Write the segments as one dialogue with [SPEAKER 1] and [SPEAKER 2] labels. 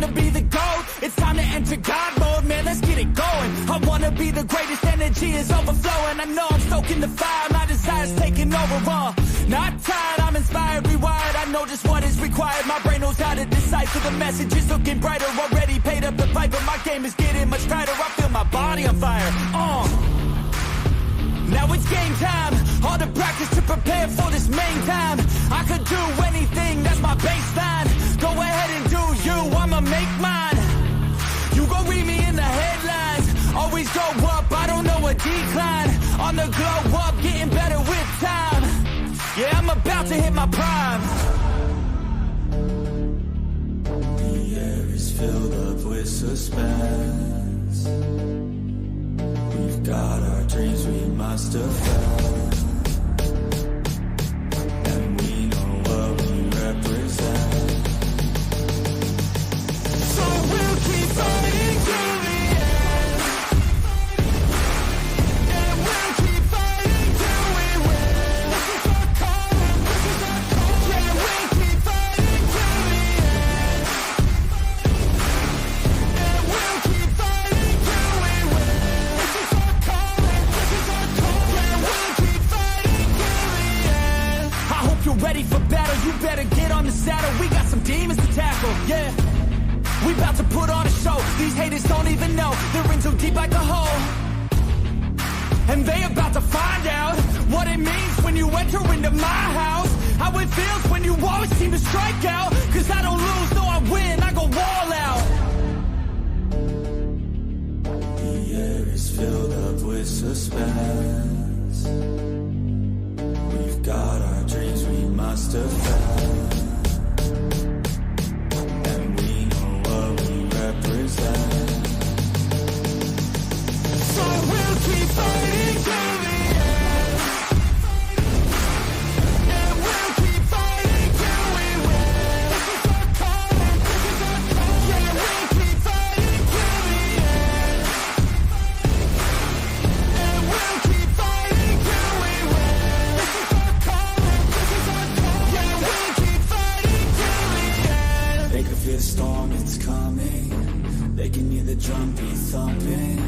[SPEAKER 1] wanna be the GOAT. It's time to enter God mode, man, let's get it going. I wanna be the greatest, energy is overflowing. I know I'm stoking the fire, my desire's taking over, not tired, I'm inspired, rewired. I know just what is required, my brain knows how to decipher. The message is looking brighter, already paid up the piper. My game is getting much tighter, I feel my body on fire. Now it's game time, all the practice to prepare for this main time. I could do anything, that's my baseline. Go ahead and do you, I'ma make mine. You gon' read me in the headlines. Always go up, I don't know a decline. On the glow up, getting better with time. Yeah, I'm about to hit my prime. The air is filled up with suspense. We've got our dreams we must defend. And we know what we represent. So we'll keep fighting till the end. And we'll keep fighting till we win. This is our calling, this is our calling. Yeah, we'll keep fighting till the end. And we'll keep fighting till we win. This is our calling, this is our calling. Yeah, we'll keep fighting till the end. I hope you're ready for battle, you better get on the saddle. We got some demons to tackle, yeah. We about to put on a show, these haters don't even know. They're in too deep like a hole. And they about to find out what it means when you enter into my house. How it feels when you always seem to strike out. Cause I don't lose, no I win, I go all out. The air is filled up with suspense. We've got our dreams we must defend. And we know what we represent. So we'll keep fighting till the end. And we'll keep fighting till we win. This is our calling, this is our calling. Yeah, we'll keep fighting till the end. And we'll keep fighting till we win. This is our calling, this is our calling. Yeah, we'll keep fighting till the end. They can feel the storm, it's coming. They can hear the drum beat thumping.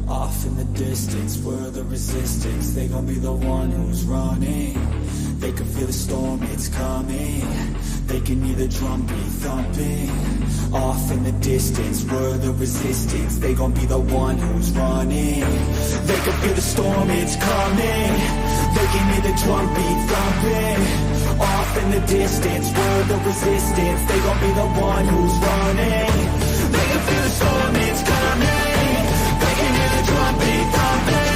[SPEAKER 1] Off in the distance, we're the resistance. They gon' be the one who's running. They can feel the storm, it's coming. They can hear the drum beat thumping. Off in the distance, we're the resistance. They gon' be the one who's running. They can feel the storm, it's coming. They can hear the drum beat thumping. Off in the distance, we're the resistance. They gon' be the one who's running. They can feel the storm, it's coming. They can hear the drum beat thumping.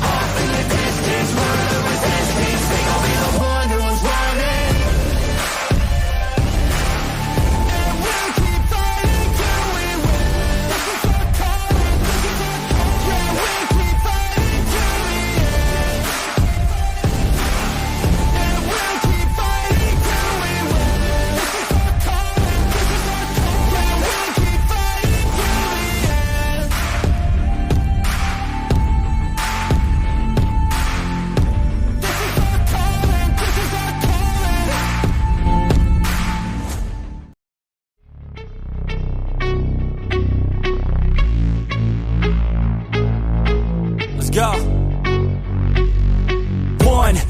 [SPEAKER 1] Off in the distance, we're the resistance. They gon' be the one who's running. And we'll keep fighting till we win. This is our calling, this is our calling. Yeah, we'll keep fighting till the end. And we'll keep fighting till we win. This is our calling, this is our calling. Yeah, we'll keep fighting till the end. This is our calling, this is our calling. Let's go. 1, 2,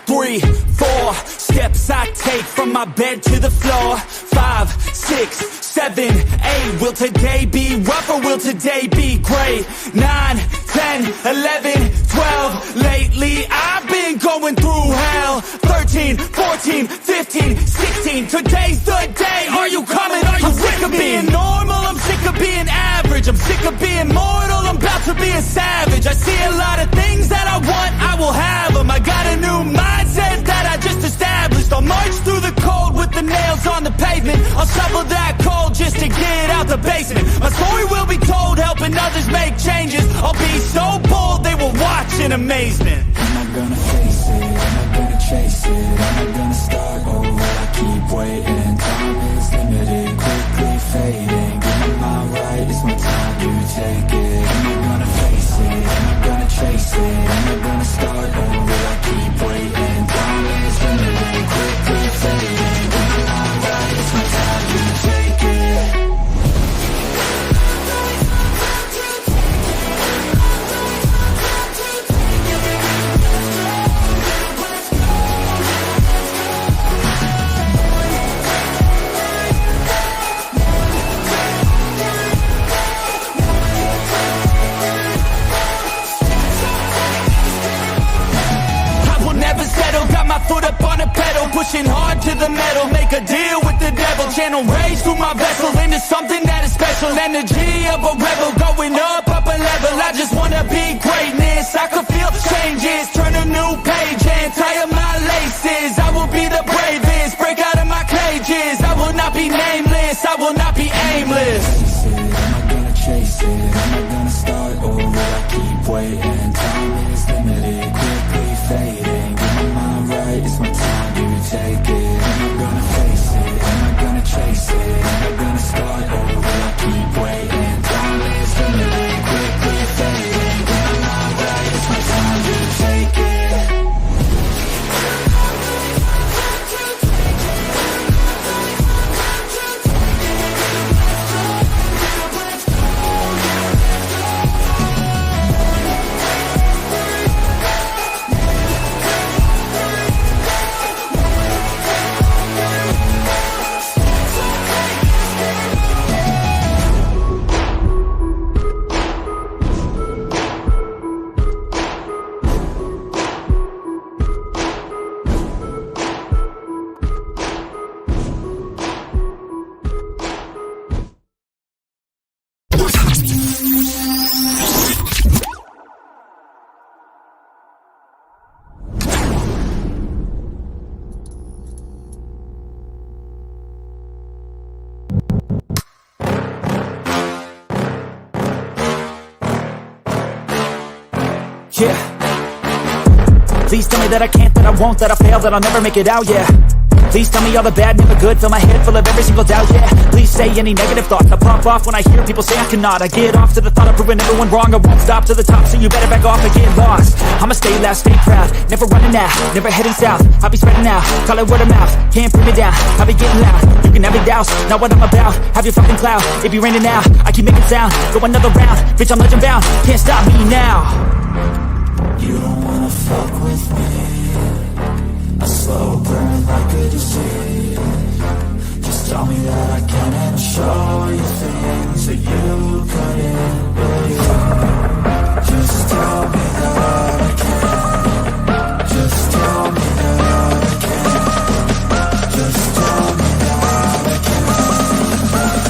[SPEAKER 1] 3, 4 steps I take from my bed to the floor. 5, 6, 7, 8. Will today be rough or will today be great? 9, 10, 11, 12. Lately I've been going through hell. 13, 14, 15, 16. Today's the day. Are you coming? Are you I'm sick of being normal? I'm sick of being average. I'm sick of being mortal. I'm about to be a savage. I see a lot of things that I want, I will have them. I got a new mindset that I just established. I'll march through the cold with the nails on the pavement. I'll shovel that coal just to get out the basement. My story will be told, helping others make changes. I'll be so bold, they will watch in amazement. Am I gonna face it? Am I gonna chase it? Am I gonna start over? I keep waiting. Time is limited, quickly fading. Get my mind right, it's my time to take it. Am I gonna face it? Am I gonna chase it? Am I gonna start over? I keep waiting. Time is limited, quickly fading. Get my mind right, it's my time to take it. foot up on the pedal, pushing hard to the metal. Make a deal with the devil, channel rage through my vessel into something that is special. Energy of a rebel, going up a level. I just wanna be greatness, I can feel changes. Turn a new page and tie up my laces. I will be the bravest, break out of my cages. I will not be nameless, I will not be aimless. Am I gonna chase it? Am I gonna start or will I keep waiting? Time is limited, quickly fading. Get my mind right, it's my time, do you take it? Am I gonna face it? Am I gonna chase it? Am I gonna start or will I keep waiting? Time is limited, quickly fading. Get my mind right, it's my time, do you take it? Yeah. Please tell me that I can't, that I won't, that I fail, that I'll never make it out, yeah. Please tell me all the bad, never good, fill my head full of every single doubt, yeah. Please say any negative thoughts, I pop off when I hear people say I cannot. I get off to the thought of proving everyone wrong, I won't stop to the top, so you better back off and get lost. I'ma stay loud, stay proud, never running out, never heading south. I'll be spreading out, call it word of mouth, can't put me down, I'll be getting loud. You can have your doubts, not what I'm about, have your fucking clout. It be raining now, I keep making sound, go another round, bitch I'm legend bound, can't stop me now. You don't wanna fuck with me, a slow burn like a disease. Just tell me that I can and I'll show you things that you couldn't believe. Just tell me that I can. Just tell me that I can. Just tell me that I can.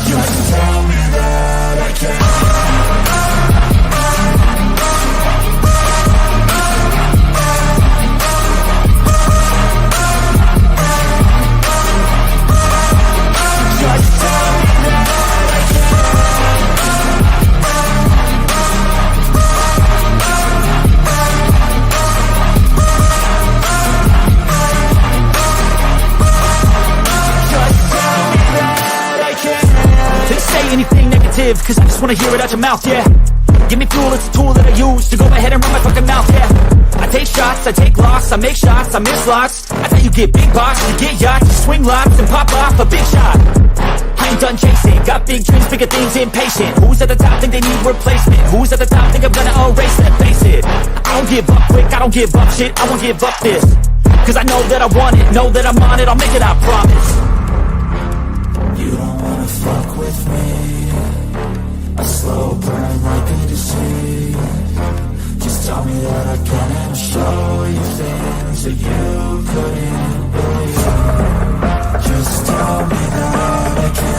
[SPEAKER 1] Just tell me that I can. Anything negative, cause I just wanna hear it out your mouth, yeah. Give me fuel, it's a tool that I use to go ahead and run my fucking mouth, yeah. I take shots, I take loss, I make shots, I miss lots. I tell you get big box, you get yachts, you swing lots and pop off a big shot. I ain't done chasing, got big dreams, bigger things, impatient. Who's at the top think they need replacement? Who's at the top think I'm gonna erase it? Face it, I don't give up quick, I don't give up shit, I won't give up this. Cause I know that I want it, know that I'm on it, I'll make it, I promise. You don't wanna fuck with me, a slow burn like a disease. Just tell me that I can and I'll show you things that you couldn't believe. Just tell me that I can.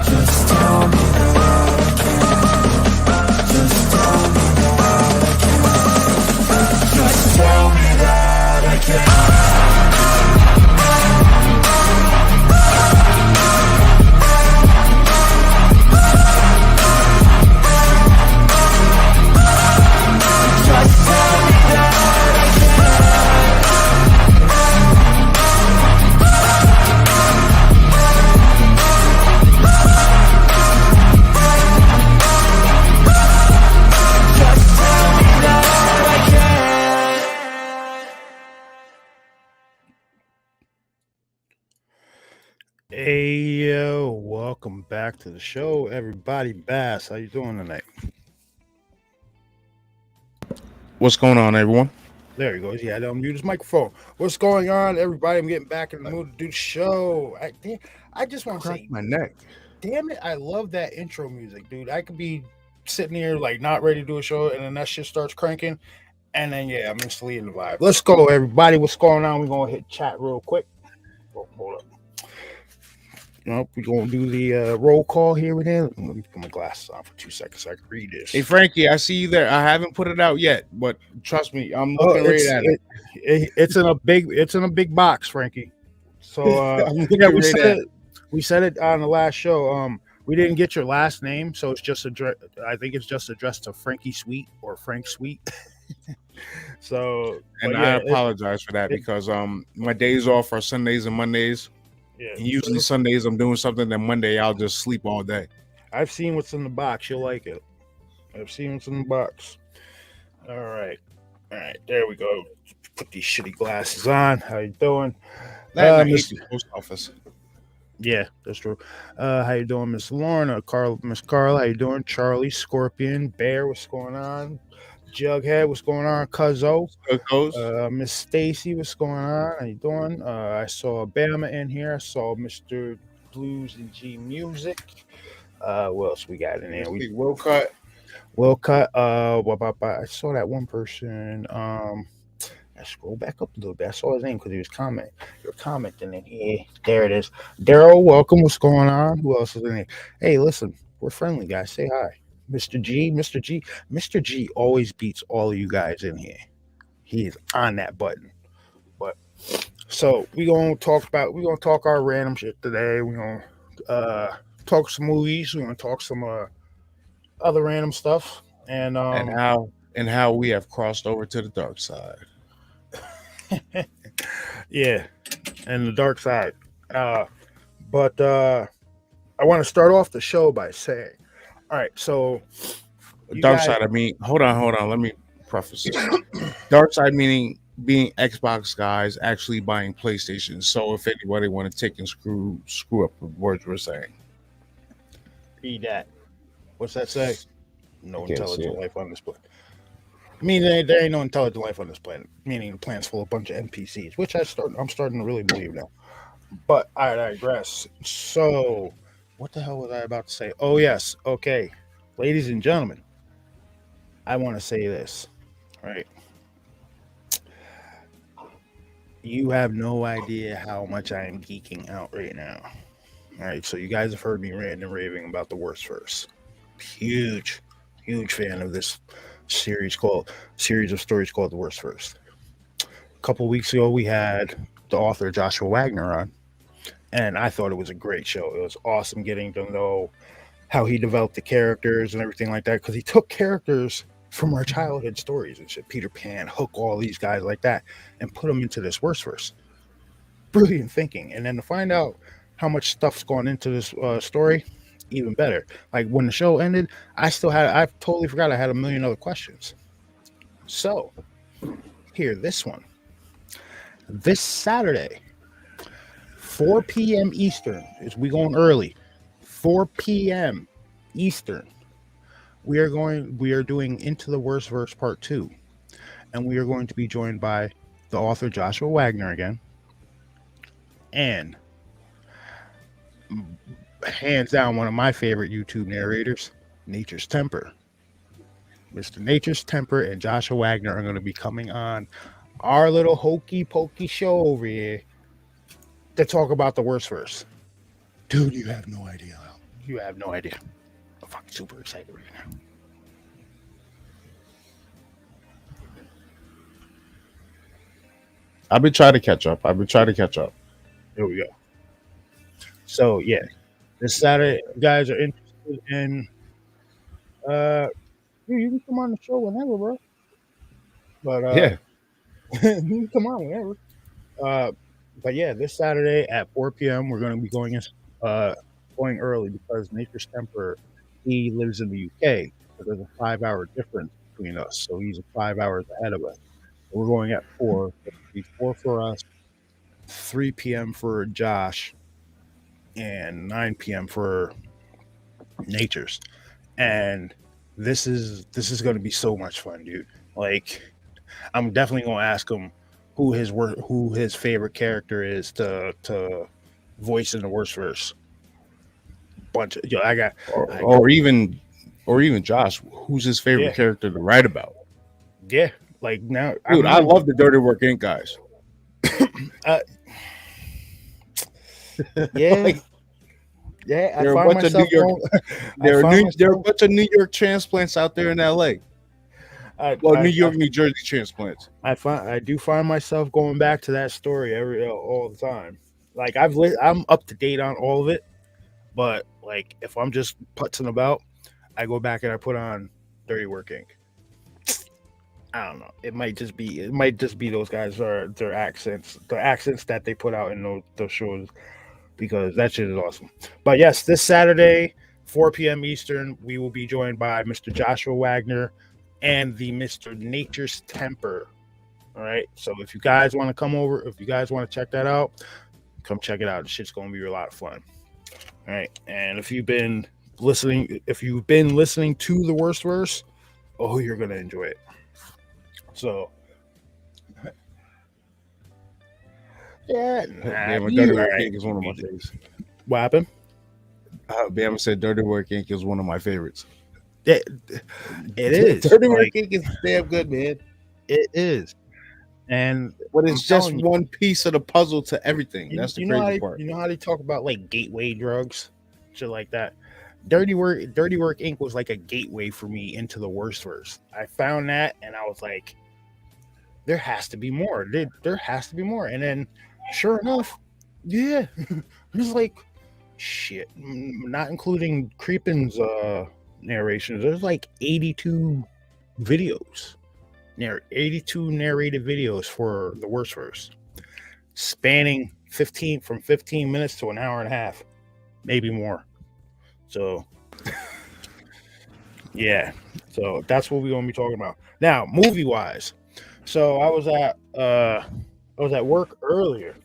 [SPEAKER 1] Just tell me that I can. Just tell me that I can. Just tell me that I can.
[SPEAKER 2] Hey yo, welcome back to the show, everybody. Bass, how you doing tonight?
[SPEAKER 3] What's going on, everyone?
[SPEAKER 2] There he goes. Yeah, I don't mute his microphone. What's going on, everybody? I'm getting back in the mood to do the show. I just want to say,
[SPEAKER 3] my neck.
[SPEAKER 2] Damn it, I love that intro music, dude. I could be sitting here like not ready to do a show, and then that shit starts cranking. And then I'm instantly in the vibe. Let's go, everybody. What's going on? We're gonna hit chat real quick. Oh, hold up. We're gonna do the roll call here and there. Let me put my glasses on for 2 seconds so I can read this.
[SPEAKER 3] Hey, Frankie, I see you there. I haven't put it out yet, but trust me, I'm looking right at it.
[SPEAKER 2] It's in a big box, Frankie. So we said it on the last show. We didn't get your last name, so it's just I think it's just addressed to Frankie Sweet or Frank Sweet. So,
[SPEAKER 3] and I apologize for that because my days off are Sundays and Mondays. Yeah, and usually Sundays I'm doing something, then Monday I'll just sleep all day.
[SPEAKER 2] I've seen what's in the box. You'll like it. I've seen what's in the box. All right. There we go. Put these shitty glasses on. How you doing?
[SPEAKER 3] Miss Post Office.
[SPEAKER 2] Yeah, that's true. How you doing, Miss Lorna? Miss Carla, how you doing? Charlie, Scorpion, Bear, what's going on? Jughead, what's going on? Cuzzo, Miss Stacy, what's going on? How you doing? I saw Bama in here. I saw Mr. Blues and G Music. What else we got in there?
[SPEAKER 3] Will Cut.
[SPEAKER 2] I saw that one person. I scroll back up a little bit. I saw his name because he was commenting. You're commenting in here. There it is. Daryl, welcome. What's going on? Who else is in here? Hey, listen, we're friendly, guys. Say hi. Mr. G always beats all of you guys in here. He is on that button. But so we're gonna talk our random shit today. We're gonna talk some movies. We're gonna talk some other random stuff. And
[SPEAKER 3] how we have crossed over to the dark side.
[SPEAKER 2] Yeah, and the dark side. But I want to start off the show by saying, all right, so
[SPEAKER 3] dark side. I mean, hold on. Let me preface this. Dark side meaning being Xbox guys actually buying PlayStation. So if anybody want to take and screw up the words we're saying,
[SPEAKER 2] read that. What's that say? No intelligent life on this planet. I mean, there ain't no intelligent life on this planet. Meaning the planet's full of a bunch of NPCs, which I'm starting to really believe now. But I digress. So, what the hell was I about to say? Oh yes, okay, ladies and gentlemen, I want to say this. Right, you have no idea how much I am geeking out right now. All right, so you guys have heard me ranting and raving about the worst verse. Huge fan of this series of stories called The Worst Verse. A couple weeks ago, we had the author Joshua Wagner on, and I thought it was a great show. It was awesome getting to know how he developed the characters and everything like that, because he took characters from our childhood stories and shit, Peter Pan, Hook, all these guys like that, and put them into this Worst Verse. Brilliant thinking. And then to find out how much stuff's gone into this story, even better. Like when the show ended, I totally forgot I had a million other questions. So here, this one. This Saturday, 4 p.m. Eastern, we going early. 4 p.m. Eastern. We are doing Into the Worst Verse Part 2. And we are going to be joined by the author Joshua Wagner again. And hands down, one of my favorite YouTube narrators, Nature's Temper. Mr. Nature's Temper and Joshua Wagner are going to be coming on our little hokey pokey show over here to talk about the worst verse. Dude, you have no idea. You have no idea. I'm fucking super excited right now.
[SPEAKER 3] I've been trying to catch up.
[SPEAKER 2] Here we go. So, yeah. This Saturday, if you guys are interested in, you can come on the show whenever, bro. But
[SPEAKER 3] yeah,
[SPEAKER 2] you can come on whenever. But yeah, this Saturday at 4 p.m. we're going to be going early because Nature's Temper, he lives in the UK. So there's a 5-hour difference between us, so he's 5 hours ahead of us. So we're going at 4. It'll be 4 for us, 3 p.m. for Josh, and 9 p.m. for Nature's. And this is going to be so much fun, dude. Like, I'm definitely going to ask him who his favorite character is to voice in the worst verse.
[SPEAKER 3] Or even Josh, who's his favorite character to write about?
[SPEAKER 2] Yeah, Like now,
[SPEAKER 3] dude, I love the Dirty Work Inc. guys.
[SPEAKER 2] Yeah,
[SPEAKER 3] Like,
[SPEAKER 2] yeah.
[SPEAKER 3] they're a bunch of New York. There are a bunch of New York transplants out there in L.A. New York, New Jersey transplants.
[SPEAKER 2] I do find myself going back to that story all the time. Like I'm up to date on all of it, but like if I'm just putzing about, I go back and I put on Dirty Work Inc. I don't know. It might just be those guys or their accents that they put out in those shows, because that shit is awesome. But yes, this Saturday, 4 p.m. Eastern, we will be joined by Mr. Joshua Wagner and the Mr. Nature's Temper. All right. So if you guys want to come over, if you guys want to check that out, come check it out. The shit's gonna be a lot of fun. All right. And if you've been listening to the worst verse, oh, you're gonna enjoy it. So yeah,
[SPEAKER 3] Dirty Work Inc. is one of my favorites.
[SPEAKER 2] What happened?
[SPEAKER 3] Bama said Dirty Work Inc. is one of my favorites.
[SPEAKER 2] It is.
[SPEAKER 3] Dirty Work Inc. is damn good, man.
[SPEAKER 2] It is.
[SPEAKER 3] But it's just one piece of the puzzle to everything. That's the crazy part.
[SPEAKER 2] You know how they talk about like gateway drugs, shit like that. Dirty Work Inc. was like a gateway for me into the worst verse. I found that and I was like, there has to be more. There has to be more. And then sure enough, yeah, there's like shit, not including Creepin's narrations. There's like 82 videos. 82 narrated videos for the worst verse, spanning 15 minutes to an hour and a half, maybe more. So yeah, so that's what we're gonna be talking about now, movie wise. So I was at work earlier,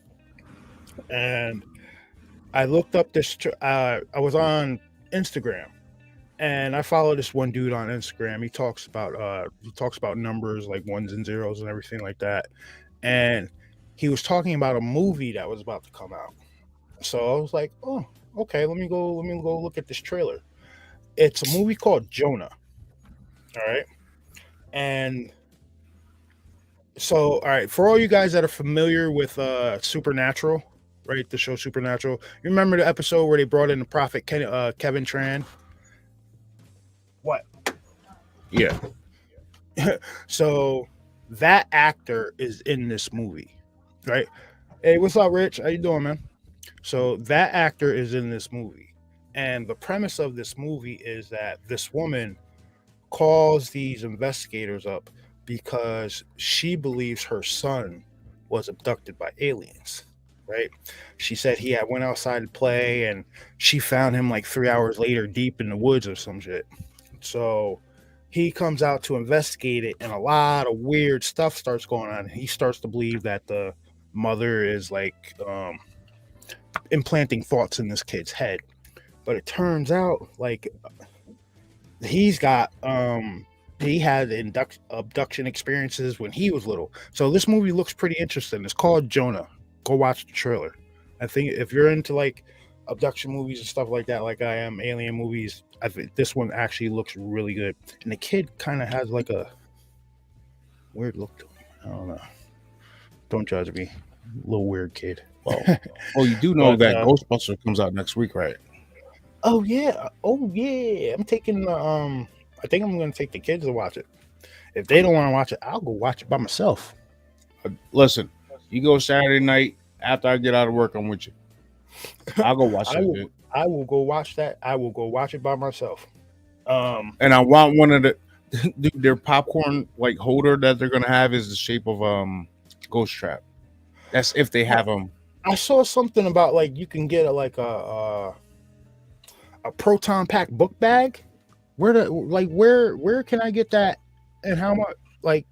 [SPEAKER 2] and I looked up this. I was on Instagram. And I follow this one dude on Instagram. He talks about numbers like ones and zeros and everything like that. And he was talking about a movie that was about to come out. So I was like, oh, okay, let me go look at this trailer. It's a movie called Jonah. All right. And so, all right, for all you guys that are familiar with Supernatural, right? The show Supernatural. You remember the episode where they brought in the prophet Kevin Tran? What?
[SPEAKER 3] Yeah.
[SPEAKER 2] So that actor is in this movie, right? Hey, what's up, Rich? How you doing, man? So that actor is in this movie, and the premise of this movie is that this woman calls these investigators up because she believes her son was abducted by aliens, right? She said he had went outside to play, and she found him like 3 hours later deep in the woods or some shit. So he comes out to investigate it, and a lot of weird stuff starts going on. He starts to believe that the mother is like implanting thoughts in this kid's head. But it turns out like he had abduction experiences when he was little. So this movie looks pretty interesting. It's called Jonah. Go watch the trailer. I think if you're into like abduction movies and stuff like that, like I am, alien movies, I think this one actually looks really good. And the kid kind of has like a weird look to him. I don't know. Don't judge me. Little weird kid.
[SPEAKER 3] Well, you do know that Ghostbusters comes out next week, right?
[SPEAKER 2] Oh yeah. I'm taking I think I'm gonna take the kids to watch it. If they don't want to watch it, I'll go watch it by myself.
[SPEAKER 3] Listen, you go Saturday night after I get out of work, I'm with you. I'll go watch it.
[SPEAKER 2] I will go watch that. I will go watch it by myself.
[SPEAKER 3] And I want one of their popcorn like holder that they're gonna have is the shape of Ghost Trap. That's if they have them.
[SPEAKER 2] I saw something about like you can get a proton pack book bag. Where can I get that, and how much? Like,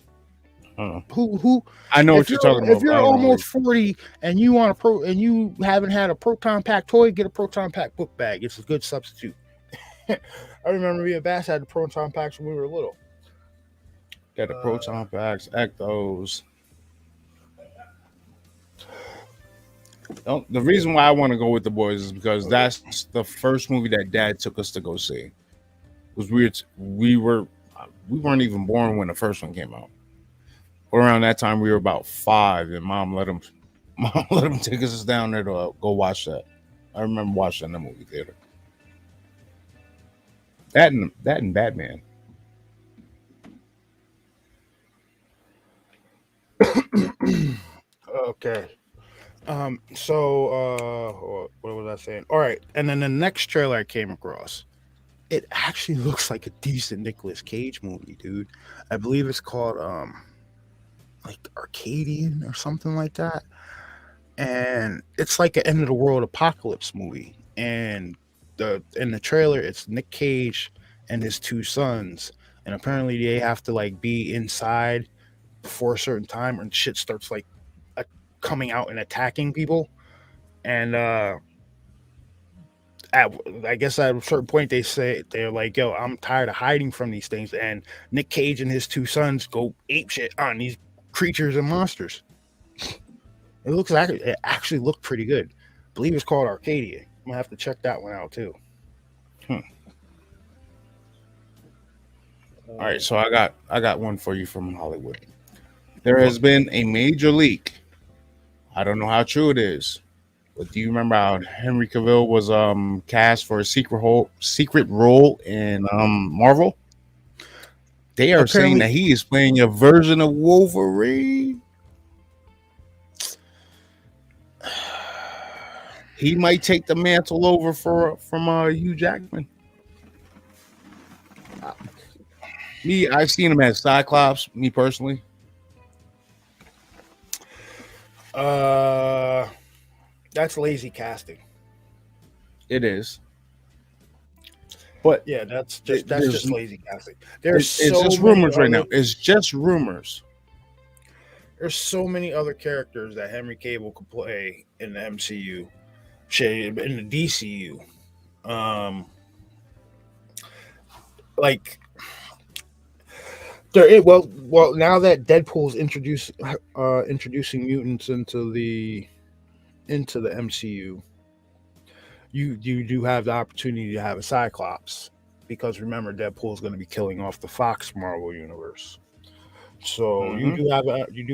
[SPEAKER 2] who?
[SPEAKER 3] I know what you're talking about.
[SPEAKER 2] If you're almost 40 and you want and you haven't had a proton pack toy, get a proton pack book bag. It's a good substitute. I remember me and Bass had the proton packs when we were little.
[SPEAKER 3] Got the proton packs, Ectos. The reason why I want to go with the boys is because that's the first movie that Dad took us to go see. It was weird. We weren't even born when the first one came out. around that time we were about 5, and mom let him take us down there to go watch that. I remember watching that in the movie theater. That and Batman.
[SPEAKER 2] Okay. What was I saying? All right. And then the next trailer I came across, it actually looks like a decent Nicolas Cage movie, dude. I believe it's called like Arcadian or something like that. And it's like an end of the world apocalypse movie. And in the trailer, it's Nick Cage and his 2 sons, and apparently they have to like be inside before a certain time, or shit starts like coming out and attacking people. And I guess at a certain point they're like, "Yo, I'm tired of hiding from these things." And Nick Cage and his 2 sons go ape shit on these creatures and monsters. It actually looked pretty good. I believe it's called Arcadia. I'm gonna have to check that one out too.
[SPEAKER 3] All right, so I got one for you from Hollywood. There has been a major leak. I don't know how true it is, but do you remember how Henry Cavill was cast for a secret role in Marvel? They are saying that he is playing a version of Wolverine. He might take the mantle over from Hugh Jackman. I've seen him as Cyclops. Me personally.
[SPEAKER 2] That's lazy casting.
[SPEAKER 3] It is. But
[SPEAKER 2] yeah, that's just lazy casting.
[SPEAKER 3] It's just rumors right now. It's just rumors.
[SPEAKER 2] There's so many other characters that Henry Cavill could play in the MCU, in the DCU. Like well, now that Deadpool's introducing mutants into the MCU, you do have the opportunity to have a Cyclops, because remember, Deadpool's going to be killing off the Fox Marvel universe. So you do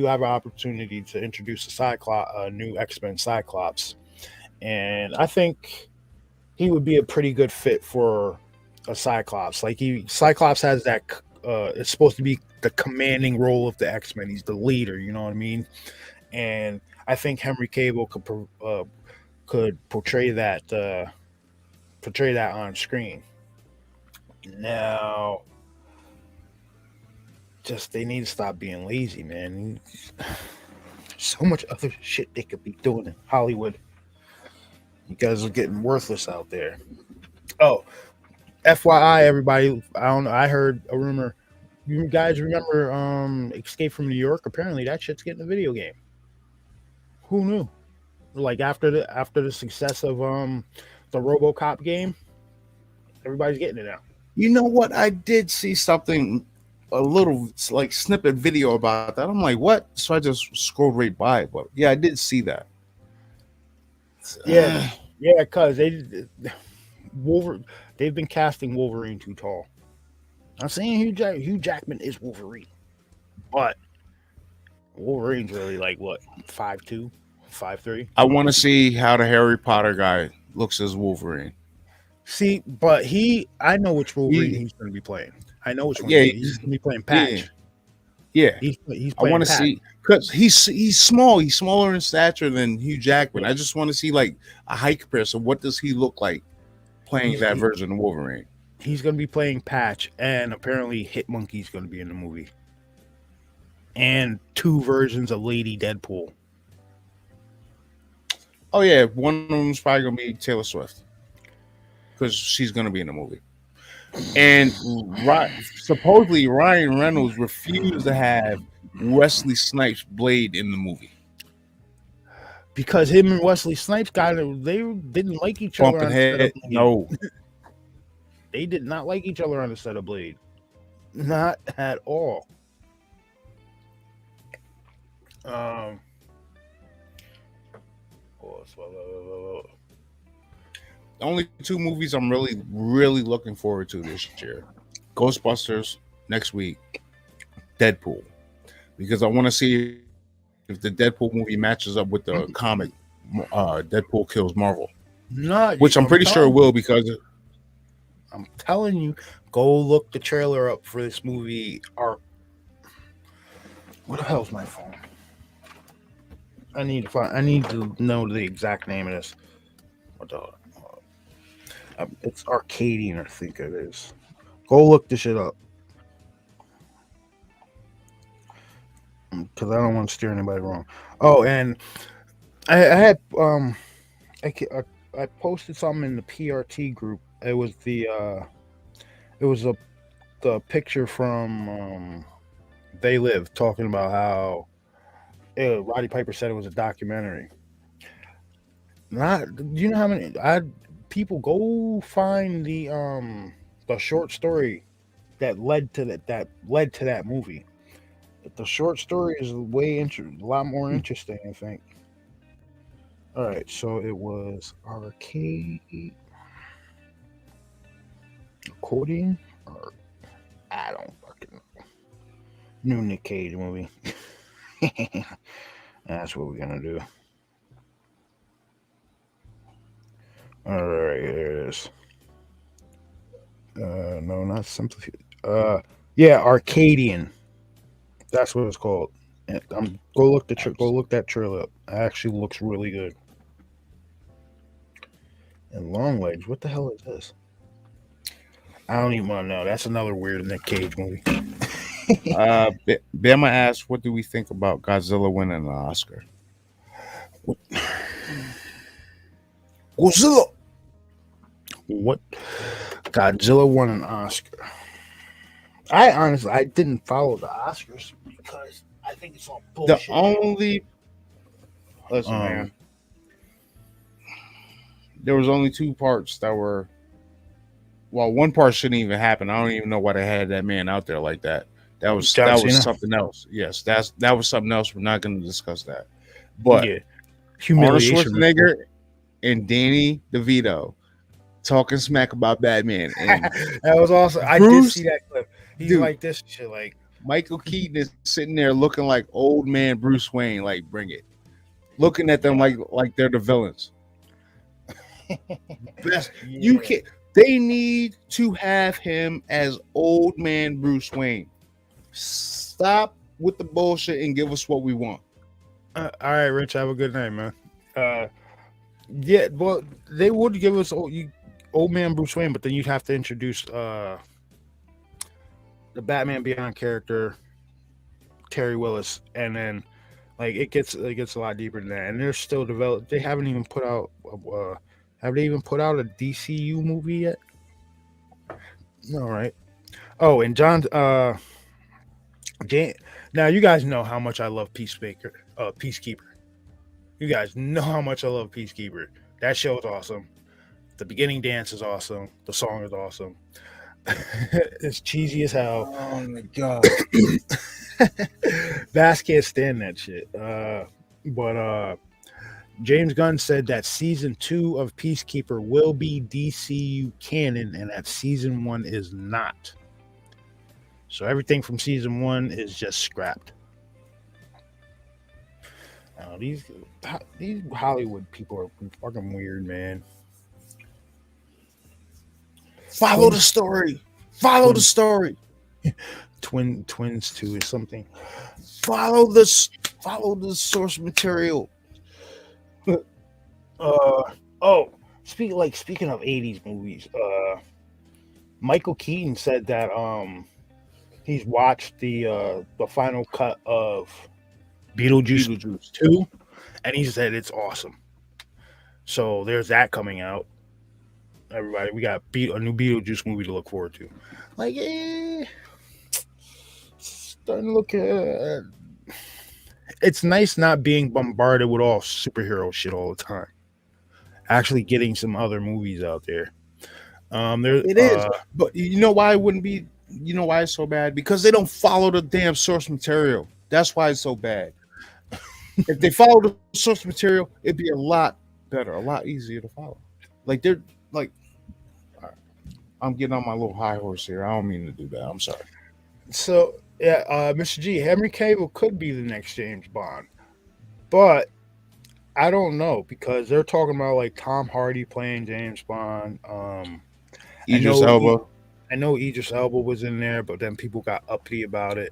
[SPEAKER 2] have an opportunity to introduce a new X-Men Cyclops, and I think he would be a pretty good fit for a Cyclops. Cyclops has that. It's supposed to be the commanding role of the X-Men. He's the leader, you know what I mean? And I think Henry Cavill could portray that on screen. Now, just they need to stop being lazy, man. So much other shit they could be doing in Hollywood. You guys are getting worthless out there. Oh, FYI, everybody, I don't know. I heard a rumor. You guys remember Escape from New York? Apparently, that shit's getting a video game. Who knew? Like after the success of the RoboCop game, everybody's getting it now.
[SPEAKER 3] You know what? I did see something, a little like snippet video about that. I'm like, what? So I just scrolled right by it. But yeah, I did see that.
[SPEAKER 2] Yeah, because they've been casting Wolverine too tall. I'm saying Hugh Jackman is Wolverine, but Wolverine's really like what, 5'2", 5'3".
[SPEAKER 3] I want to see how the Harry Potter guy looks as Wolverine.
[SPEAKER 2] See, but I know which Wolverine he's going to be playing. I know which one. Yeah, he's going to be playing Patch.
[SPEAKER 3] Yeah.
[SPEAKER 2] He's
[SPEAKER 3] I want to see, because he's small. He's smaller in stature than Hugh Jackman. I just want to see like a height comparison. What does he look like playing that version of Wolverine?
[SPEAKER 2] He's going to be playing Patch, and apparently Hitmonkey's going to be in the movie. And 2 versions of Lady Deadpool.
[SPEAKER 3] Oh yeah, one of them's probably going to be Taylor Swift, because she's going to be in the movie. And supposedly Ryan Reynolds refused to have Wesley Snipes' Blade in the movie,
[SPEAKER 2] because him and Wesley Snipes they didn't like each other.
[SPEAKER 3] Bumping head, no.
[SPEAKER 2] They did not like each other on the set of Blade. Not at all. The
[SPEAKER 3] only 2 movies I'm really, really looking forward to this year: Ghostbusters next week, Deadpool. because I want to see if the Deadpool movie matches up with the comic. Deadpool kills Marvel, which I'm pretty sure it will, because
[SPEAKER 2] I'm telling you, go look the trailer up for this movie. Or what the hell's my phone? I need to know the exact name of this. What the? It's Arcadian, I think it is. Go look this shit up. Because I don't want to steer anybody wrong. Oh, and I had I posted something in the PRT group. It was the picture from They Live, talking about how Roddy Piper said it was a documentary. Not, you know how many people go find the short story that led to that movie. The short story is a lot more interesting, I think. All right, so it was Accordion, or I don't fucking know. New Nick Cage movie. That's what we're gonna do. All right, here it is. No, not Simplified. Yeah, Arcadian. That's what it's called. Go look that trailer up. It actually looks really good. And Longlegs, what the hell is this? I don't even want to know. That's another weird Nick Cage movie.
[SPEAKER 3] Bama asked, "What do we think about Godzilla winning an Oscar?"
[SPEAKER 2] Godzilla. What? Godzilla won an Oscar. I didn't follow the Oscars because I think it's all bullshit.
[SPEAKER 3] Listen, man. There was only two parts that were. Well, one part shouldn't even happen. I don't even know why they had that man out there like that. That was something else. Yes, that was something else. We're not going to discuss that. But
[SPEAKER 2] yeah.
[SPEAKER 3] Arnold Schwarzenegger and Danny DeVito talking smack about Batman. And
[SPEAKER 2] that was awesome. I did see that clip. He's like this shit. Like
[SPEAKER 3] Michael Keaton is sitting there looking like old man Bruce Wayne. Like, bring it. Looking at them like they're the villains. Best you can't. They need to have him as old man Bruce Wayne. Stop with the bullshit and give us what we want.
[SPEAKER 2] All right, Rich. Have a good night, man. Yeah, well, they would give us old man Bruce Wayne, but then you'd have to introduce the Batman Beyond character, Terry Willis, and then like it gets a lot deeper than that. And they're still developed. They haven't even put out. Have they even put out a DCU movie yet? All right. Oh, and now you guys know how much I love Peacekeeper. You guys know how much I love Peacekeeper. That show is awesome. The beginning dance is awesome. The song is awesome. It's cheesy as hell.
[SPEAKER 3] Oh my god.
[SPEAKER 2] Bass can't stand that shit. But James Gunn said that season 2 of Peacekeeper will be DCU canon and that season 1 is not. So everything from season 1 is just scrapped. These Hollywood people are fucking weird, man.
[SPEAKER 3] Follow the story. Follow the story.
[SPEAKER 2] Twins 2 is something.
[SPEAKER 3] Follow the source material.
[SPEAKER 2] Speaking of 80s movies, Michael Keaton said that he's watched the final cut of Beetlejuice 2, and he said it's awesome. So there's that coming out. Everybody, we got a new Beetlejuice movie to look forward to. Like, starting to look at. It's nice not being bombarded with all superhero shit all the time. Actually, getting some other movies out there.
[SPEAKER 3] It is, but you know why it wouldn't be? You know why it's so bad? Because they don't follow the damn source material. That's why it's so bad. If they follow the source material, it'd be a lot better, a lot easier to follow. Like they're like, I'm getting on my little high horse here. I don't mean to do that. I'm sorry.
[SPEAKER 2] So Yeah, Mr. G, Henry Cavill could be the next James Bond, but I don't know because they're talking about like Tom Hardy playing James Bond. I
[SPEAKER 3] Idris
[SPEAKER 2] know
[SPEAKER 3] Elba.
[SPEAKER 2] I know Idris Elba was in there, but then people got uppity about it.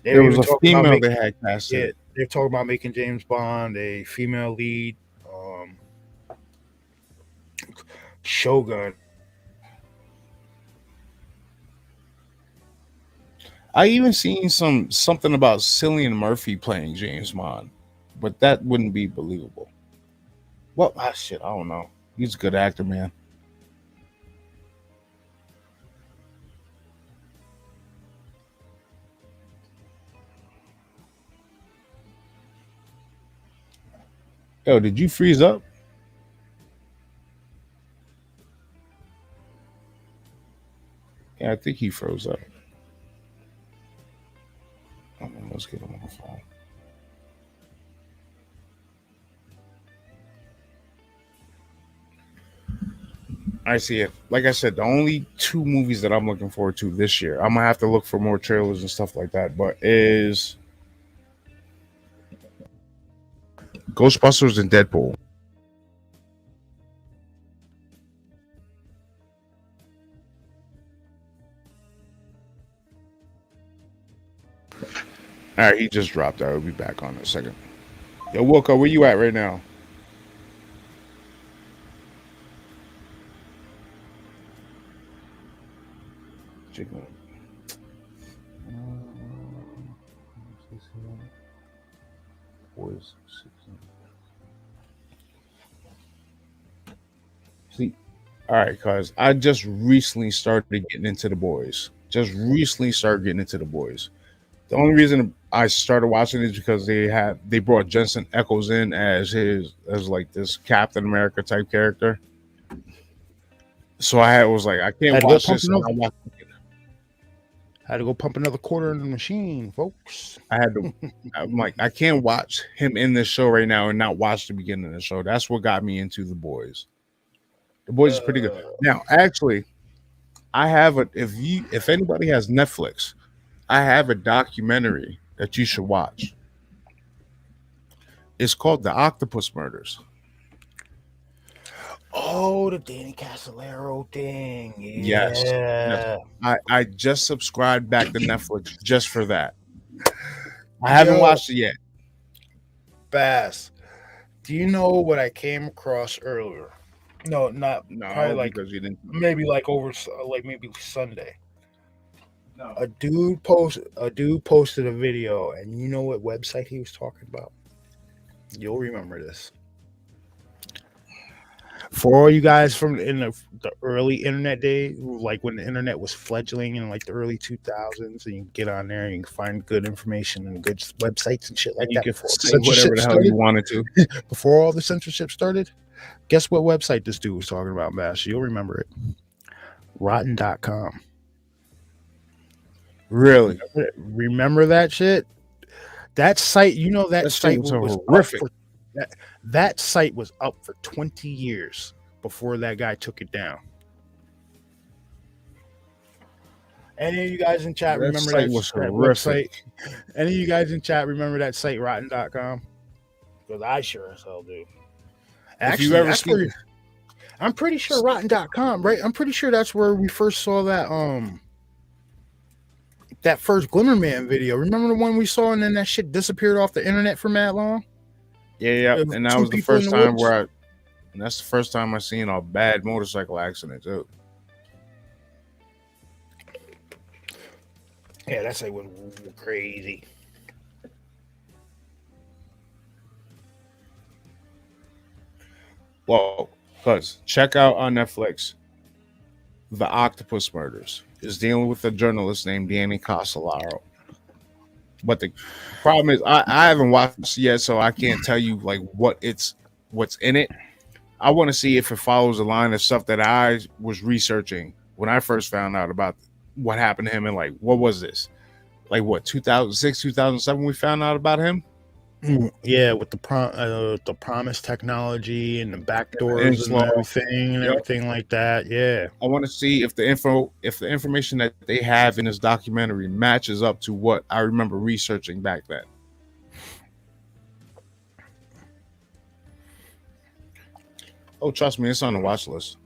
[SPEAKER 2] They were
[SPEAKER 3] There was
[SPEAKER 2] even
[SPEAKER 3] a
[SPEAKER 2] talking about
[SPEAKER 3] female they
[SPEAKER 2] making
[SPEAKER 3] had casted.
[SPEAKER 2] they're talking about making James Bond a female lead. Shogun.
[SPEAKER 3] I even seen something about Cillian Murphy playing James Bond, but that wouldn't be believable. Well, shit, I don't know. He's a good actor, man. Yo, did you freeze up? Yeah, I think he froze up. Let's get him on the phone. I see it. Like I said, the only two movies that I'm looking forward to this year, I'm gonna have to look for more trailers and stuff like that, but is Ghostbusters and Deadpool. All right, he just dropped out. I'll be back on in a second. Yo, Wilco, where you at right now? Chicken. Boys. See, all right, cause I just recently started getting into the boys. Just recently started getting into the boys. The only reason I started watching it is because they brought Jensen Ackles in as like this Captain America type character. So was like, I can't watch this.
[SPEAKER 2] Had to go pump another quarter in the machine, folks.
[SPEAKER 3] I'm like, I can't watch him in this show right now and not watch the beginning of the show. That's what got me into the boys. The boys is pretty good. Now, actually, I have if anybody has Netflix, I have a documentary that you should watch. It's called The Octopus Murders.
[SPEAKER 2] Oh, the Danny Casolaro thing. Yeah.
[SPEAKER 3] Yes. I just subscribed back to Netflix just for that. I haven't watched it yet.
[SPEAKER 2] Bass, do you know what I came across earlier? No, probably like
[SPEAKER 3] because you didn't.
[SPEAKER 2] Maybe like maybe Sunday. No. A dude posted a video, and you know what website he was talking about? You'll remember this. For all you guys from in the early internet days, like when the internet was fledgling in like the early 2000s, and you can get on there and you can find good information and good websites and shit like that.
[SPEAKER 3] You can say whatever the hell you wanted to.
[SPEAKER 2] Before all the censorship started, guess what website this dude was talking about, Bash? You'll remember it. Rotten.com.
[SPEAKER 3] Really?
[SPEAKER 2] Remember that shit? That site, that site was horrific. That site was up for 20 years before that guy took it down. Any of you guys in chat remember that website? Any of you guys in chat remember that site, rotten.com? Because I sure as hell do. Actually, I'm pretty sure rotten.com, right? I'm pretty sure that's where we first saw that first Glimmerman video. Remember the one we saw and then that shit disappeared off the internet for mad long?
[SPEAKER 3] Yeah. And that was the first time that's the first time I seen a bad motorcycle accident too.
[SPEAKER 2] Yeah, that's like was crazy.
[SPEAKER 3] Well, cuz check out on Netflix The Octopus Murders. Is dealing with a journalist named Danny Casolaro. But the problem is I haven't watched it yet, so I can't tell you like what's in it. I want to see if it follows the line of stuff that I was researching when I first found out about what happened to him and like what was this? Like what, 2006, 2007 we found out about him?
[SPEAKER 2] Yeah, with the promise technology and the back
[SPEAKER 3] And
[SPEAKER 2] doors and
[SPEAKER 3] slow. Yep.
[SPEAKER 2] everything like that. Yeah.
[SPEAKER 3] I want to see if the information that they have in this documentary matches up to what I remember researching back then. Oh, trust me, it's on the watch list.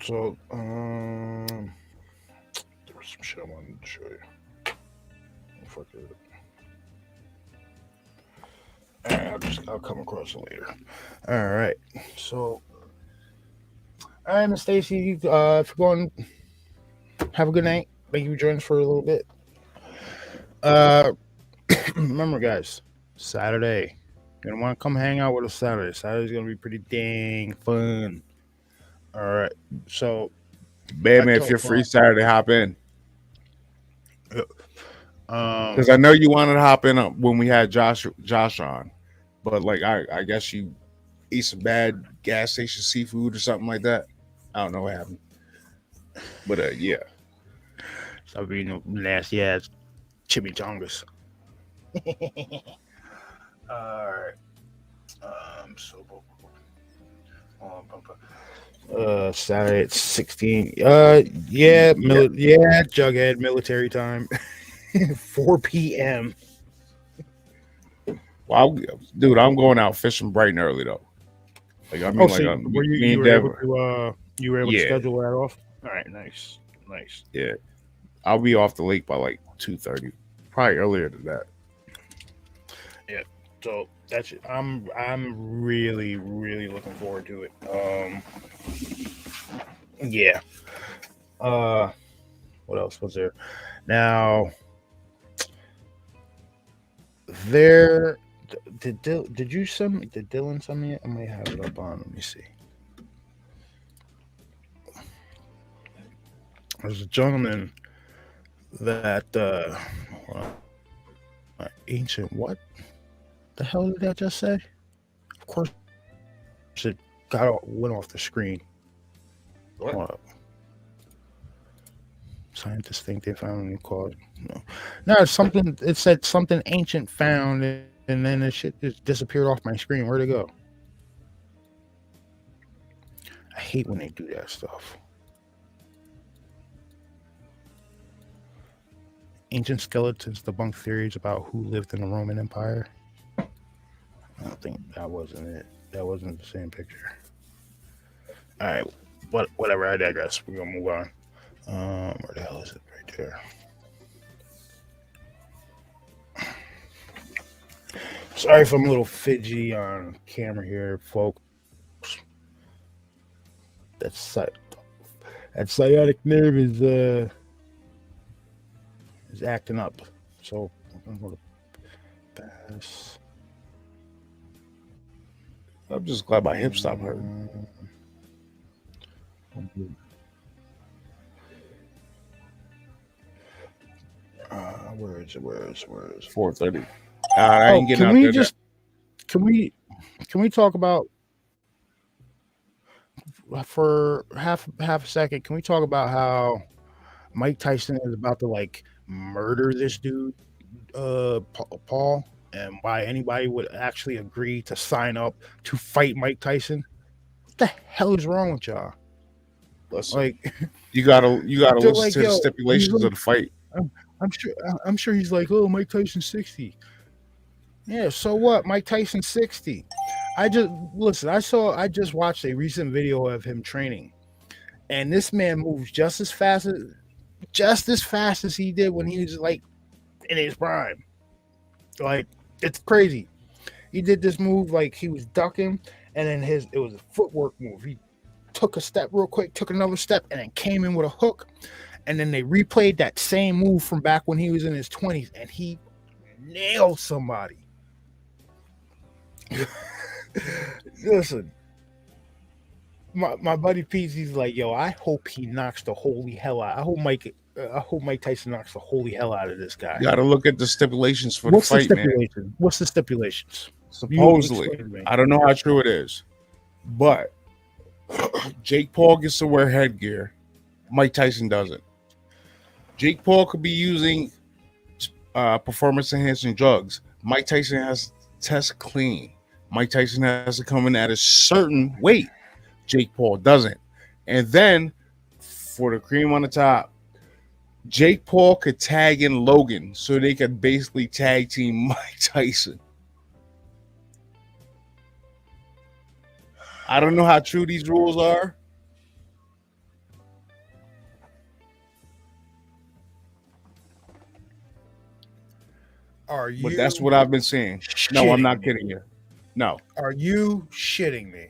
[SPEAKER 2] So, there was some shit I wanted to show you. Fuck it. I'll come across it later. All right. So, all right, Miss Stacy, if you're going, have a good night. Thank you for joining us for a little bit. Remember, guys, Saturday. You're gonna want to come hang out with us Saturday. Saturday's gonna be pretty dang fun. All right. So,
[SPEAKER 3] Baby, if you're free Saturday, hop in. Because I know you wanted to hop in when we had Josh on, but like I guess you eat some bad gas station seafood or something like that. I don't know what happened, but yeah.
[SPEAKER 2] Stop eating nasty ass chimichangas. All right. Saturday at 16. Yeah, Jughead military time. 4 p.m.
[SPEAKER 3] Well, dude, I'm going out fishing bright and early though. Like I mean,
[SPEAKER 2] you were able to schedule that off? All right, nice.
[SPEAKER 3] Yeah, I'll be off the lake by like 2:30, probably earlier than that.
[SPEAKER 2] Yeah, so that's it. I'm really looking forward to it. Yeah. What else was there? Now, did you send me? Did Dylan send me it? I might have it up on. Let me see. There's a gentleman that ancient what? The hell did that just say? Of course, it went off the screen. What? Scientists think they found a new cause. No, it's something. It said something ancient found, and then the shit just disappeared off my screen. Where'd it go? I hate when they do that stuff. Ancient skeletons debunk theories about who lived in the Roman Empire. I don't think that wasn't it. That wasn't the same picture. All right, whatever. I digress. We're gonna move on. Where the hell is it? Right there. Sorry if I'm a little fidgety on camera here, folks. That sciatic nerve is acting up. So I'm gonna pass.
[SPEAKER 3] I'm just glad my hip stopped hurting.
[SPEAKER 2] Where is it?
[SPEAKER 3] 4:30. I ain't getting out there.
[SPEAKER 2] Can we talk about for half a second? Can we talk about how Mike Tyson is about to like murder this dude, Paul, and why anybody would actually agree to sign up to fight Mike Tyson? What the hell is wrong with y'all?
[SPEAKER 3] Listen, like you gotta listen like, to the stipulations of the fight.
[SPEAKER 2] I'm sure he's like, oh, Mike Tyson's 60. Yeah, so what? Mike Tyson's 60. I just watched a recent video of him training, and this man moves just as fast as he did when he was like in his prime. Like, it's crazy. He did this move like he was ducking, and then it was a footwork move. He took a step real quick, took another step, and then came in with a hook. And then they replayed that same move from back when he was in his 20s, and he nailed somebody. Listen, my buddy Pete, he's like, yo, I hope he knocks the holy hell out. I hope Mike Tyson knocks the holy hell out of this guy.
[SPEAKER 3] You got to look at the stipulations for the fight, man.
[SPEAKER 2] What's the stipulations?
[SPEAKER 3] Supposedly, I don't know how true it is, but Jake Paul gets to wear headgear. Mike Tyson doesn't. Jake Paul could be using performance enhancing drugs. Mike Tyson has to test clean. Mike Tyson has to come in at a certain weight. Jake Paul doesn't. And then for the cream on the top, Jake Paul could tag in Logan so they could basically tag team Mike Tyson. I don't know how true these rules are.
[SPEAKER 2] Are you?
[SPEAKER 3] But that's what I've been seeing. No, I'm not kidding you. No.
[SPEAKER 2] Are you shitting me?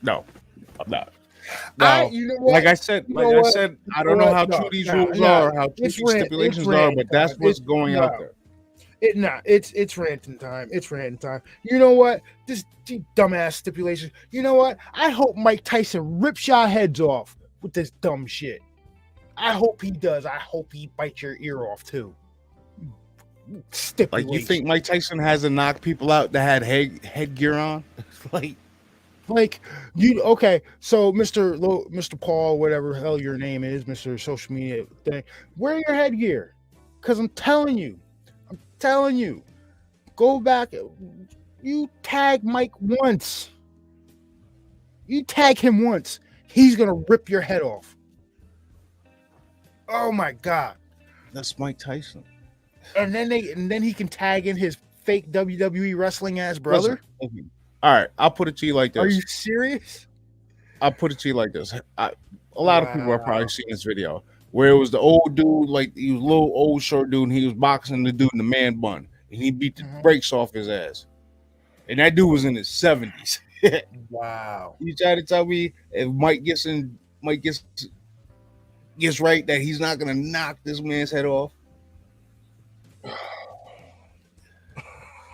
[SPEAKER 3] No, I'm not. No,
[SPEAKER 2] you know what?
[SPEAKER 3] like I said, I don't know how true these rules are, how true these stipulations are, but that's what's going out there.
[SPEAKER 2] It's ranting time. It's ranting time. You know what? This dumbass stipulation. You know what? I hope Mike Tyson rips y'all heads off with this dumb shit. I hope he does. I hope he bites your ear off too.
[SPEAKER 3] Like, you think Mike Tyson hasn't knocked people out that had headgear on?
[SPEAKER 2] Like you okay? So Mr. Paul, whatever the hell your name is, Mr. Social Media thing, wear your headgear, because I'm telling you, go back. You tag Mike once. You tag him once, he's gonna rip your head off. Oh my God,
[SPEAKER 3] that's Mike Tyson.
[SPEAKER 2] And then he can tag in his fake WWE wrestling ass brother.
[SPEAKER 3] Listen, all right, I'll put it to you like this.
[SPEAKER 2] Are you serious?
[SPEAKER 3] I'll put it to you like this. A lot of people have probably seen this video where it was the old dude, like he was a little old short dude, and he was boxing the dude in the man bun, and he beat the brakes off his ass. And that dude was in his 70s.
[SPEAKER 2] Wow.
[SPEAKER 3] You try to tell me if Mike gets right that he's not gonna knock this man's head off?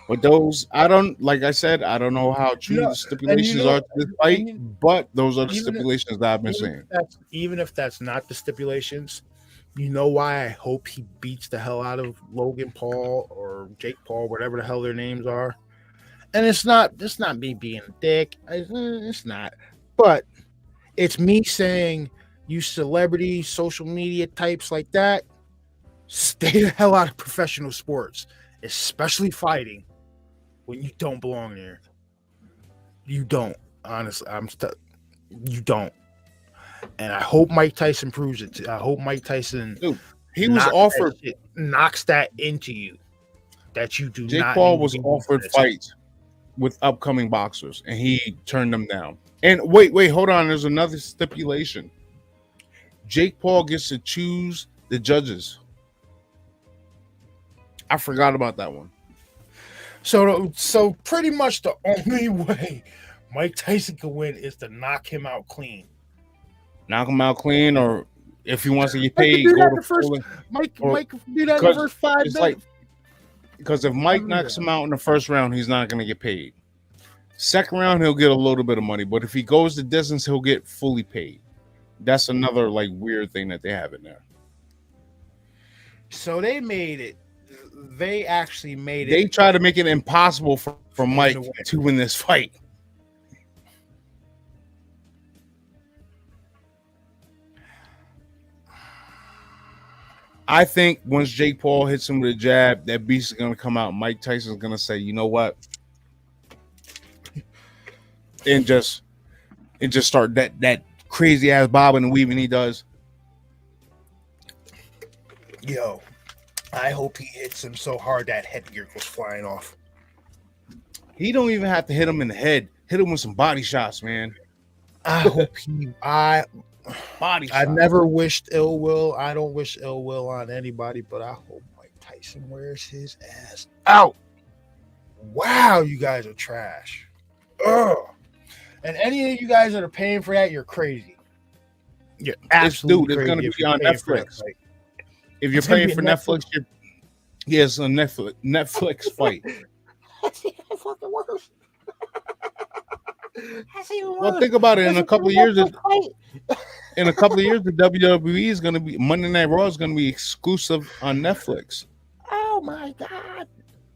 [SPEAKER 3] But those, I don't know how true the stipulations are to this fight, but those are the stipulations that I've been saying.
[SPEAKER 2] Even if that's not the stipulations, you know why I hope he beats the hell out of Logan Paul or Jake Paul, whatever the hell their names are. And it's not me being a dick. It's not. But it's me saying, you celebrity social media types like that, stay the hell out of professional sports, especially fighting, when you don't belong there. You don't. Honestly, you don't. And I hope Mike Tyson proves it. I hope Mike Tyson,
[SPEAKER 3] dude, he was offered,
[SPEAKER 2] knocks that into you, that you do
[SPEAKER 3] Jake
[SPEAKER 2] not.
[SPEAKER 3] Jake Paul was offered fights with upcoming boxers, and he turned them down. And wait, hold on. There's another stipulation. Jake Paul gets to choose the judges. I forgot about that one.
[SPEAKER 2] So pretty much the only way Mike Tyson can win is to knock him out clean.
[SPEAKER 3] Knock him out clean, or if he wants to get paid,
[SPEAKER 2] Mike can do that in the first 5 minutes.
[SPEAKER 3] Because if Mike knocks him out in the first round, he's not going to get paid. Second round, he'll get a little bit of money, but if he goes the distance, he'll get fully paid. That's another weird thing that they have in there.
[SPEAKER 2] So they made it. They actually made it.
[SPEAKER 3] They try to make it impossible for Mike to win this fight. I think once Jake Paul hits him with a jab, that beast is going to come out. Mike Tyson's going to say, you know what? And just start that crazy ass bobbing and weaving he does.
[SPEAKER 2] Yo, I hope he hits him so hard that headgear goes flying off.
[SPEAKER 3] He don't even have to hit him in the head. Hit him with some body shots, man.
[SPEAKER 2] I hope
[SPEAKER 3] body shots.
[SPEAKER 2] I never wished ill will. I don't wish ill will on anybody, but I hope Mike Tyson wears his ass out. Wow, you guys are trash. Ugh. And any of you guys that are paying for that, you're crazy. You're absolutely
[SPEAKER 3] crazy. It's going to be on Netflix. If you're paying for Netflix, it's a Netflix fight.
[SPEAKER 2] That's even fucking worse.
[SPEAKER 3] Well, think about it. In a couple of years, the WWE is going to be Monday Night Raw is going to be exclusive on Netflix.
[SPEAKER 2] Oh my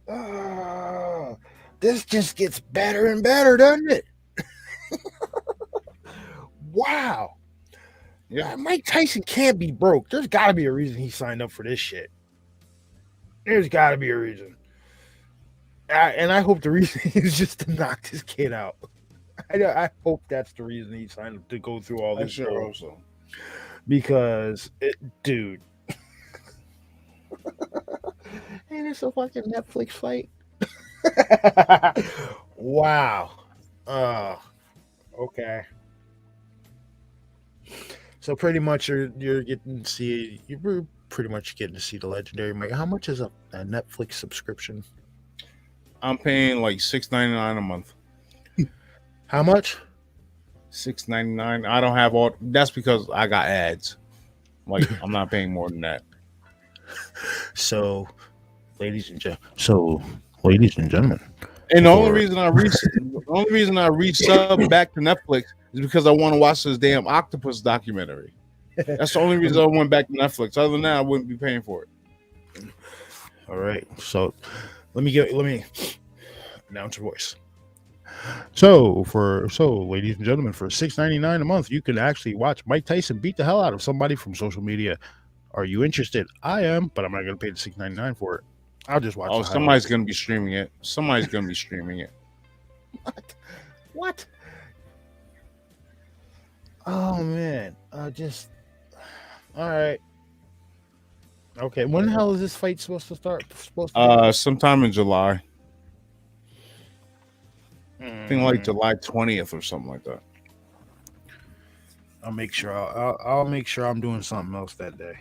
[SPEAKER 2] God! This just gets better and better, doesn't it? Wow.
[SPEAKER 3] Yeah.
[SPEAKER 2] Mike Tyson can't be broke. There's got to be a reason he signed up for this shit. There's got to be a reason. And I hope the reason is just to knock this kid out. I hope that's the reason he signed up to go through all
[SPEAKER 3] I
[SPEAKER 2] this.
[SPEAKER 3] sure hope so.
[SPEAKER 2] Because, dude. Ain't this a fucking Netflix fight? Wow. Okay. So pretty much you're getting to see you're pretty much getting to see the legendary Mike. How much is a Netflix subscription?
[SPEAKER 3] I'm paying like $6.99 a month.
[SPEAKER 2] How much?
[SPEAKER 3] $6.99. I don't have all. That's because I got ads. Like I'm not paying more than that.
[SPEAKER 2] So, ladies and gentlemen.
[SPEAKER 3] And the only reason I resub back to Netflix is because I want to watch this damn octopus documentary. That's the only reason I went back to Netflix. Other than that, I wouldn't be paying for it.
[SPEAKER 2] All right. So let me announce your voice. So ladies and gentlemen, for $6.99 a month, you can actually watch Mike Tyson beat the hell out of somebody from social media. Are you interested? I am, but I'm not going to pay the $6.99 for it. I'll just watch.
[SPEAKER 3] Oh, somebody's going to be streaming it. Somebody's going to be streaming it.
[SPEAKER 2] What? Oh man, all right. Okay, when the hell is this fight supposed to start?
[SPEAKER 3] Sometime in July. I think like July 20th or something like that.
[SPEAKER 2] I'll make sure. I'll make sure I'm doing something else that day.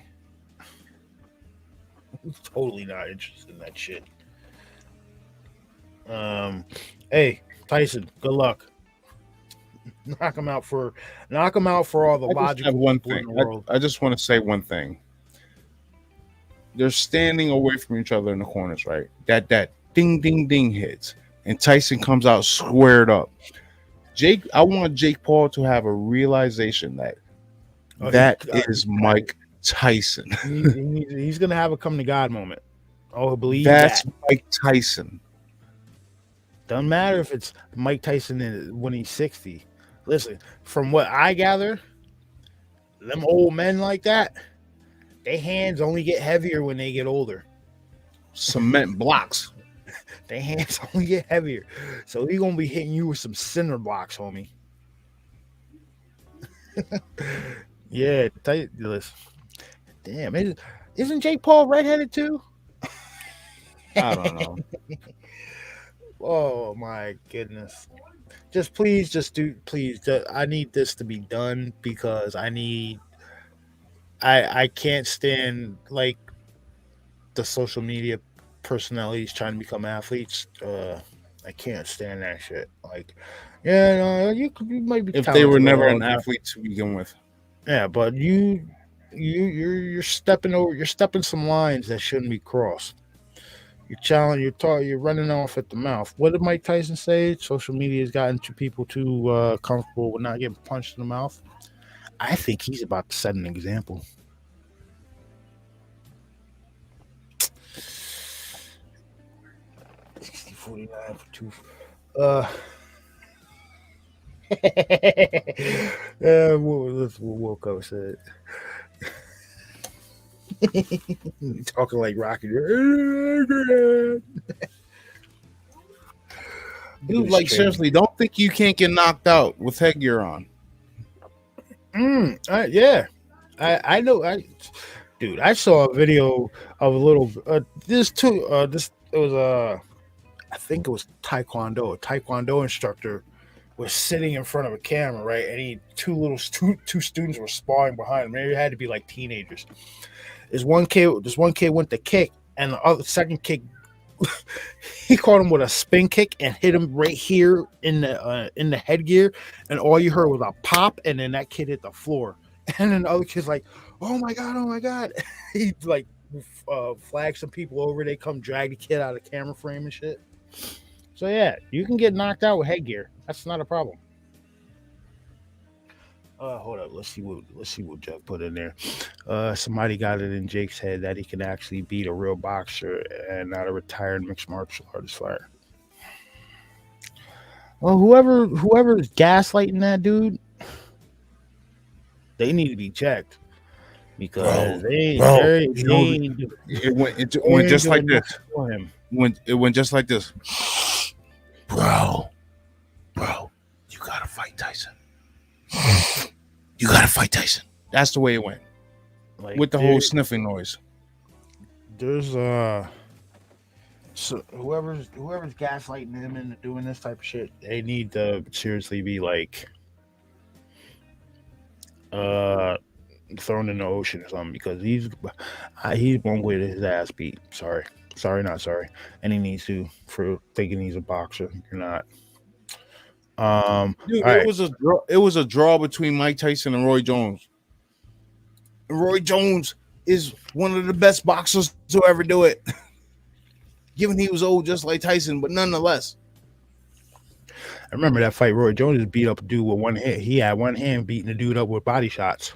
[SPEAKER 2] I'm totally not interested in that shit. Hey Tyson, good luck. Knock him out for all the logical people in the world.
[SPEAKER 3] I just want to say one thing. They're standing away from each other in the corners, right? That ding ding ding hits, and Tyson comes out squared up. I want Jake Paul to have a realization that that is Mike Tyson.
[SPEAKER 2] He's gonna have a come to God moment. Oh, believe
[SPEAKER 3] that's
[SPEAKER 2] that.
[SPEAKER 3] Mike Tyson.
[SPEAKER 2] Doesn't matter if it's Mike Tyson when he's 60. Listen, from what I gather, them old men like that, their hands only get heavier when they get older.
[SPEAKER 3] Cement blocks.
[SPEAKER 2] Their hands only get heavier. So he's gonna be hitting you with some cinder blocks, homie. Yeah, listen. Damn, isn't Jake Paul redheaded too?
[SPEAKER 3] I don't know.
[SPEAKER 2] Oh my goodness. Please. I need this to be done because I can't stand like the social media personalities trying to become athletes. I can't stand that shit. Like, yeah, no, you might be
[SPEAKER 3] if they were never an athlete to begin with.
[SPEAKER 2] Yeah, but you're stepping some lines that shouldn't be crossed. You're running off at the mouth. What did Mike Tyson say? Social media has gotten people too comfortable with not getting punched in the mouth. I think he's about to set an example. $60.49 for two. What Wilco said. Talking like Rocky.
[SPEAKER 3] Dude, like seriously, don't think you can't get knocked out with headgear on.
[SPEAKER 2] Yeah, I know. Dude, I saw a video of a little. It was I think it was Taekwondo. A Taekwondo instructor was sitting in front of a camera, right? And two students were sparring behind him. Maybe it had to be like teenagers. This one kid went to kick, and the second kick, he caught him with a spin kick and hit him right here in the headgear, and all you heard was a pop, and then that kid hit the floor, and then the other kid's like, oh my god, he like flagged some people over. They come drag the kid out of the camera frame and shit. So yeah, you can get knocked out with headgear. That's not a problem. Hold up. Let's see what Jug put in there. Somebody got it in Jake's head that he can actually beat a real boxer and not a retired mixed martial artist fighter. Well, whoever's gaslighting that dude, They need to be checked because
[SPEAKER 3] bro, you know,
[SPEAKER 2] ain't do-
[SPEAKER 3] it
[SPEAKER 2] they
[SPEAKER 3] went
[SPEAKER 2] ain't
[SPEAKER 3] just like
[SPEAKER 2] doing
[SPEAKER 3] this.
[SPEAKER 2] nothing for him.
[SPEAKER 3] It went just like this, bro. You gotta fight Tyson. You gotta fight Tyson. That's the way it went
[SPEAKER 2] Like
[SPEAKER 3] with the whole sniffing noise.
[SPEAKER 2] There's so whoever's gaslighting him into doing this type of shit, they need to seriously be like thrown in the ocean or something because he's one way to his ass beat. Sorry, not sorry, and he needs to for thinking he's a boxer. You're not.
[SPEAKER 3] Dude,
[SPEAKER 2] right.
[SPEAKER 3] It was a draw between Mike Tyson and Roy Jones. Roy Jones is one of the best boxers to ever do it. Given he was old just like Tyson, but nonetheless.
[SPEAKER 2] I remember that fight. Roy Jones beat up a dude with one hand. He had one hand beating the dude up with body shots.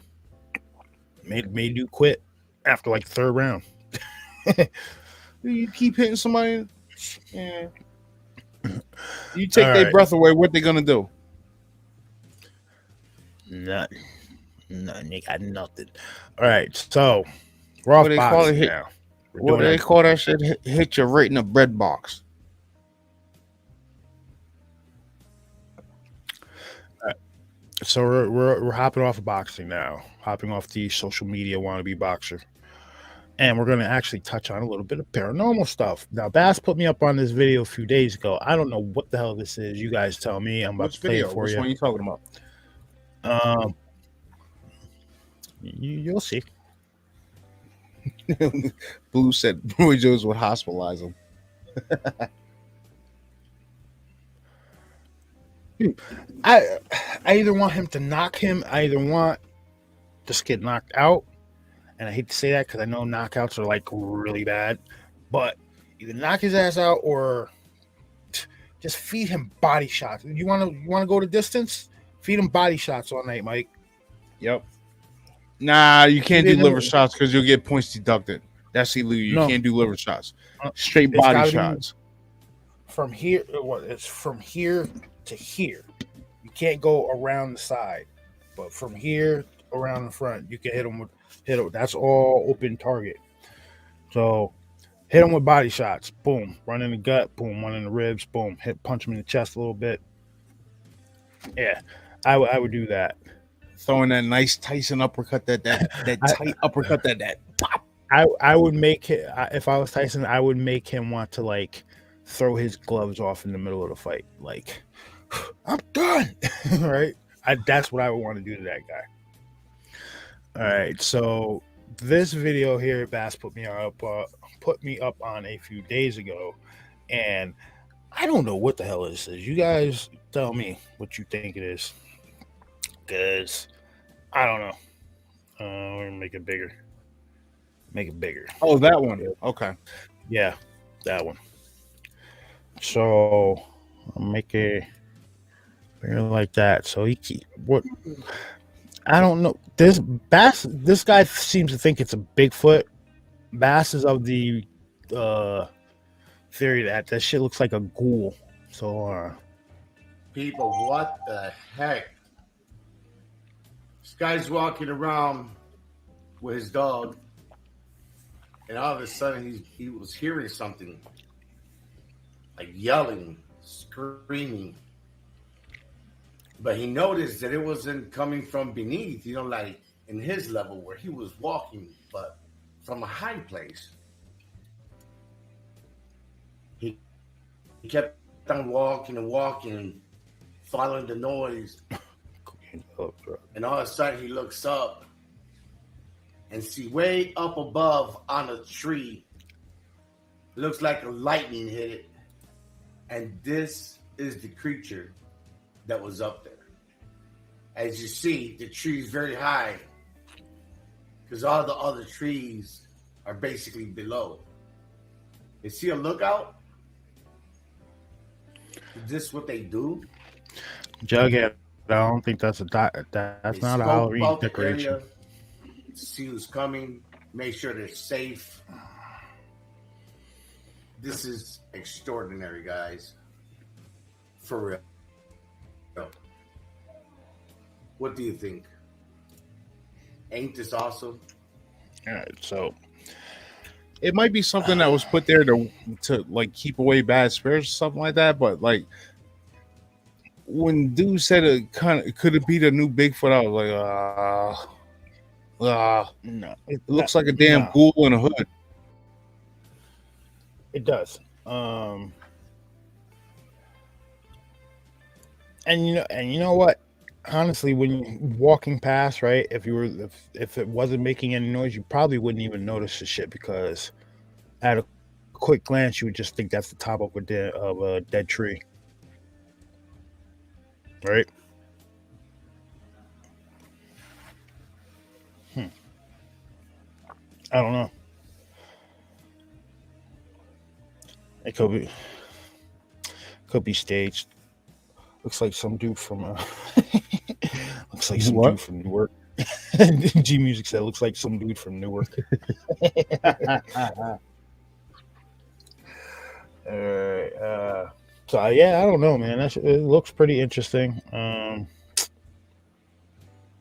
[SPEAKER 2] Made dude quit after like the third round.
[SPEAKER 3] You keep hitting somebody. Yeah. You take their breath away. What they gonna do?
[SPEAKER 2] Nothing. They got nothing. All right, so we're off boxing now.
[SPEAKER 3] What do they call that shit? Hit you right in the bread box.
[SPEAKER 2] So we're hopping off of boxing now, hopping off the social media wannabe boxer, and we're going to actually touch on a little bit of paranormal stuff. Now, Bass put me up on this video a few days ago. I don't know what the hell this is. You guys tell me. I'm about to play it for
[SPEAKER 3] you. Which one are you talking
[SPEAKER 2] about? You'll see.
[SPEAKER 3] Blue said Roy Jones would hospitalize him.
[SPEAKER 2] I either want him to knock him. I either want this kid knocked out, and I hate to say that because I know knockouts are like really bad, but either knock his ass out or just feed him body shots. You want to go the distance? Feed him body shots all night, Mike.
[SPEAKER 3] Yep. Nah, you can't do liver shots because you'll get points deducted. That's illegal. You can't do liver shots. Straight body shots.
[SPEAKER 2] From here, it's from here to here. You can't go around the side, but from here around the front, you can hit him. That's all open target. So hit him with body shots. Boom, run in the gut. Boom, one in the ribs. Boom, punch him in the chest a little bit. Yeah, I would do that.
[SPEAKER 3] Throwing that nice Tyson uppercut, that tight uppercut, that pop.
[SPEAKER 2] I would make it if I was Tyson. I would make him want to like throw his gloves off in the middle of the fight. Like, I'm done. Right? That's what I would want to do to that guy. All right. So this video here, Bass put me up on a few days ago, and I don't know what the hell this is. You guys tell me what you think it is, because I don't know. We're gonna make it bigger. Make it bigger.
[SPEAKER 3] Oh, that one. Okay.
[SPEAKER 2] Yeah, that one. So I'll make it bigger like that. So what? I don't know. This guy seems to think it's a Bigfoot. Bass is of the theory that shit looks like a ghoul. So
[SPEAKER 4] people, what the heck? This guy's walking around with his dog, and all of a sudden he was hearing something, like yelling, screaming. But he noticed that it wasn't coming from beneath, like in his level where he was walking, but from a high place. He kept on walking and walking, following the noise. And all of a sudden he looks up and see way up above on a tree. It looks like a lightning hit it. And this is the creature that was up there. As you see, the tree is very high because all the other trees are basically below. Is he a lookout? Is this what they do?
[SPEAKER 2] Jughead, I don't think that's that's not a Halloween decoration.
[SPEAKER 4] See who's coming. Make sure they're safe. This is extraordinary, guys. For real. What do you think? Ain't this awesome?
[SPEAKER 2] All right, so
[SPEAKER 3] It might be something that was put there to like keep away bad spirits or something like that. But like when dude said could it be the new Bigfoot, I was like,
[SPEAKER 2] no,
[SPEAKER 3] it looks like a damn
[SPEAKER 2] no,
[SPEAKER 3] ghoul in a hood.
[SPEAKER 2] it does. And you know what? Honestly, when you're walking past, right? If it wasn't making any noise, you probably wouldn't even notice the shit because at a quick glance, you would just think that's the top of a dead tree, right? I don't know. It could be staged. Looks like some dude from looks like some dude from Newark. G Music said looks like some dude from Newark. All right. So yeah, I don't know, man. It looks pretty interesting.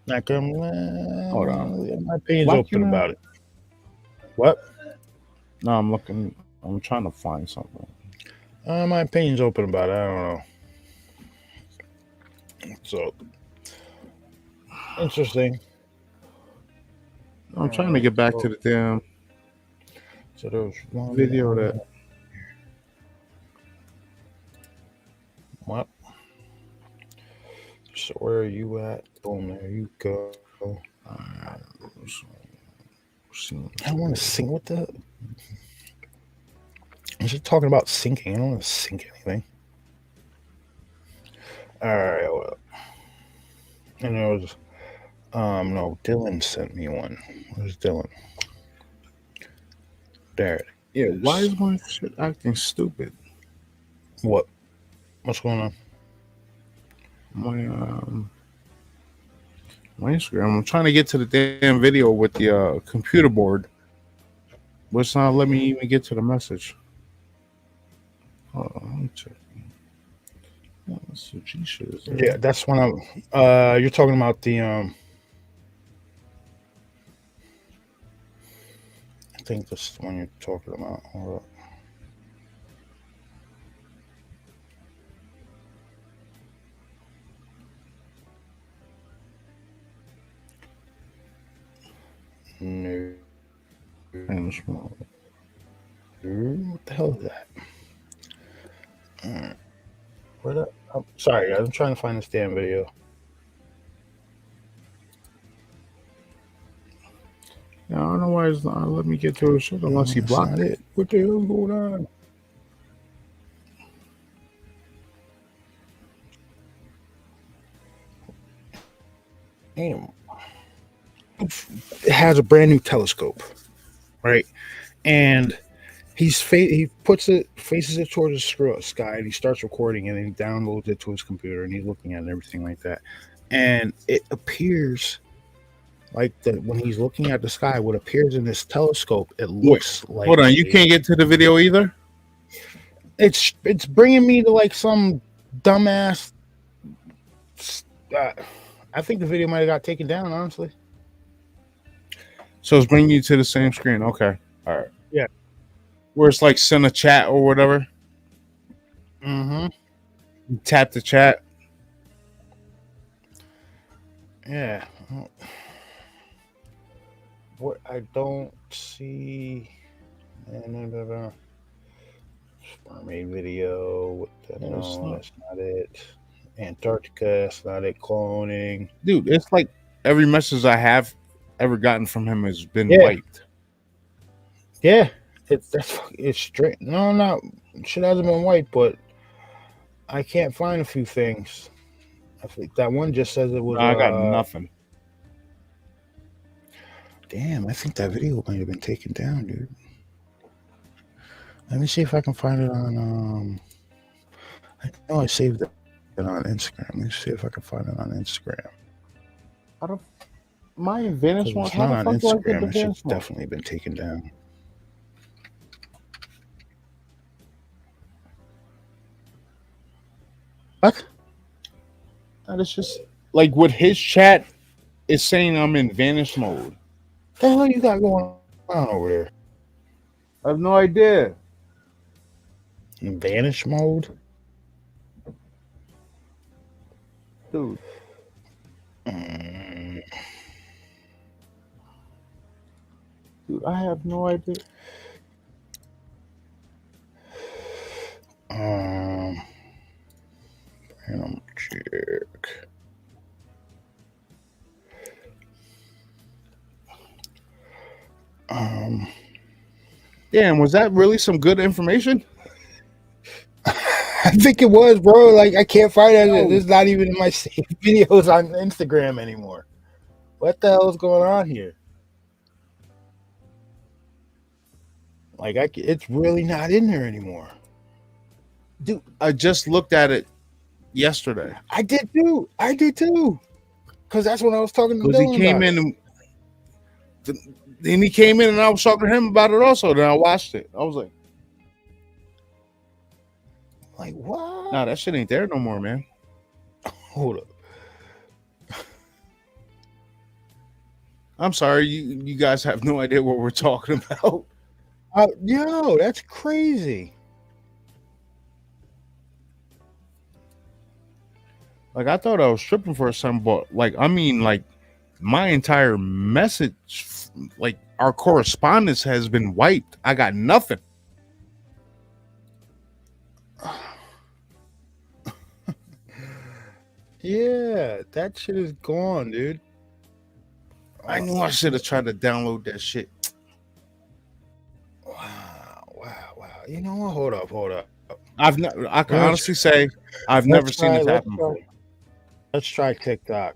[SPEAKER 2] Like
[SPEAKER 3] Hold on.
[SPEAKER 2] My opinion's open about it. What?
[SPEAKER 3] No, I'm trying to find something.
[SPEAKER 2] My opinion's open about it. I don't know. So interesting.
[SPEAKER 3] I'm trying to get back to the damn.
[SPEAKER 2] So there was one
[SPEAKER 3] video that.
[SPEAKER 2] What? So where are you at? Boom, there you go. I want to sing. What the? I was just talking about sinking. I don't want to sink anything. All right. Well, and there was, no, Dylan sent me one. Where's Dylan? There it
[SPEAKER 3] Yeah,
[SPEAKER 2] is.
[SPEAKER 3] why is my shit acting stupid?
[SPEAKER 2] What? What's going on?
[SPEAKER 3] My Instagram. I'm trying to get to the damn video with the computer board, but it's not letting me even get to the message. Hold on, let me check. Oh, that's what G shit is there.
[SPEAKER 2] Yeah, that's when I'm. You're talking about the I think this is the one you're talking about. Hold up. No. What the hell is that? Where the? I'm sorry, guys. I'm trying to find this damn video.
[SPEAKER 3] Yeah, I don't know why it's not letting me get to his shit unless he
[SPEAKER 2] That's
[SPEAKER 3] blocked
[SPEAKER 2] not
[SPEAKER 3] it.
[SPEAKER 2] it. What the hell's going on? Damn. It has a brand new telescope, right? And he faces it towards the sky, and he starts recording, and then he downloads it to his computer, and he's looking at it and everything like that. And it appears like that when he's looking at the sky, what appears in this telescope, it looks like.
[SPEAKER 3] Hold on, you can't get to the video either?
[SPEAKER 2] It's bringing me to like some dumbass. I think the video might have got taken down, honestly.
[SPEAKER 3] So it's bringing you to the same screen. Okay. All right.
[SPEAKER 2] Yeah.
[SPEAKER 3] Where it's like send a chat or whatever.
[SPEAKER 2] Mm-hmm.
[SPEAKER 3] You tap the chat.
[SPEAKER 2] Yeah. What I don't see. Mermaid video. What the, no, that's not it. Antarctica, that's not it. Cloning.
[SPEAKER 3] Dude, it's like every message I have ever gotten from him has been wiped.
[SPEAKER 2] Yeah. It's straight. No, shit hasn't been wiped, but I can't find a few things. I think that one just says it was.
[SPEAKER 3] I got nothing.
[SPEAKER 2] Damn, I think that video might have been taken down, dude. Let me see if I can find it on. I know I saved it on Instagram. Let me see if I can find it on Instagram.
[SPEAKER 3] My Vanish one.
[SPEAKER 2] It's not on Instagram. It's definitely been taken down. What?
[SPEAKER 3] That is just like with his chat. It's saying I'm in vanish mode.
[SPEAKER 2] What the hell you got going on over there?
[SPEAKER 3] I have no idea.
[SPEAKER 2] In vanish mode?
[SPEAKER 3] Dude. Dude, I have no idea.
[SPEAKER 2] Random check.
[SPEAKER 3] Damn, was that really some good information?
[SPEAKER 2] I think it was, bro. Like, I can't find it. It's not even in my saved videos on Instagram anymore. What the hell is going on here? Like, it's really not in there anymore.
[SPEAKER 3] Dude, I just looked at it yesterday.
[SPEAKER 2] I did too. Because that's when I was talking to Dylan.
[SPEAKER 3] He came in then he came in and I was talking to him about it also. Then I watched it. I was
[SPEAKER 2] like, what?
[SPEAKER 3] Nah, that shit ain't there no more, man.
[SPEAKER 2] Hold up.
[SPEAKER 3] I'm sorry, you guys have no idea what we're talking about.
[SPEAKER 2] Yo, that's crazy.
[SPEAKER 3] Like, I thought I was tripping for some, but like, I mean, like, my entire message, like, our correspondence has been wiped. I got nothing.
[SPEAKER 2] Yeah, that shit is gone, dude.
[SPEAKER 3] I knew I should have tried to download that shit.
[SPEAKER 2] Wow. You know what? Hold up.
[SPEAKER 3] I can honestly say I've never seen this happen before.
[SPEAKER 2] Let's try TikTok.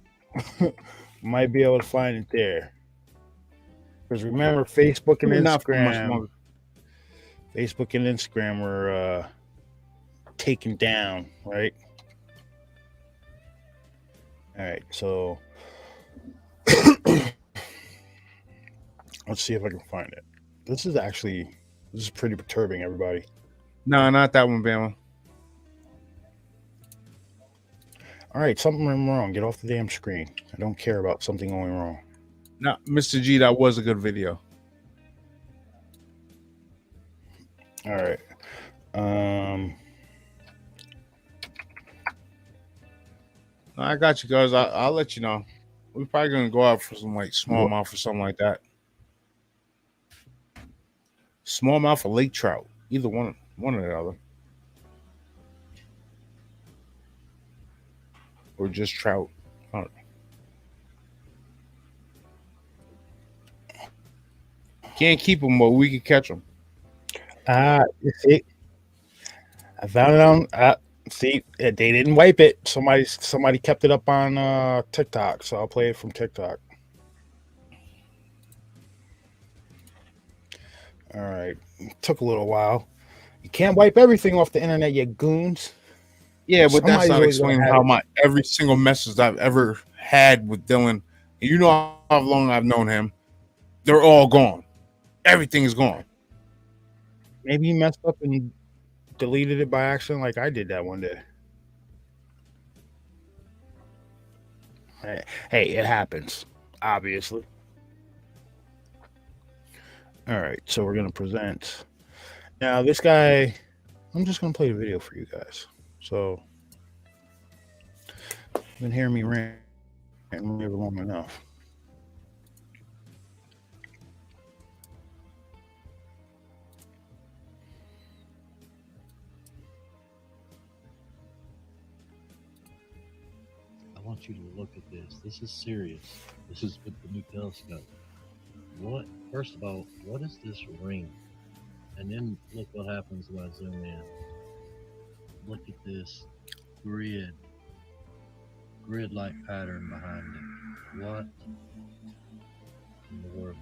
[SPEAKER 2] Might be able to find it there. Because remember, Facebook and Instagram were taken down, right? All right, so let's see if I can find it. This is pretty perturbing, everybody.
[SPEAKER 3] No, not that one, Bama.
[SPEAKER 2] All right, something went wrong. Get off the damn screen. I don't care about something going wrong.
[SPEAKER 3] No, Mr. G, that was a good video.
[SPEAKER 2] All right.
[SPEAKER 3] I got you guys. I'll let you know. We're probably gonna go out for some like smallmouth or something like that. Smallmouth or lake trout, either one or the other, or just trout. I don't know. Can't keep them, but we can catch them.
[SPEAKER 2] See, I found it on. See, they didn't wipe it. Somebody kept it up on TikTok, so I'll play it from TikTok. All right, took a little while. You can't wipe everything off the internet, you goons.
[SPEAKER 3] Yeah, but that's not explaining how every single message I've ever had with Dylan. You know how long I've known him. They're all gone. Everything is gone.
[SPEAKER 2] Maybe you messed up and deleted it by accident, like I did that one day. Hey, it happens, obviously. All right, so we're gonna present. Now, this guy, I'm just gonna play the video for you guys. So, you've been hearing me rant long enough.
[SPEAKER 5] I want you to look at this. This is serious. This is with the new telescope. First of all, what is this ring? And then look what happens when I zoom in. Look at this grid-like pattern behind it. What in the world?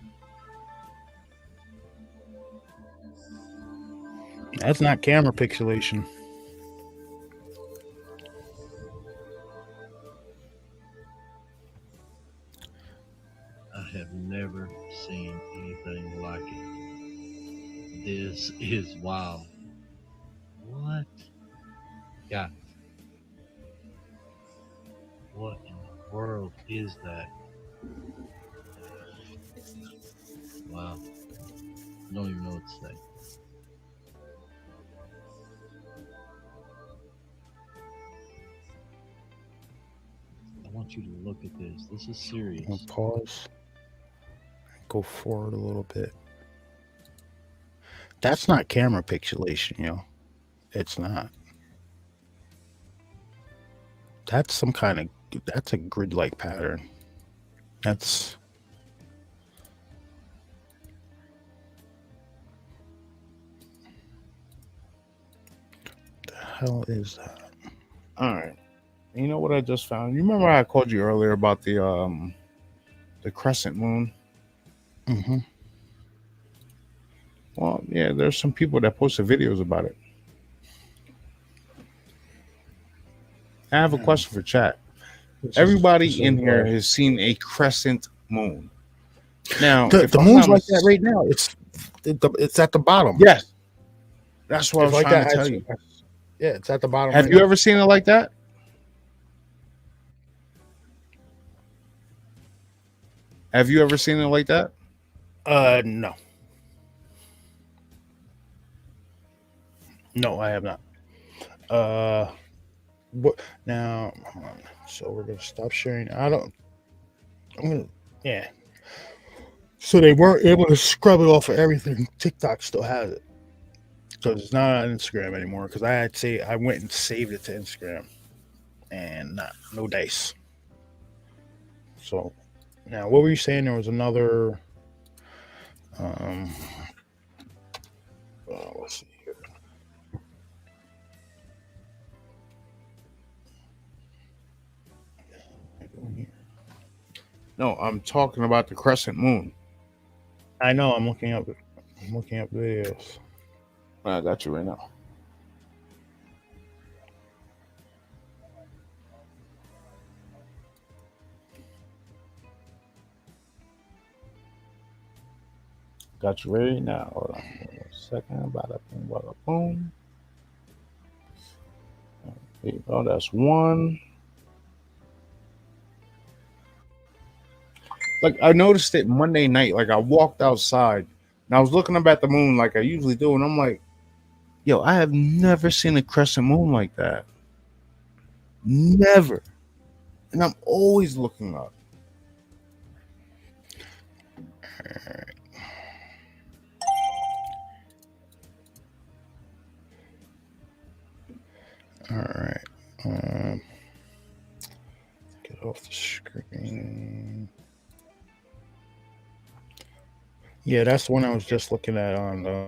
[SPEAKER 2] That's not camera pixelation.
[SPEAKER 5] I have never seen anything like it. This is wild. What? Guys, what in the world is that? Wow. I don't even know what to say. I want you to look at this. This is serious.
[SPEAKER 2] I'll pause. Go forward a little bit. That's not camera pixelation, yo. It's not. That's some kind of, that's a grid-like pattern. That's, the hell is that?
[SPEAKER 3] All right. You know what I just found? You remember I called you earlier about the crescent moon?
[SPEAKER 2] Mm-hmm.
[SPEAKER 3] Well, yeah, there's some people that posted videos about it. I have a question for chat. Everybody in here has seen a crescent moon. Now,
[SPEAKER 2] The
[SPEAKER 3] if I'm
[SPEAKER 2] moon's
[SPEAKER 3] not
[SPEAKER 2] like that right now. It's at the bottom.
[SPEAKER 3] Yes, that's what I
[SPEAKER 2] It's
[SPEAKER 3] was
[SPEAKER 2] like
[SPEAKER 3] trying
[SPEAKER 2] that.
[SPEAKER 3] to tell you.
[SPEAKER 2] Yeah, it's at the bottom.
[SPEAKER 3] Have
[SPEAKER 2] right
[SPEAKER 3] you
[SPEAKER 2] now.
[SPEAKER 3] ever seen it like that? Have you ever seen it like that?
[SPEAKER 2] No. No, I have not. What now? Hold on. So we're gonna stop sharing. Yeah. So they weren't able to scrub it off of everything. TikTok still has it, so it's not on Instagram anymore. Because I went and saved it to Instagram, and no dice. So now, what were you saying? There was another. Let's see here.
[SPEAKER 3] No, I'm talking about the crescent moon.
[SPEAKER 2] I know. I'm looking up videos.
[SPEAKER 3] I got you right now. Got you ready now. Hold on a second. Bada boom, bada boom. There you go. That's one. Like I noticed it Monday night. Like I walked outside and I was looking up at the moon like I usually do, and I'm like, yo, I have never seen a crescent moon like that. Never. And I'm always looking up.
[SPEAKER 2] All right. Get off the screen. Yeah, that's the one I was just looking at on the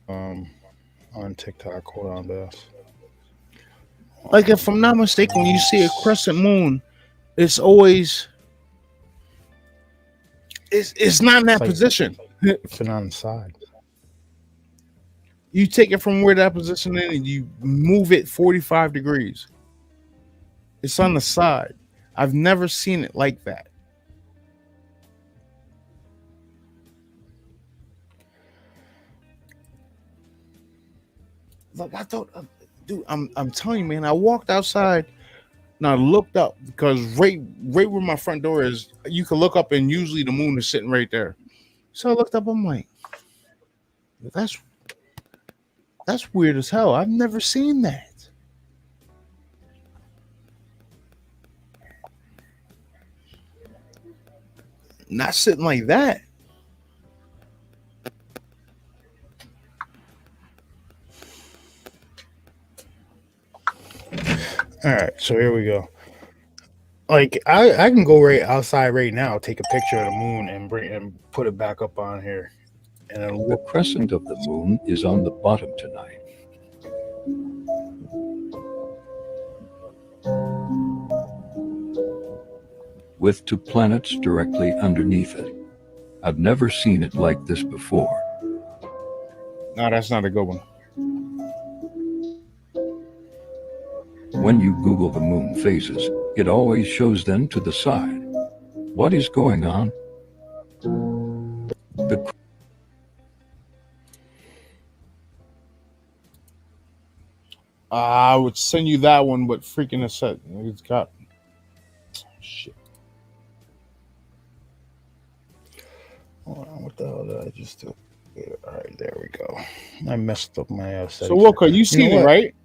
[SPEAKER 2] on TikTok. Hold on, Beth.
[SPEAKER 3] Like if I'm not mistaken, when you see a crescent moon, it's always it's not in that
[SPEAKER 2] like-
[SPEAKER 3] position.
[SPEAKER 2] It's on the side.
[SPEAKER 3] You take it from where that position is and you move it 45 degrees. It's on the side. I've never seen it like that. Like I thought, dude, I'm telling you, man. I walked outside and I looked up because right where my front door is, you can look up and usually the moon is sitting right there. So I looked up. I'm like, that's weird as hell. I've never seen that. Not sitting like that.
[SPEAKER 2] All right, so here we go. Like I can go right outside right now, take a picture of the moon and put it back up on here, and it'll
[SPEAKER 6] The
[SPEAKER 2] look.
[SPEAKER 6] crescent of the moon is on the bottom tonight. With two planets directly underneath it. I've never seen it like this before.
[SPEAKER 3] No, that's not a good one.
[SPEAKER 6] When you Google the moon phases, it always shows them to the side. What is going on? The
[SPEAKER 3] I would send you that one, but freaking a set. It's got shit.
[SPEAKER 2] Hold on. Still good. All right, there we go. I messed up my
[SPEAKER 3] So
[SPEAKER 2] settings.
[SPEAKER 3] Wilka, you seen it,
[SPEAKER 2] what?
[SPEAKER 3] right?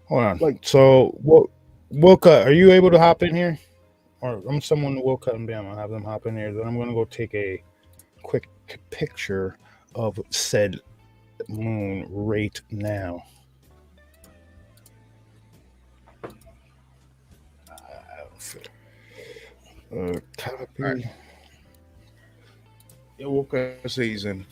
[SPEAKER 2] Hold on. So, Wilka, are you able to hop in here? Or I'm someone to Wilka and Bam. I'll have them hop in here. Then I'm gonna go take a quick picture of said moon right now. Copy.
[SPEAKER 3] All right. Yeah, Wilka says in.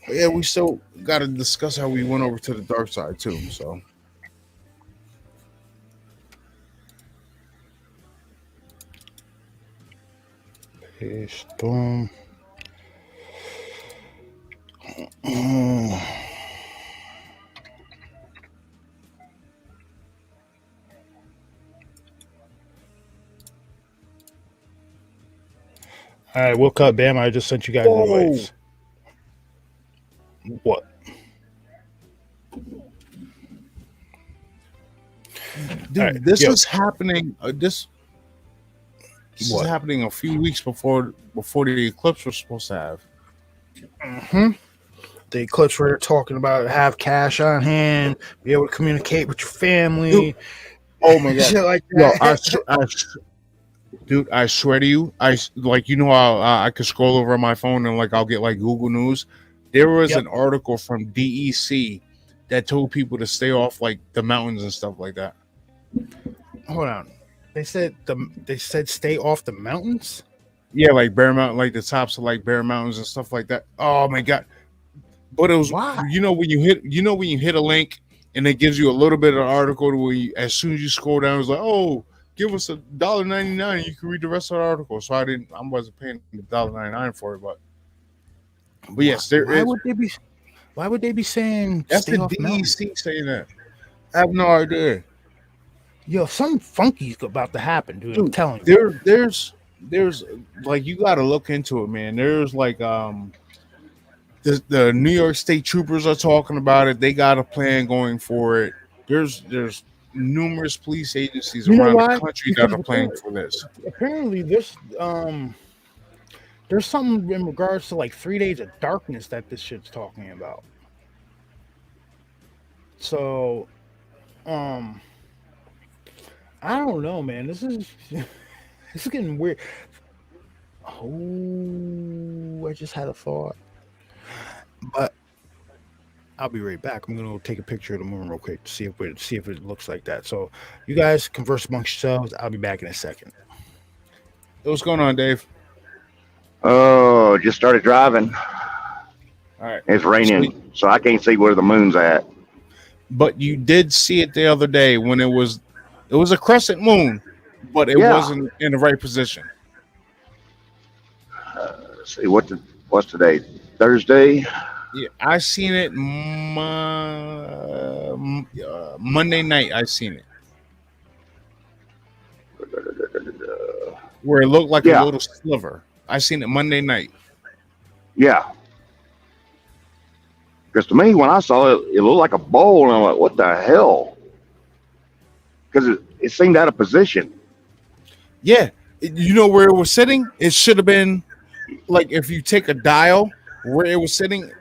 [SPEAKER 3] Yeah, we still got to discuss how we went over to the dark side too. So.
[SPEAKER 2] Storm. All right, we'll cut. Bam! I just sent you guys invites. What?
[SPEAKER 3] Dude,
[SPEAKER 2] right,
[SPEAKER 3] this
[SPEAKER 2] yo.
[SPEAKER 3] is happening. This is
[SPEAKER 2] What?
[SPEAKER 3] happening a few weeks before the eclipse was supposed to have.
[SPEAKER 2] Mm-hmm. The eclipse where they're talking about have cash on hand, be able to communicate with your family.
[SPEAKER 3] Dude. Oh my god!
[SPEAKER 2] Shit like
[SPEAKER 3] Yo,
[SPEAKER 2] that.
[SPEAKER 3] dude, I swear to you, how I could scroll over on my phone and like I'll get like Google News. There was an article from DEC that told people to stay off like the mountains and stuff like that.
[SPEAKER 2] Hold on. They said stay off the mountains.
[SPEAKER 3] Yeah, like Bear Mountain, like the tops of like Bear Mountains and stuff like that. Oh my god! But it was
[SPEAKER 2] Why?
[SPEAKER 3] when you hit a link and it gives you a little bit of the article where you, as soon as you scroll down, it's like, oh, give us $1.99. You can read the rest of the article. So I wasn't paying $1.99 for it, but yes, there is.
[SPEAKER 2] Why would they be saying
[SPEAKER 3] That's
[SPEAKER 2] stay
[SPEAKER 3] the
[SPEAKER 2] off mountains?
[SPEAKER 3] DEC saying that. I have no idea.
[SPEAKER 2] Yo, something funky's about to happen, dude. I'm telling you.
[SPEAKER 3] There's like you got to look into it, man. There's like the New York State Troopers are talking about it. They got a plan going for it. There's numerous police agencies around the country that are planning for this.
[SPEAKER 2] Apparently, there's something in regards to like 3 days of darkness that this shit's talking about. So, I don't know, man. This is getting weird. Oh, I just had a thought. But I'll be right back. I'm gonna go take a picture of the moon real quick to see if it looks like that. So you guys converse amongst yourselves. I'll be back in a second.
[SPEAKER 3] What's going on, Dave?
[SPEAKER 7] Oh, just started driving.
[SPEAKER 3] All right.
[SPEAKER 7] It's raining, so I can't see where the moon's at.
[SPEAKER 3] But you did see it the other day when it was a crescent moon, but it wasn't in the right position.
[SPEAKER 7] Let's see, what's today? Thursday?
[SPEAKER 3] Yeah, I seen it Monday night. I seen it where it looked like a little sliver. I seen it Monday night.
[SPEAKER 7] Yeah. Because to me, when I saw it, it looked like a bowl, and I'm like, what the hell? Because it seemed out of position.
[SPEAKER 3] Yeah. You know where it was sitting? It should have been like if you take a dial where it was sitting,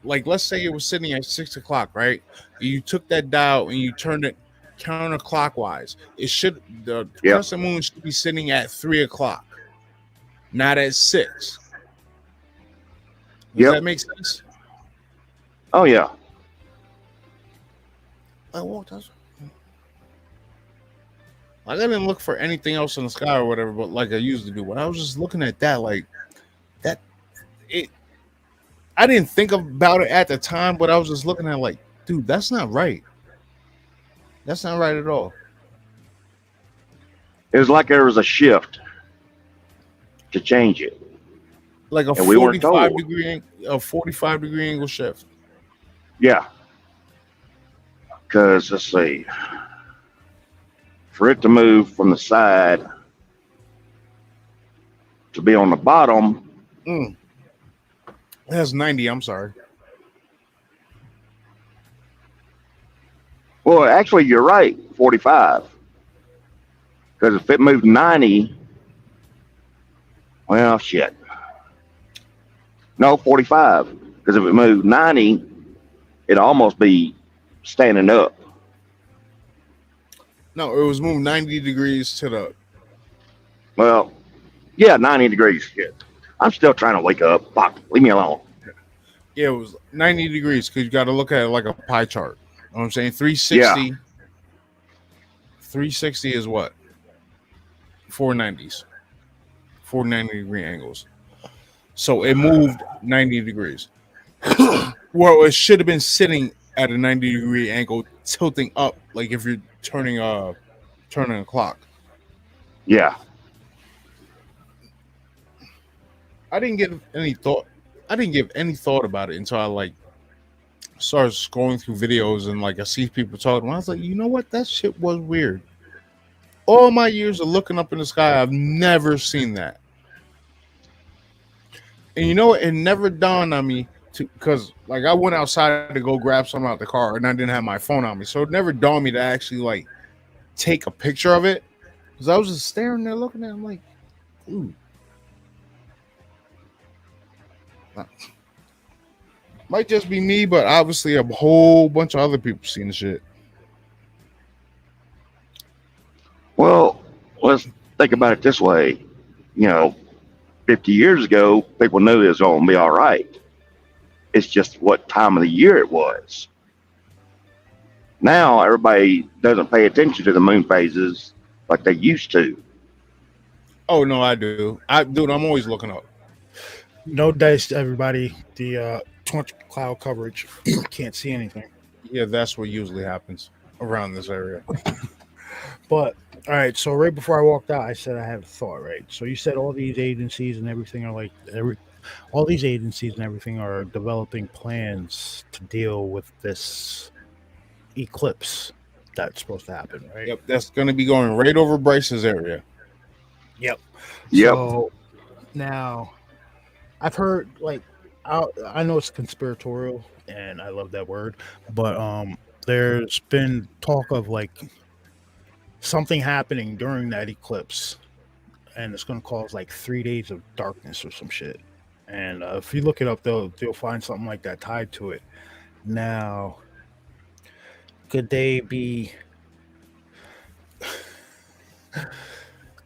[SPEAKER 3] like let's say it was sitting at 6 o'clock, right? You took that dial and you turned it counterclockwise. The crescent moon should be sitting at 3 o'clock, not at 6. Does that make sense?
[SPEAKER 7] Oh yeah.
[SPEAKER 3] I didn't look for anything else in the sky or whatever, but like I usually do. When I was just looking at that, I didn't think about it at the time, but I was just looking at it like, dude, that's not right. That's not right at all.
[SPEAKER 7] It was like there was a shift to change it.
[SPEAKER 3] Like a 45 degree angle shift.
[SPEAKER 7] Yeah. Because let's see. For it to move from the side to be on the bottom.
[SPEAKER 3] That's 90. I'm sorry.
[SPEAKER 7] Well, actually, you're right. 45. Because if it moved 90 Well, shit. No, 45. Because if it moved 90, it'd almost be standing up.
[SPEAKER 3] No, it was moved 90 degrees to the.
[SPEAKER 7] Well, yeah, 90 degrees. Shit. I'm still trying to wake up. Fuck, leave me alone.
[SPEAKER 3] Yeah, it was 90 degrees because you got to look at it like a pie chart. You know what I'm saying? 360.
[SPEAKER 7] Yeah.
[SPEAKER 3] 360 is what? 490s. 490-degree angles. So it moved 90 degrees. Well, it should have been sitting at a 90-degree angle, tilting up, like if you're turning a clock.
[SPEAKER 7] Yeah.
[SPEAKER 3] I didn't give any thought about it until I like started scrolling through videos and like I see people talking. And I was like, you know what? That shit was weird. All my years of looking up in the sky, I've never seen that. And you know what? It never dawned on me because like I went outside to go grab something out the car and I didn't have my phone on me, so it never dawned me to actually like take a picture of it because I was just staring there looking at it. I'm like, ooh. Might just be me, but obviously a whole bunch of other people seen the shit.
[SPEAKER 7] Well, let's think about it this way. 50 years ago, people knew it was going to be all right. It's just what time of the year it was. Now, everybody doesn't pay attention to the moon phases like they used to.
[SPEAKER 3] Oh, no, I do. Dude, I'm always looking up.
[SPEAKER 2] No dice, everybody. The too much cloud coverage. Can't see anything.
[SPEAKER 3] Yeah, that's what usually happens around this area.
[SPEAKER 2] But all right, so right before I walked out, I said I had a thought, right? So you said all these agencies and everything are like all these agencies and everything are developing plans to deal with this eclipse that's supposed to happen, right?
[SPEAKER 3] Yep, that's going to be going right over Bryce's area.
[SPEAKER 2] Yep.
[SPEAKER 7] Yep.
[SPEAKER 2] So now I've heard like I know it's conspiratorial and I love that word, but there's been talk of like something happening during that eclipse and it's going to cause like 3 days of darkness or some shit. And if you look it up, they'll find something like that tied to it. Now, could they be?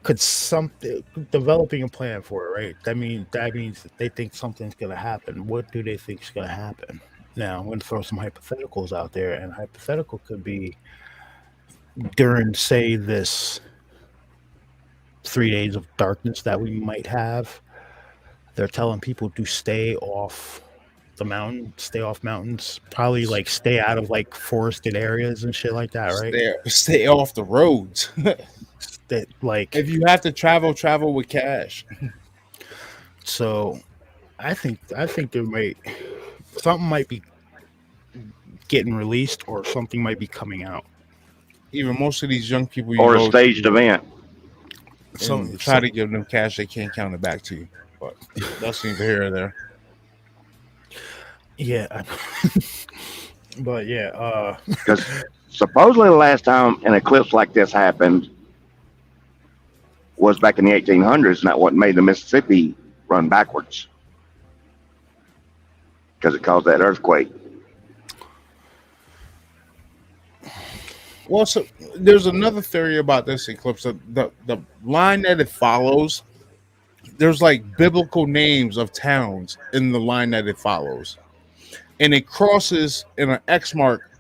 [SPEAKER 2] Could something developing a plan for it, right? That means that they think something's going to happen. What do they think is going to happen? Now, I'm going to throw some hypotheticals out there, and hypothetical could be during, say, this 3 days of darkness that we might have. They're telling people to stay off the mountain, stay off mountains, probably like stay out of like forested areas and shit like that, right?
[SPEAKER 3] Stay off the roads.
[SPEAKER 2] That like
[SPEAKER 3] if you have to travel with cash.
[SPEAKER 2] So I think there something might be getting released or something might be coming out.
[SPEAKER 3] Even most of these young people
[SPEAKER 7] or a staged event.
[SPEAKER 3] So try to give them cash, they can't count it back to you. But that's neither here or there.
[SPEAKER 2] Yeah. But yeah,
[SPEAKER 7] because supposedly the last time an eclipse like this happened was back in the 1800s, and that what made the Mississippi run backwards because it caused that earthquake.
[SPEAKER 3] Well, so there's another theory about this eclipse. The line that it follows, there's like biblical names of towns in the line that it follows, and it crosses in an X mark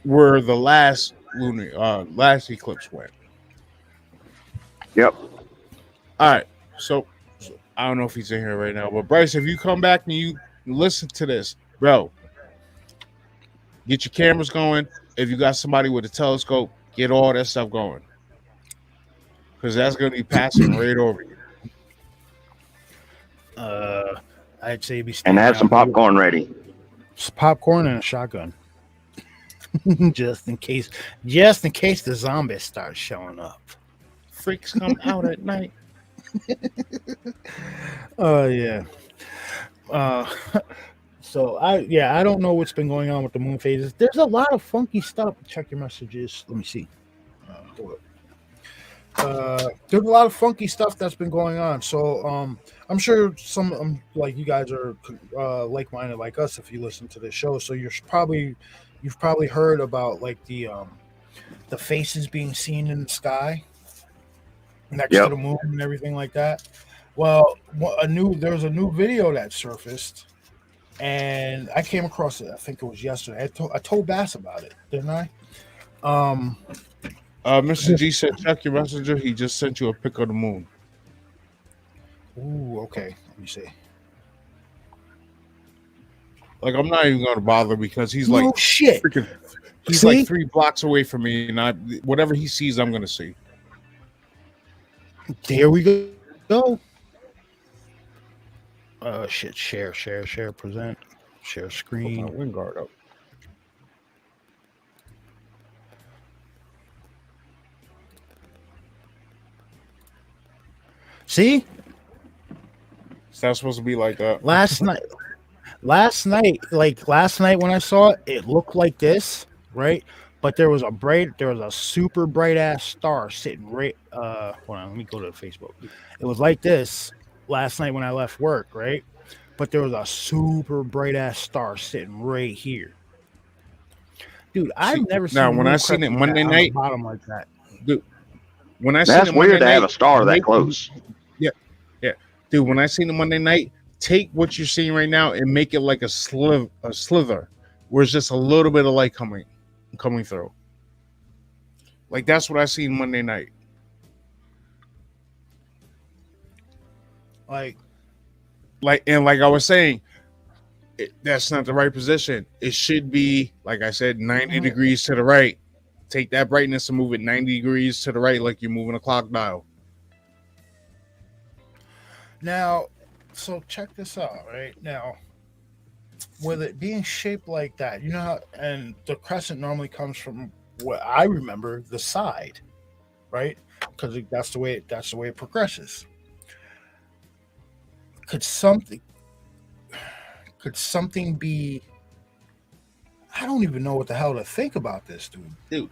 [SPEAKER 3] where the last eclipse went.
[SPEAKER 7] Yep.
[SPEAKER 3] All right. So I don't know if he's in here right now, but Bryce, if you come back and you listen to this, bro, get your cameras going. If you got somebody with a telescope, get all that stuff going, because that's going to be passing right over you.
[SPEAKER 2] I'd say
[SPEAKER 7] and have some popcorn ready.
[SPEAKER 2] Some popcorn and a shotgun, just in case the zombies start showing up.
[SPEAKER 3] Freaks come out at night.
[SPEAKER 2] Yeah. So I don't know what's been going on with the moon phases. There's a lot of funky stuff. Check your messages. Let me see. there's a lot of funky stuff that's been going on. So I'm sure some like you guys are like-minded like us if you listen to this show. So you've probably heard about like the faces being seen in the sky next to the moon and everything like that. Well, there was a new video that surfaced, and I came across it. I think it was yesterday. I told Bass about it, didn't I?
[SPEAKER 3] Mr. G said, check your messenger. He just sent you a pic of the moon.
[SPEAKER 2] Ooh, okay. Let me see.
[SPEAKER 3] Like, I'm not even going to bother because he's
[SPEAKER 2] No shit.
[SPEAKER 3] freaking. He's like 3 blocks away from me, and whatever he sees, I'm going to see.
[SPEAKER 2] There we go. Shit. Share, present, share screen.
[SPEAKER 3] Put my wind guard up.
[SPEAKER 2] See?
[SPEAKER 3] Is that supposed to be like
[SPEAKER 2] last night when I saw it, it looked like this, right? But there was a super bright ass star sitting right hold on, let me go to Facebook. It was like this last night when I left work, right? But there was a super bright ass star sitting right here. Dude, I've never seen.
[SPEAKER 3] Now, when I seen it Monday night,
[SPEAKER 2] bottom like that.
[SPEAKER 3] Dude, when I
[SPEAKER 7] That's
[SPEAKER 3] seen it
[SPEAKER 7] weird
[SPEAKER 3] Monday
[SPEAKER 7] to have
[SPEAKER 3] night,
[SPEAKER 7] a star that close.
[SPEAKER 3] Yeah, dude. When I seen it Monday night, take what you're seeing right now and make it like a slither, where it's just a little bit of light coming through. Like that's what I seen Monday night.
[SPEAKER 2] Like
[SPEAKER 3] I was saying, that's not the right position. It should be, like I said, 90 degrees to the right. Take that brightness and move it 90 degrees to the right, like you're moving a clock dial.
[SPEAKER 2] Now, so check this out, right? Now, with it being shaped like that, you know how, and the crescent normally comes from what I remember, the side, right? Because that's the way it progresses. Could something be? I don't even know what the hell to think about this, dude.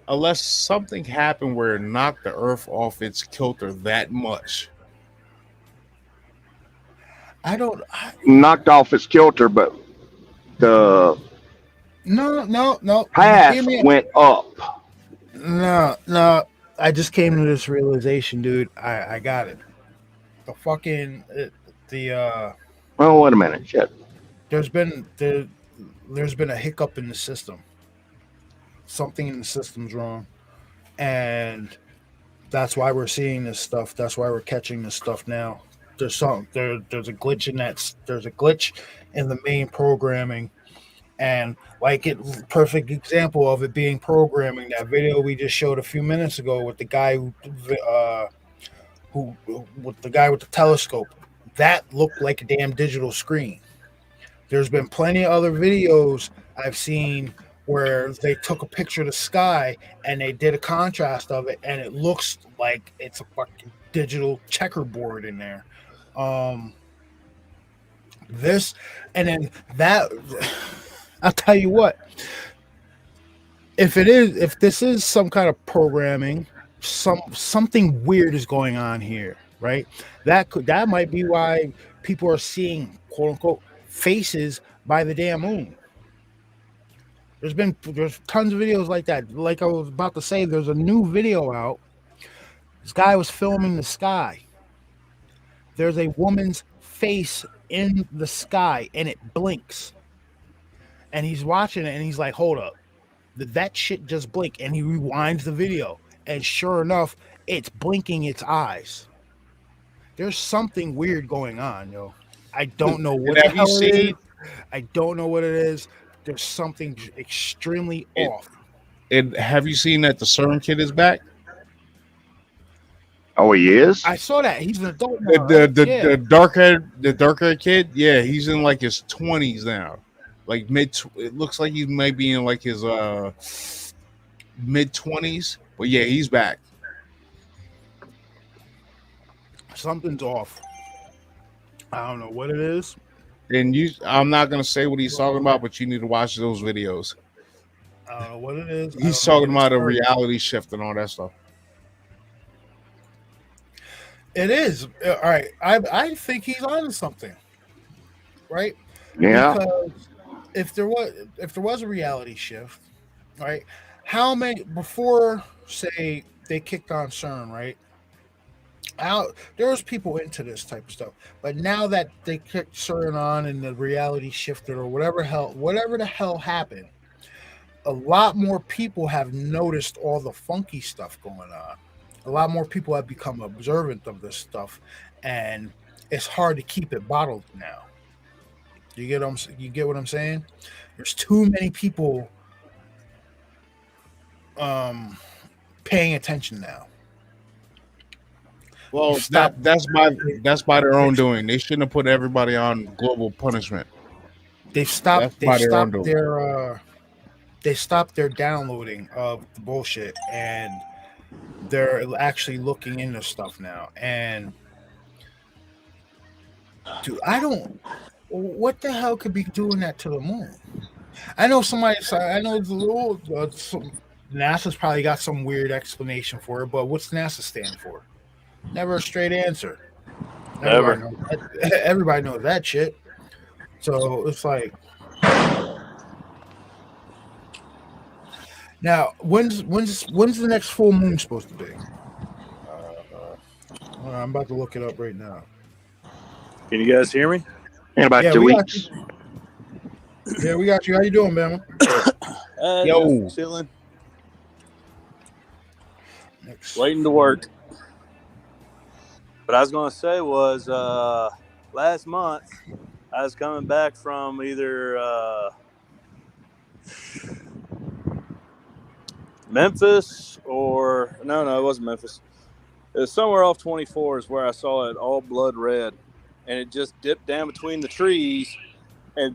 [SPEAKER 3] Unless something happened where it knocked the Earth off its kilter that much.
[SPEAKER 7] Knocked off its kilter, but the
[SPEAKER 2] no
[SPEAKER 7] path went up.
[SPEAKER 2] No. I just came to this realization, dude. I got it. The fucking
[SPEAKER 7] Well, wait a minute. Shit.
[SPEAKER 2] There's been a hiccup in the system. Something in the system's wrong, and that's why we're seeing this stuff. That's why we're catching this stuff now. There's a glitch in that. There's a glitch in the main programming, and perfect example of it being programming. That video we just showed a few minutes ago with the guy with the telescope, that looked like a damn digital screen. There's been plenty of other videos I've seen where they took a picture of the sky and they did a contrast of it, and it looks like it's a fucking digital checkerboard in there. This and then that. I'll tell you what. If this is some kind of programming, something weird is going on here, right? That might be why people are seeing quote unquote faces by the damn moon. There's tons of videos like that. Like I was about to say, there's a new video out. This guy was filming the sky. There's a woman's face in the sky and it blinks. And he's watching it and he's like, hold up. Did that shit just blink? And he rewinds the video. And sure enough, it's blinking its eyes. There's something weird going on, yo. I don't know what the hell it is. I don't know what it is. There's something extremely off.
[SPEAKER 3] And have you seen that the CERN kid is back?
[SPEAKER 7] Oh, he is?
[SPEAKER 2] I saw that. He's an adult now.
[SPEAKER 3] The dark-haired kid, yeah, he's in like his 20s now. Like it looks like he might be in like his mid-20s. But yeah, he's back.
[SPEAKER 2] Something's off. I don't know what it is.
[SPEAKER 3] And I'm not gonna say what he's talking about, but you need to watch those videos.
[SPEAKER 2] I don't know what it is.
[SPEAKER 3] He's talking about a reality shift and all that stuff.
[SPEAKER 2] It is. All right. I think he's on to something. Right?
[SPEAKER 7] Yeah.
[SPEAKER 2] Because if there was a reality shift, right? How many before say they kicked on CERN, right? How there was people into this type of stuff, but now that they kicked CERN on and the reality shifted or whatever the hell happened, a lot more people have noticed all the funky stuff going on. A lot more people have become observant of this stuff, and it's hard to keep it bottled now. You get what I'm saying? There's too many people paying attention now.
[SPEAKER 3] Well, that's by their own doing. They shouldn't have put everybody on global punishment.
[SPEAKER 2] They stopped their downloading of the bullshit, and they're actually looking into stuff now. And dude, what the hell could be doing that to the moon? I know NASA's probably got some weird explanation for it, but what's NASA stand for? Never a straight answer.
[SPEAKER 8] Never.
[SPEAKER 2] Everybody knows that shit. So it's like, now when's the next full moon supposed to be? I'm about to look it up right now.
[SPEAKER 8] Can you guys hear me?
[SPEAKER 7] In about 2 weeks.
[SPEAKER 2] Yeah, we got you. How you doing, man?
[SPEAKER 3] Yo.
[SPEAKER 8] Chilling.
[SPEAKER 2] Next.
[SPEAKER 8] Waiting to work. What I was going to say was last month I was coming back from either Memphis or no, it wasn't Memphis. It was somewhere off 24 is where I saw it all blood red, and it just dipped down between the trees.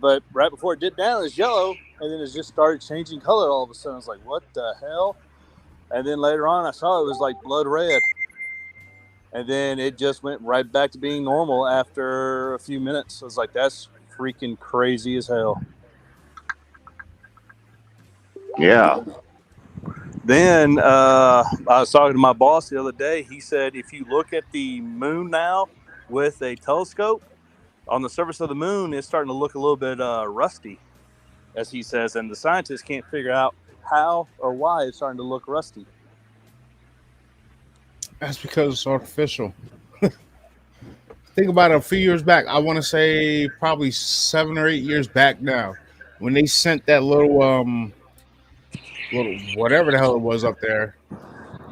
[SPEAKER 8] But right before it dipped down, it was yellow, and then it just started changing color all of a sudden. I was like, "What the hell?" And then later on, I saw it was like blood red. And then it just went right back to being normal after a few minutes. I was like, that's freaking crazy as hell.
[SPEAKER 7] Yeah.
[SPEAKER 8] Then I was talking to my boss the other day. He said if you look at the moon now with a telescope, on the surface of the moon, it's starting to look a little bit rusty, as he says. And the scientists can't figure out how or why it's starting to look rusty.
[SPEAKER 3] That's because it's artificial. Think about it, a few years back. I want to say probably 7 or 8 years back now, when they sent that little whatever the hell it was up there,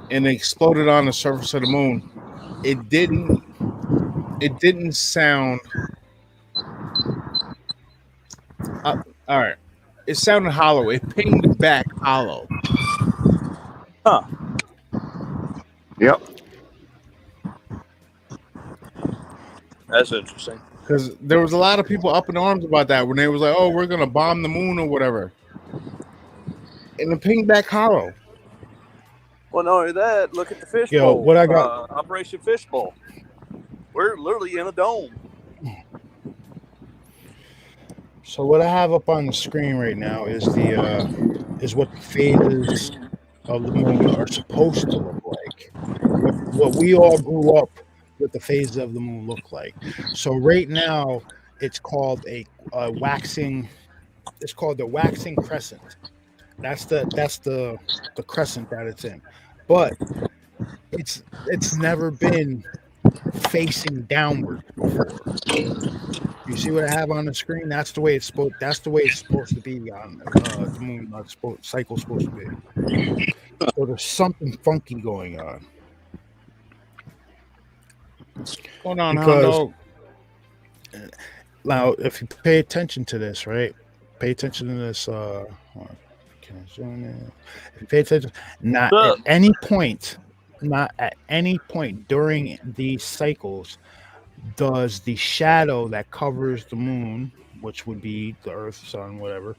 [SPEAKER 3] and it exploded on the surface of the moon. It didn't sound. All right, it sounded hollow. It pinged back hollow.
[SPEAKER 8] Huh.
[SPEAKER 7] Yep.
[SPEAKER 8] That's interesting.
[SPEAKER 3] Because there was a lot of people up in arms about that when they was like, "Oh, we're gonna bomb the moon or whatever," and it pinged back hollow.
[SPEAKER 8] Well, not only that, look at the fish
[SPEAKER 2] Yo,
[SPEAKER 8] bowl.
[SPEAKER 2] what I got?
[SPEAKER 8] Operation Fishbowl. We're literally in a dome.
[SPEAKER 2] So what I have up on the screen right now is what the phases of the moon are supposed to look like. What we all grew up with the phases of the moon look like. So right now it's called a waxing. It's called the waxing crescent. That's the crescent that it's in. But it's never been facing downward before. You see what I have on the screen? That's the way it's supposed to be on the moon. Cycle's supposed to be. So there's something funky going on.
[SPEAKER 3] Hold on,
[SPEAKER 2] because now, if you pay attention to this, right? Pay attention to this. Can I zoom in? If you pay attention, not at any point during these cycles does the shadow that covers the moon, which would be the Earth, Sun, whatever,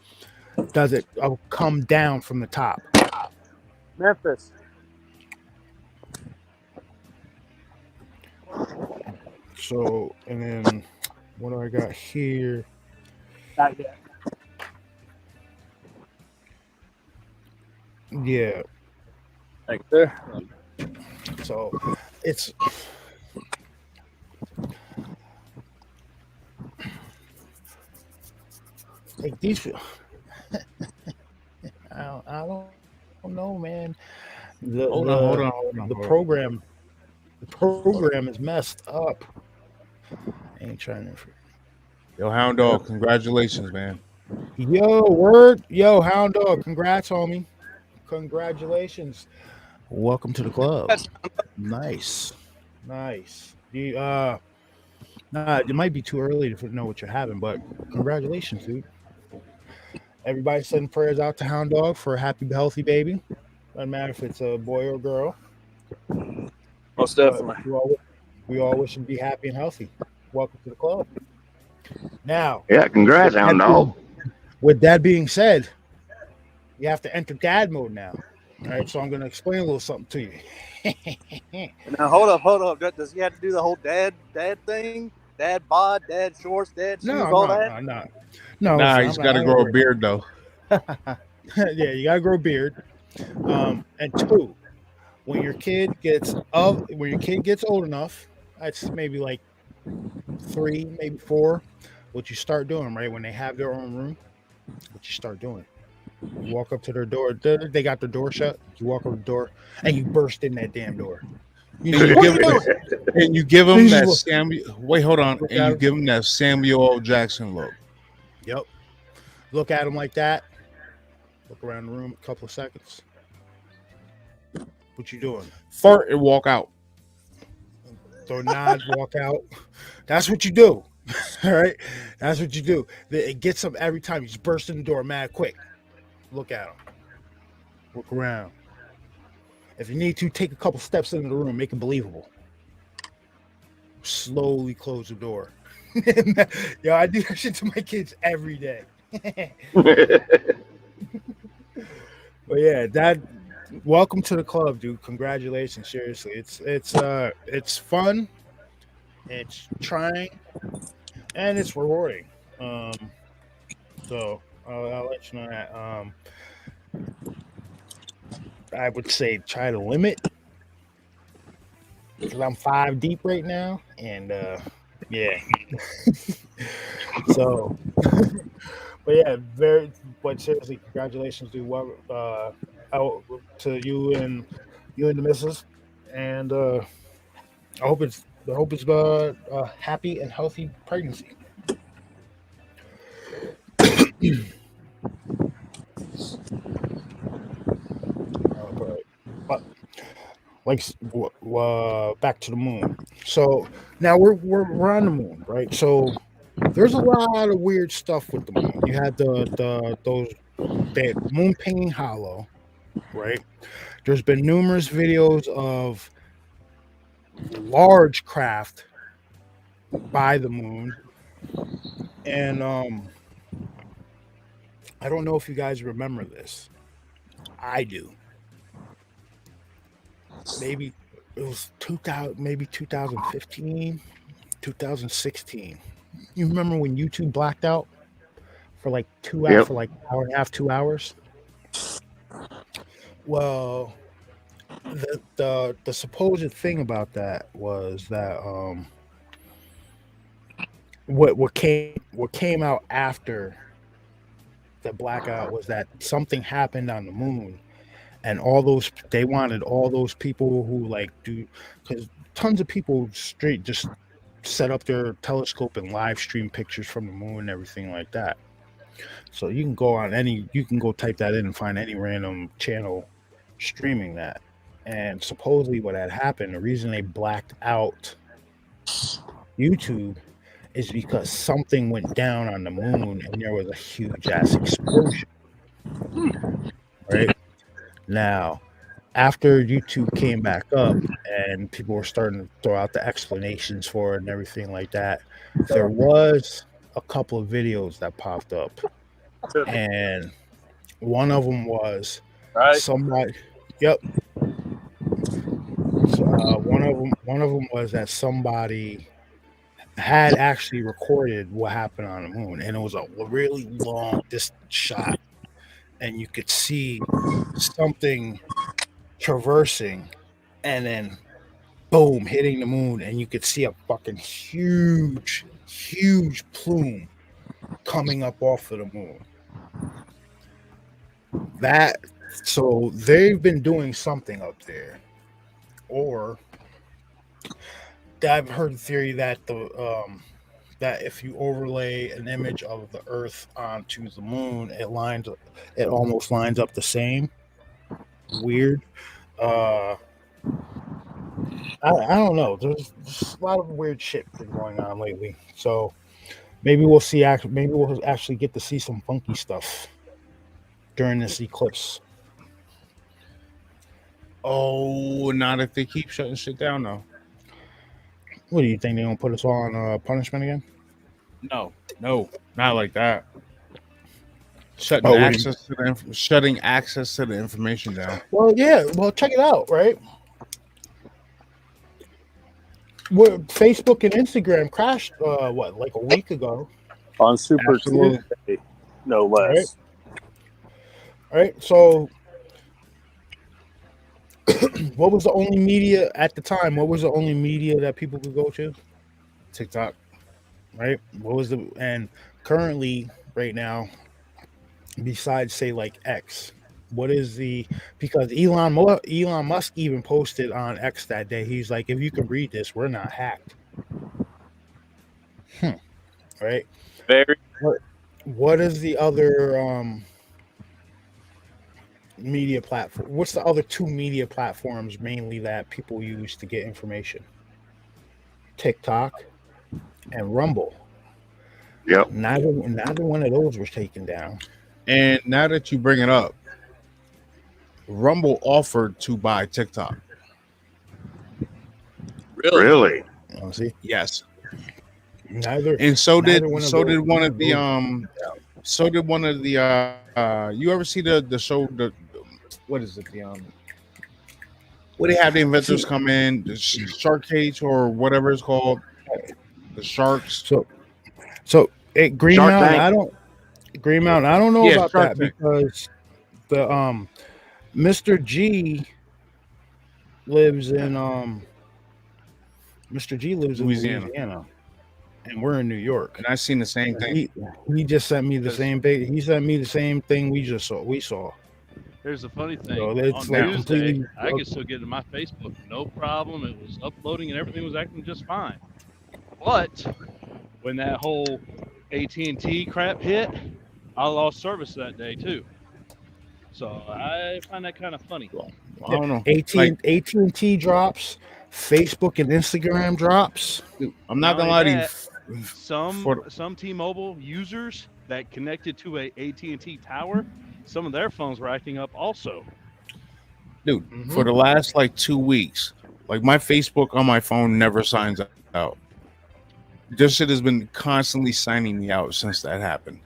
[SPEAKER 2] does it come down from the top.
[SPEAKER 8] Memphis.
[SPEAKER 2] So, and then what do I got here?
[SPEAKER 8] Not yet.
[SPEAKER 2] Yeah.
[SPEAKER 8] Like there.
[SPEAKER 2] So it's Like these, I don't know, man. The
[SPEAKER 3] Hold on, hold
[SPEAKER 2] the
[SPEAKER 3] on, hold on.
[SPEAKER 2] the
[SPEAKER 3] hold on.
[SPEAKER 2] program is messed up. I ain't trying to.
[SPEAKER 3] Yo, Hound Dog, congratulations, man.
[SPEAKER 2] Yo, Hound Dog, congrats, homie. Congratulations. Welcome to the club. Nice. It might be too early to know what you're having, but congratulations, dude. Everybody sending prayers out to Hound Dog for a happy, healthy baby. Doesn't matter if it's a boy or girl.
[SPEAKER 8] Most definitely.
[SPEAKER 2] We all wish him to be happy and healthy. Welcome to the club. Now,
[SPEAKER 7] Yeah, congrats, Hound Dog.
[SPEAKER 2] with that being said, you have to enter dad mode now. All right, so I'm going to explain a little something to you.
[SPEAKER 8] Now hold up. Does he have to do the whole dad thing? Dad bod, dad shorts, dad shoes, all that?
[SPEAKER 2] No.
[SPEAKER 3] Nah, he's got to grow a beard though.
[SPEAKER 2] Yeah, you got to grow a beard. And two, when your kid gets old enough, that's maybe like 3, maybe 4. What you start doing, right, when they have their own room, what you start doing, you walk up to their door. They got their door shut. You walk up the door and you burst in that damn door.
[SPEAKER 3] And you give him that Samuel. Wait, hold on. And you give him that Samuel L. Jackson look.
[SPEAKER 2] Yep. Look at him like that. Look around the room a couple of seconds. What you doing?
[SPEAKER 3] Fart and walk out.
[SPEAKER 2] Throw nods, walk out. That's what you do. All right? That's what you do. It gets them every time. You just burst in the door mad quick. Look at him. Look around. If you need to, take a couple steps into the room. Make it believable. Slowly close the door. Yo, I do that shit to my kids every day. But yeah, Dad, welcome to the club, dude. Congratulations, seriously. It's fun, it's trying, and it's rewarding. So I'll let you know that. I would say try to limit, because I'm 5 deep right now, and yeah. So, but yeah, but seriously, congratulations, dude. Out to you and the missus, and I hope it's a happy and healthy pregnancy. But like, back to the moon. So now we're on the moon, right? So there's a lot of weird stuff with the moon. You had that moon painting hollow, right? There's been numerous videos of large craft by the moon, and I don't know if you guys remember this. I do. Maybe it was 2015, 2016. You remember when YouTube blacked out for like 2 hours, for like an hour and a half, 2 hours? Well, the supposed thing about that was that what came out after the blackout was that something happened on the moon, and they wanted all those people who because tons of people straight just set up their telescope and live stream pictures from the moon and everything like that. So you can go type that in and find any random channel streaming that. And supposedly what had happened, the reason they blacked out YouTube is because something went down on the moon and there was a huge ass explosion. Right? Now, after YouTube came back up and people were starting to throw out the explanations for it and everything like that, there was a couple of videos that popped up, and one of them was somebody. Yep. So, one of them was that somebody had actually recorded what happened on the moon, and it was a really long distance shot, and you could see something traversing and then boom hitting the moon, and you could see a fucking huge plume coming up off of the moon. So they've been doing something up there, or I've heard the theory that that if you overlay an image of the Earth onto the moon, it almost lines up the same. Weird. I don't know. There's a lot of weird shit been going on lately. So maybe we'll actually get to see some funky stuff during this eclipse.
[SPEAKER 3] Oh, not if they keep shutting shit down, though.
[SPEAKER 2] What do you think, they're gonna put us all on punishment again?
[SPEAKER 3] No, not like that.
[SPEAKER 2] Oh,
[SPEAKER 3] Shutting access to the information down.
[SPEAKER 2] Well, yeah. Well, check it out, right? Facebook and Instagram crashed, like a week ago.
[SPEAKER 8] On Super
[SPEAKER 3] Absolutely.
[SPEAKER 8] Tuesday, no less.
[SPEAKER 2] Right? So, what was the only media at the time? What was the only media that people could go to?
[SPEAKER 3] TikTok.
[SPEAKER 2] Right? And currently, right now, besides say like X, because Elon Musk even posted on X that day, he's like, if you can read this, we're not hacked. Right?
[SPEAKER 8] Very.
[SPEAKER 2] What is the other media platform? What's the other two media platforms mainly that people use to get information? TikTok and Rumble.
[SPEAKER 7] Yep.
[SPEAKER 2] Neither one of those was taken down.
[SPEAKER 3] And now that you bring it up, Rumble offered to buy TikTok.
[SPEAKER 7] Really?
[SPEAKER 2] See?
[SPEAKER 3] Yes.
[SPEAKER 2] And
[SPEAKER 3] so did one of the you ever see the show, what is it, where they have the inventors come in, the Shark Cage or whatever it's called, the sharks.
[SPEAKER 2] So Green
[SPEAKER 7] Shark
[SPEAKER 2] Mountain,
[SPEAKER 7] Tank.
[SPEAKER 2] Green Mountain, I don't know about
[SPEAKER 3] Shark
[SPEAKER 2] that
[SPEAKER 3] Tank.
[SPEAKER 2] because the Mr. G lives in Louisiana, and we're in New York.
[SPEAKER 3] And I seen the same thing.
[SPEAKER 2] He just sent me the same thing. He sent me the same thing we saw.
[SPEAKER 9] Here's the funny thing.
[SPEAKER 2] So it's
[SPEAKER 9] on
[SPEAKER 2] like
[SPEAKER 9] Tuesday,
[SPEAKER 2] completely-
[SPEAKER 9] I could still get to my Facebook, no problem. It was uploading and everything was acting just fine. But when that whole AT&T crap hit, I lost service that day too. So I find that kind of funny.
[SPEAKER 3] I don't know.
[SPEAKER 2] AT&T drops, Facebook and Instagram drops.
[SPEAKER 3] I'm not gonna lie to you.
[SPEAKER 9] Some T-Mobile users that connected to a AT&T tower, some of their phones were acting up also.
[SPEAKER 3] Dude, for the last like 2 weeks, like my Facebook on my phone never signs out. This shit has been constantly signing me out since that happened.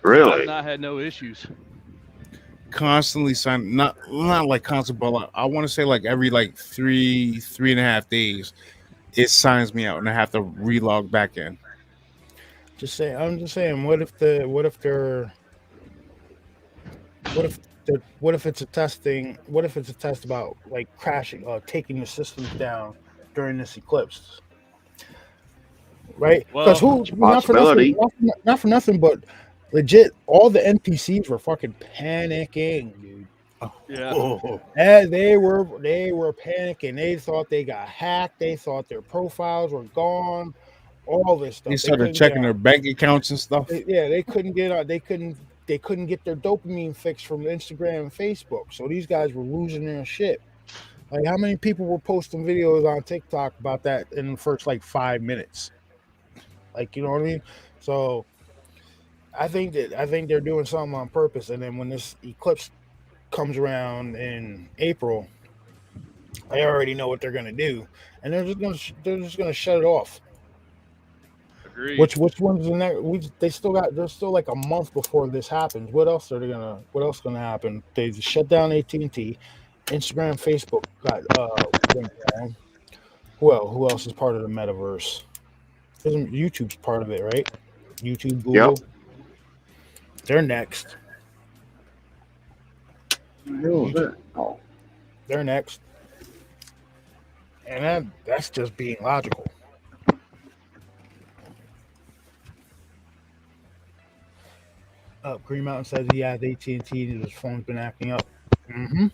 [SPEAKER 7] Really?
[SPEAKER 9] I've not had no issues.
[SPEAKER 3] Constantly signing, not like constant, but like, I want to say like every like 3.5 days, it signs me out and I have to relog back in.
[SPEAKER 2] I'm just saying, what if it's a testing? What if it's a test about like crashing, taking the systems down during this eclipse? Right? Because not for nothing, but legit, all the NPCs were fucking panicking, dude.
[SPEAKER 9] Yeah.
[SPEAKER 2] And they were panicking. They thought they got hacked. They thought their profiles were gone. All this stuff.
[SPEAKER 3] They started checking their bank accounts and stuff.
[SPEAKER 2] They couldn't get they couldn't get their dopamine fix from Instagram and Facebook. So these guys were losing their shit. Like, how many people were posting videos on TikTok about that in the first like 5 minutes? Like, you know what I mean? So I think they're doing something on purpose. And then when this eclipse comes around in April, they already know what they're gonna do, and they're just gonna shut it off.
[SPEAKER 9] Agreed.
[SPEAKER 2] Which one's the next? There's still like a month before this happens. What else gonna happen? They shut down AT&T, Instagram, Facebook got went down. Who else is part of the metaverse? YouTube's part of it, right? YouTube, Google.
[SPEAKER 7] Yep.
[SPEAKER 2] They're next.
[SPEAKER 7] Oh.
[SPEAKER 2] They're next. And that's just being logical. Green Mountain says he has AT&T and his phone's been acting up. Mm-hmm.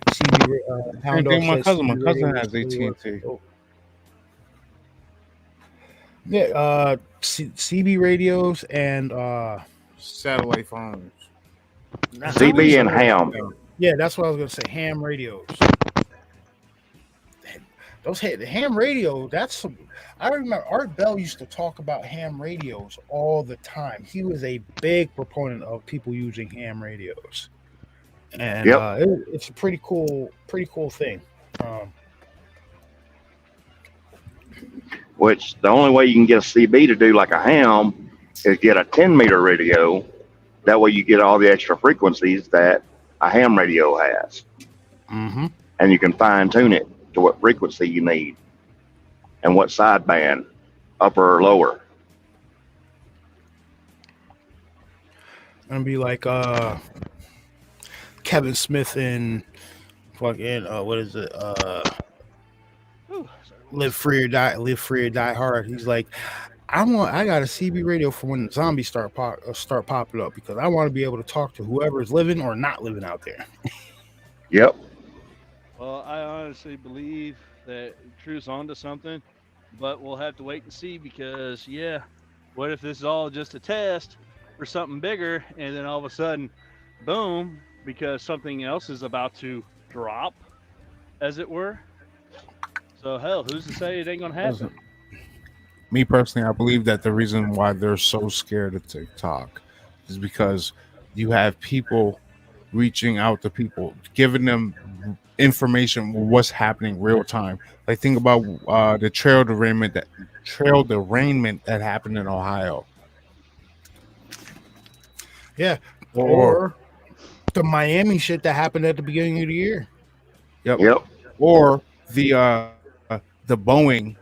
[SPEAKER 2] CB,
[SPEAKER 3] Same
[SPEAKER 2] Hound
[SPEAKER 3] thing.
[SPEAKER 2] Dog
[SPEAKER 3] My
[SPEAKER 2] says
[SPEAKER 3] cousin. My
[SPEAKER 2] CB
[SPEAKER 3] cousin
[SPEAKER 2] radio
[SPEAKER 3] has
[SPEAKER 2] still works.
[SPEAKER 3] AT&T.
[SPEAKER 2] Oh. Yeah, CB radios and
[SPEAKER 3] Satellite phones.
[SPEAKER 7] CB and ham.
[SPEAKER 2] yeah, that's what I was gonna say. Ham radios. The ham radio. I remember Art Bell used to talk about ham radios all the time. He was a big proponent of people using ham radios, and
[SPEAKER 7] Yep.
[SPEAKER 2] it's a pretty cool thing.
[SPEAKER 7] Which the only way you can get a CB to do like a ham is get a 10-meter radio. That way you get all the extra frequencies that a ham radio has.
[SPEAKER 2] Mm-hmm.
[SPEAKER 7] And you can fine tune it to what frequency you need and what sideband, upper or lower.
[SPEAKER 2] Gonna be like Kevin Smith in fucking what is it? Live Free or Die Hard. He's like, I got a CB radio for when the zombies start popping up because I want to be able to talk to whoever is living or not living out there.
[SPEAKER 7] Yep.
[SPEAKER 9] Well, I honestly believe that Truth's onto something, but we'll have to wait and see because, yeah, what if this is all just a test for something bigger and then all of a sudden, boom, because something else is about to drop, as it were? So, hell, who's to say it ain't going to happen?
[SPEAKER 3] Me personally, I believe that the reason why they're so scared of TikTok is because you have people reaching out to people, giving them information what's happening real time. Like think about the trail derailment that happened in Ohio.
[SPEAKER 2] Yeah, or the Miami shit that happened at the beginning of the year.
[SPEAKER 3] Yep. Or the Boeing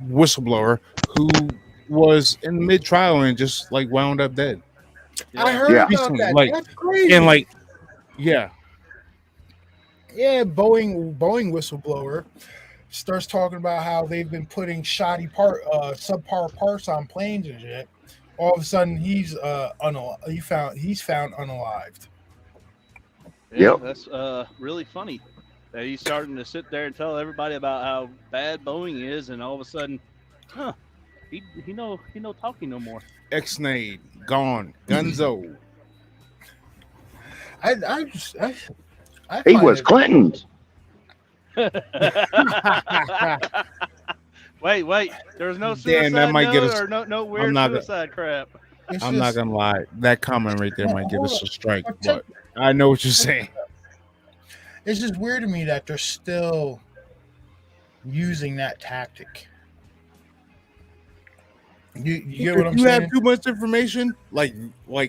[SPEAKER 3] whistleblower who was in mid trial and just like wound up dead.
[SPEAKER 2] I heard about that.
[SPEAKER 3] Like,
[SPEAKER 2] that's crazy.
[SPEAKER 3] And like, yeah,
[SPEAKER 2] Boeing whistleblower starts talking about how they've been putting subpar parts on planes and shit. All of a sudden, he's found unalived.
[SPEAKER 9] Yeah, that's really funny that he's starting to sit there and tell everybody about how bad Boeing is, and all of a sudden, he no talking no more.
[SPEAKER 3] Exnade gone, Gunzo.
[SPEAKER 7] He was Clinton's.
[SPEAKER 9] Wait. There's no suicide
[SPEAKER 3] Damn, that might get us.
[SPEAKER 9] or no weird suicide crap.
[SPEAKER 3] I'm not gonna lie. That comment right there might get us a strike, but I know what you're saying.
[SPEAKER 2] It's just weird to me that they're still using that tactic. You get what I'm saying?
[SPEAKER 3] You have too much information, like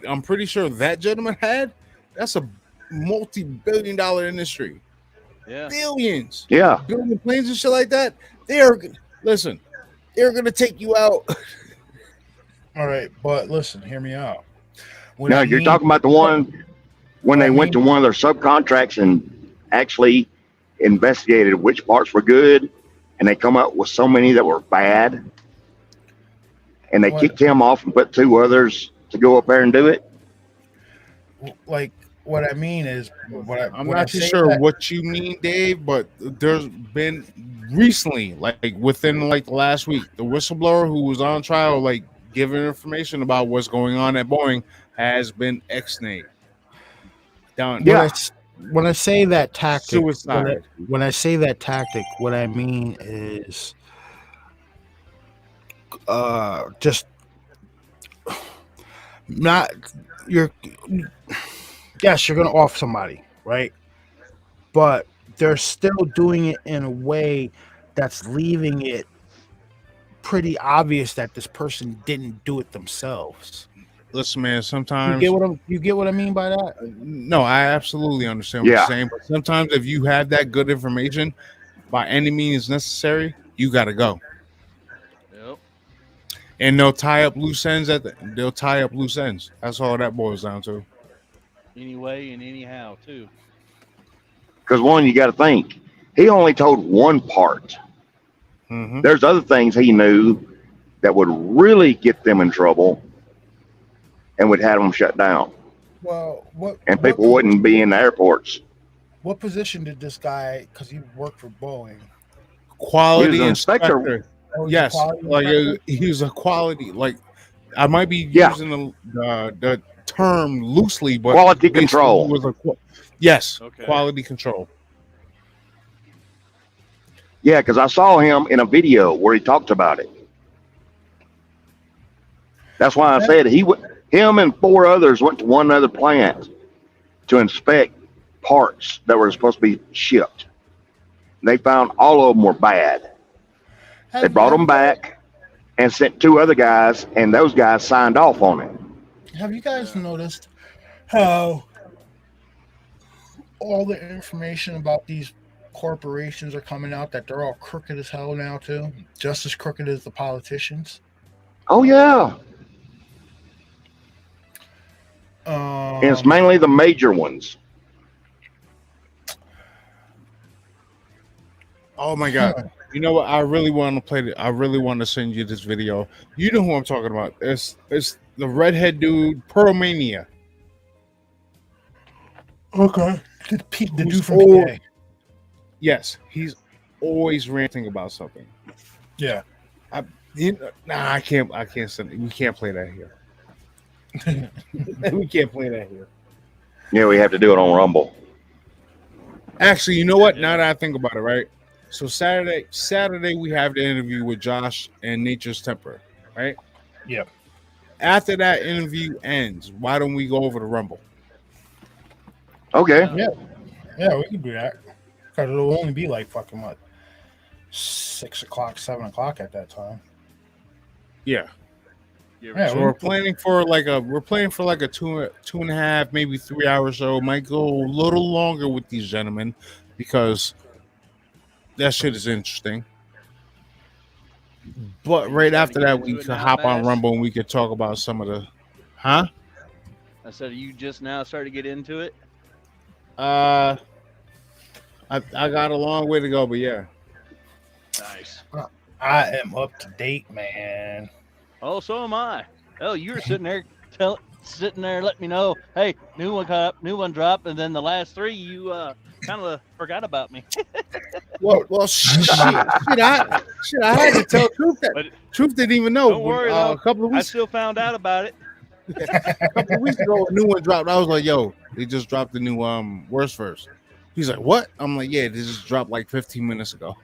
[SPEAKER 3] I'm pretty sure that gentleman had. That's a multi-billion-dollar industry.
[SPEAKER 9] Yeah,
[SPEAKER 3] billions.
[SPEAKER 7] Yeah,
[SPEAKER 3] building planes and shit like that. They're gonna take you out.
[SPEAKER 2] All right, but listen, hear me out.
[SPEAKER 7] You're talking about the one when they went to one of their subcontracts and actually investigated which parts were good, and they come up with so many that were bad. And they kicked him off and put two others to go up there and do it.
[SPEAKER 2] Like what I mean is,
[SPEAKER 3] I'm not too sure what you mean, Dave, but there's been recently, like within like the last week, the whistleblower who was on trial, like giving information about what's going on at Boeing, has been exnayed. Done.
[SPEAKER 2] Yeah. When I say that tactic,
[SPEAKER 3] suicide.
[SPEAKER 2] When I say that tactic, what I mean is. Just not you're gonna off somebody, right? But they're still doing it in a way that's leaving it pretty obvious that this person didn't do it themselves.
[SPEAKER 3] Listen, man, sometimes
[SPEAKER 2] you get what I mean by that?
[SPEAKER 3] No, I absolutely understand what you're saying, but sometimes if you have that good information by any means necessary, you gotta go. And they'll tie up loose ends That's all that boils down to.
[SPEAKER 9] Anyway and anyhow, too.
[SPEAKER 7] Because one, you got to think, he only told one part.
[SPEAKER 3] Mm-hmm.
[SPEAKER 7] There's other things he knew that would really get them in trouble and we'd had them shut down,
[SPEAKER 2] Well,
[SPEAKER 7] and people wouldn't be in the airports.
[SPEAKER 2] What position did this guy? Because he worked for Boeing.
[SPEAKER 3] Quality
[SPEAKER 7] He was an
[SPEAKER 3] inspector.
[SPEAKER 7] inspector.
[SPEAKER 2] Oh, he's a
[SPEAKER 3] Yes,
[SPEAKER 2] quality
[SPEAKER 3] like
[SPEAKER 2] inspector?
[SPEAKER 3] he was a quality. Like I might be
[SPEAKER 7] Yeah.
[SPEAKER 3] using the term loosely, but
[SPEAKER 7] Quality
[SPEAKER 3] basically
[SPEAKER 7] control.
[SPEAKER 3] he was yes,
[SPEAKER 9] Okay.
[SPEAKER 3] quality control.
[SPEAKER 7] Yeah, because I saw him in a video where he talked about it. That's why I said him and 4 others went to one other plant to inspect parts that were supposed to be shipped. They found all of them were bad. They brought them back and sent 2 other guys, and those guys signed off on it.
[SPEAKER 2] Have you guys noticed how all the information about these corporations are coming out, that they're all crooked as hell now too? Just as crooked as the politicians.
[SPEAKER 7] Oh yeah, and it's mainly the major ones.
[SPEAKER 3] Oh my god! You know what? I really want to play it. I really want to send you this video. You know who I'm talking about? It's the redhead dude, Pearl Mania.
[SPEAKER 2] Okay. The dude from
[SPEAKER 3] old.
[SPEAKER 2] PA.
[SPEAKER 3] Yes, he's always ranting about something.
[SPEAKER 2] Yeah.
[SPEAKER 3] I can't send it. We can't play that here. We can't play that here.
[SPEAKER 7] Yeah, we have to do it on Rumble.
[SPEAKER 3] Actually, you know what? Now that I think about it, right? So Saturday we have the interview with Josh and Nature's Temper, right?
[SPEAKER 2] Yep.
[SPEAKER 3] After that interview ends, why don't we go over to Rumble?
[SPEAKER 7] Okay.
[SPEAKER 2] Yeah, we can do that. Because it'll only be like fucking what, 6 o'clock, 7 o'clock at that time.
[SPEAKER 3] Yeah.
[SPEAKER 2] Yeah,
[SPEAKER 3] So we're planning for like a 2.5, maybe 3 hour show. Might go a little longer with these gentlemen because that shit is interesting. But right after that, we could hop on Rumble and we could talk about some of the, huh?
[SPEAKER 9] I said, you just now started to get into it?
[SPEAKER 3] I got a long way to go, but yeah.
[SPEAKER 9] Nice.
[SPEAKER 2] I am up to date, man.
[SPEAKER 9] Oh, so am I. Oh, you were sitting there letting me know, hey, new one dropped, and then the last 3 you kind of forgot about me.
[SPEAKER 3] Well, shit. I had to tell Truth that.
[SPEAKER 9] But
[SPEAKER 3] Truth didn't even know.
[SPEAKER 9] don't worry,
[SPEAKER 3] A couple of
[SPEAKER 9] I
[SPEAKER 3] weeks,
[SPEAKER 9] still found out about it.
[SPEAKER 3] a couple of weeks ago, a new one dropped. I was like, "Yo, they just dropped the new worst verse." He's like, "What?" I'm like, "Yeah, this just dropped like 15 minutes ago."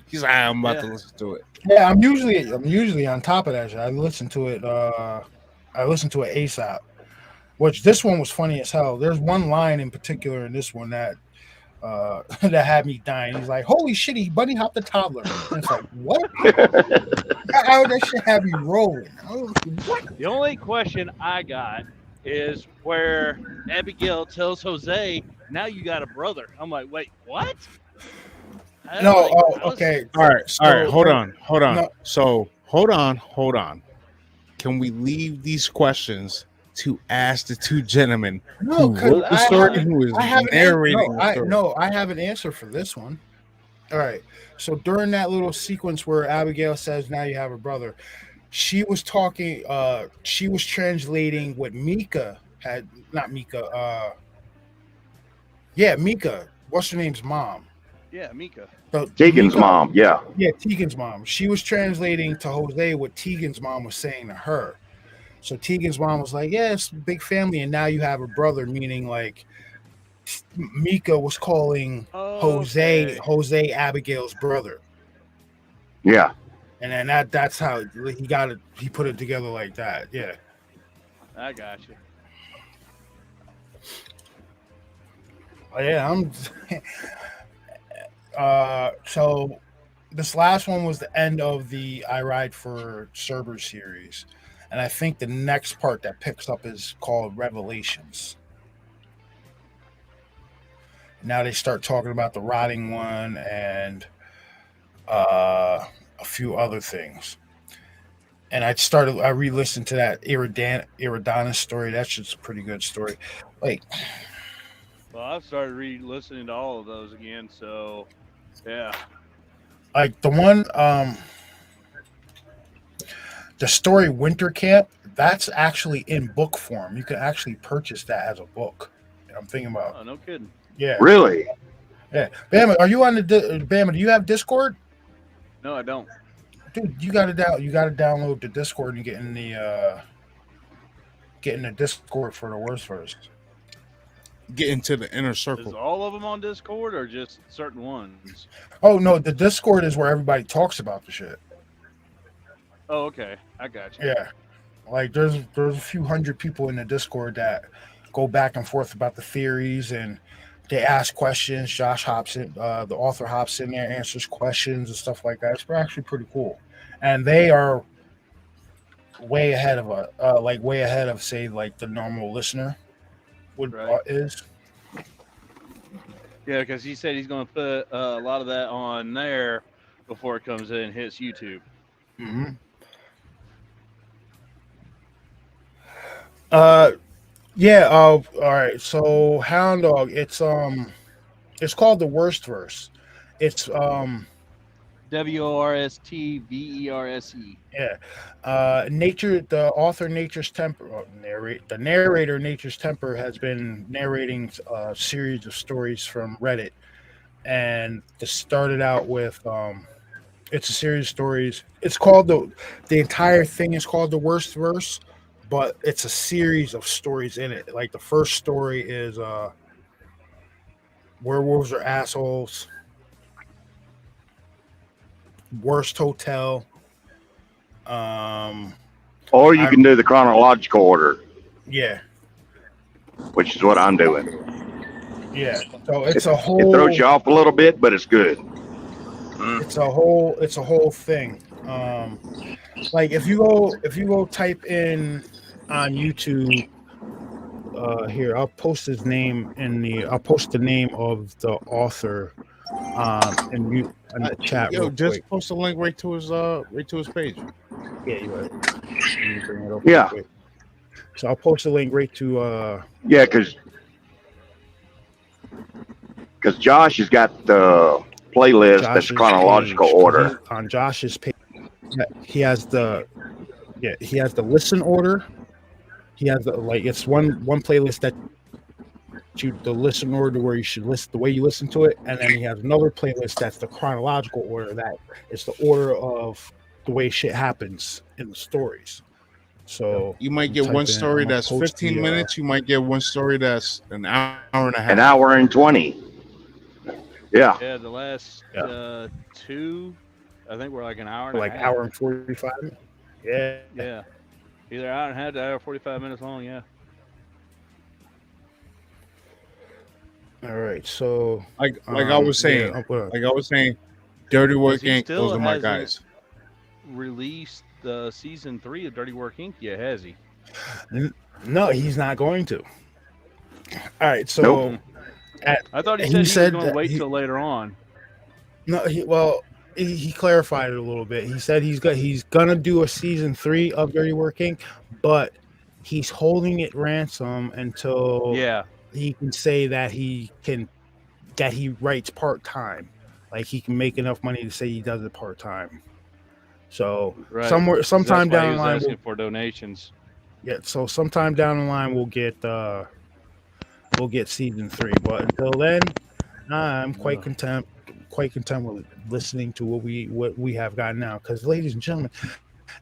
[SPEAKER 3] He's like, "I'm about to listen to it."
[SPEAKER 2] Yeah, I'm usually on top of that shit. I listen to it ASAP. Which this one was funny as hell. There's one line in particular in this one that that had me dying. He's like, "Holy shit, he bunny hopped a toddler." And it's like, what? How would that shit have you rolling? What?
[SPEAKER 9] The only question I got is where Abigail tells Jose, now you got a brother. I'm like, wait, what?
[SPEAKER 2] Okay.
[SPEAKER 3] All right. Hold on.
[SPEAKER 2] No.
[SPEAKER 3] So hold on. Can we leave these questions to ask the 2 gentlemen who wrote the story, who is narrating the story?
[SPEAKER 2] I have an answer for this one. All right. So during that little sequence where Abigail says, now you have a brother, she was talking, she was translating what Mika had, not Mika, Mika, what's her name's mom?
[SPEAKER 9] Yeah, Mika.
[SPEAKER 2] So
[SPEAKER 7] Tegan's mom, yeah.
[SPEAKER 2] Yeah, Tegan's mom. She was translating to Jose what Tegan's mom was saying to her. So Tegan's mom was like, yeah, it's a big family, and now you have a brother, meaning like Mika was calling Jose Abigail's brother.
[SPEAKER 7] Yeah.
[SPEAKER 2] And then that's how he put it together like that. Yeah.
[SPEAKER 9] I got you.
[SPEAKER 2] Oh, yeah, so this last one was the end of the I Ride for Cerber series. And I think the next part that picks up is called Revelations. Now they start talking about the rotting one and a few other things. And I re-listened to that Iridanis story. That's just a pretty good story. Like,
[SPEAKER 9] well, I've started re-listening to all of those again, so yeah.
[SPEAKER 2] Like the one, the story Winter Camp, That's actually in book form. You can actually purchase that as a book. I'm thinking about.
[SPEAKER 9] Oh, no kidding.
[SPEAKER 2] Yeah.
[SPEAKER 7] Really?
[SPEAKER 2] Yeah. Bama, are you on the Bama? Do you have Discord?
[SPEAKER 9] No, I don't.
[SPEAKER 2] Dude, you gotta download the Discord and get in the Discord for the worst first.
[SPEAKER 3] Get into the inner
[SPEAKER 9] Is
[SPEAKER 3] circle.
[SPEAKER 9] all of them on Discord or just certain ones?
[SPEAKER 2] Oh no, the Discord is where everybody talks about the shit.
[SPEAKER 9] Oh, okay. I got you.
[SPEAKER 2] Yeah. Like there's a few hundred people in the Discord that go back and forth about the theories and they ask questions. Josh hops in, the author hops in there, answers questions and stuff like that. It's actually pretty cool. And they are way ahead of say like the normal listener would is.
[SPEAKER 9] Yeah, because he said he's going to put a lot of that on there before it comes in and hits YouTube.
[SPEAKER 2] Mm-hmm. Yeah. All right. So Hound Dog, it's called the Worst Verse. It's
[SPEAKER 9] WORSTVERSE.
[SPEAKER 2] Yeah. The author Nature's Temper, the narrator Nature's Temper has been narrating a series of stories from Reddit, and this started out with it's a series of stories. It's called the entire thing is called the Worst Verse, but it's a series of stories in it. Like the first story is werewolves are assholes. Worst hotel.
[SPEAKER 7] Or you can do the chronological order.
[SPEAKER 2] Yeah.
[SPEAKER 7] Which is what I'm doing.
[SPEAKER 2] Yeah. So it's a whole.
[SPEAKER 7] It throws you off a little bit, but it's good.
[SPEAKER 2] It's a whole thing. Like if you go type in on YouTube. Here, I'll post his name I'll post the name of the author in the chat.
[SPEAKER 3] Yo, just quick. Post a link right to his page.
[SPEAKER 2] Yeah, you right. Bring it up
[SPEAKER 7] yeah.
[SPEAKER 2] So I'll post a link right to
[SPEAKER 7] yeah, because Josh has got the playlist that's chronological order.
[SPEAKER 2] On Josh's page, he has the listen order. He has it's one playlist that the listen order where you should listen the way you listen to it, and then he has another playlist that's the chronological order, that is the order of the way shit happens in the stories. So
[SPEAKER 3] you might get one story that's 15 minutes. You might get one story that's an hour and a half.
[SPEAKER 7] An hour and 20. Yeah.
[SPEAKER 9] Yeah, the last two, I think we're like an hour and
[SPEAKER 2] like
[SPEAKER 9] a half.
[SPEAKER 2] Hour and 45. Yeah.
[SPEAKER 9] Yeah. Either hour and a half to hour 45 minutes long, yeah.
[SPEAKER 2] All right, so
[SPEAKER 3] I was saying, Dirty Work Inc. Those are my guys.
[SPEAKER 9] Released the season 3 of Dirty Work Inc. yet, has he?
[SPEAKER 2] No, he's not going to. All right, so
[SPEAKER 9] I thought he said he was going to wait till later on.
[SPEAKER 2] No, he clarified it a little bit. He said he's gonna do a season 3 of Dirty Work Inc., but he's holding it ransom until he can say that he writes part-time, like he can make enough money to say he does it part-time. So sometime down the line,
[SPEAKER 9] asking for donations.
[SPEAKER 2] Yeah, so sometime down the line we'll get season 3, but until then, I'm quite content with listening to what we have got now. Because, ladies and gentlemen,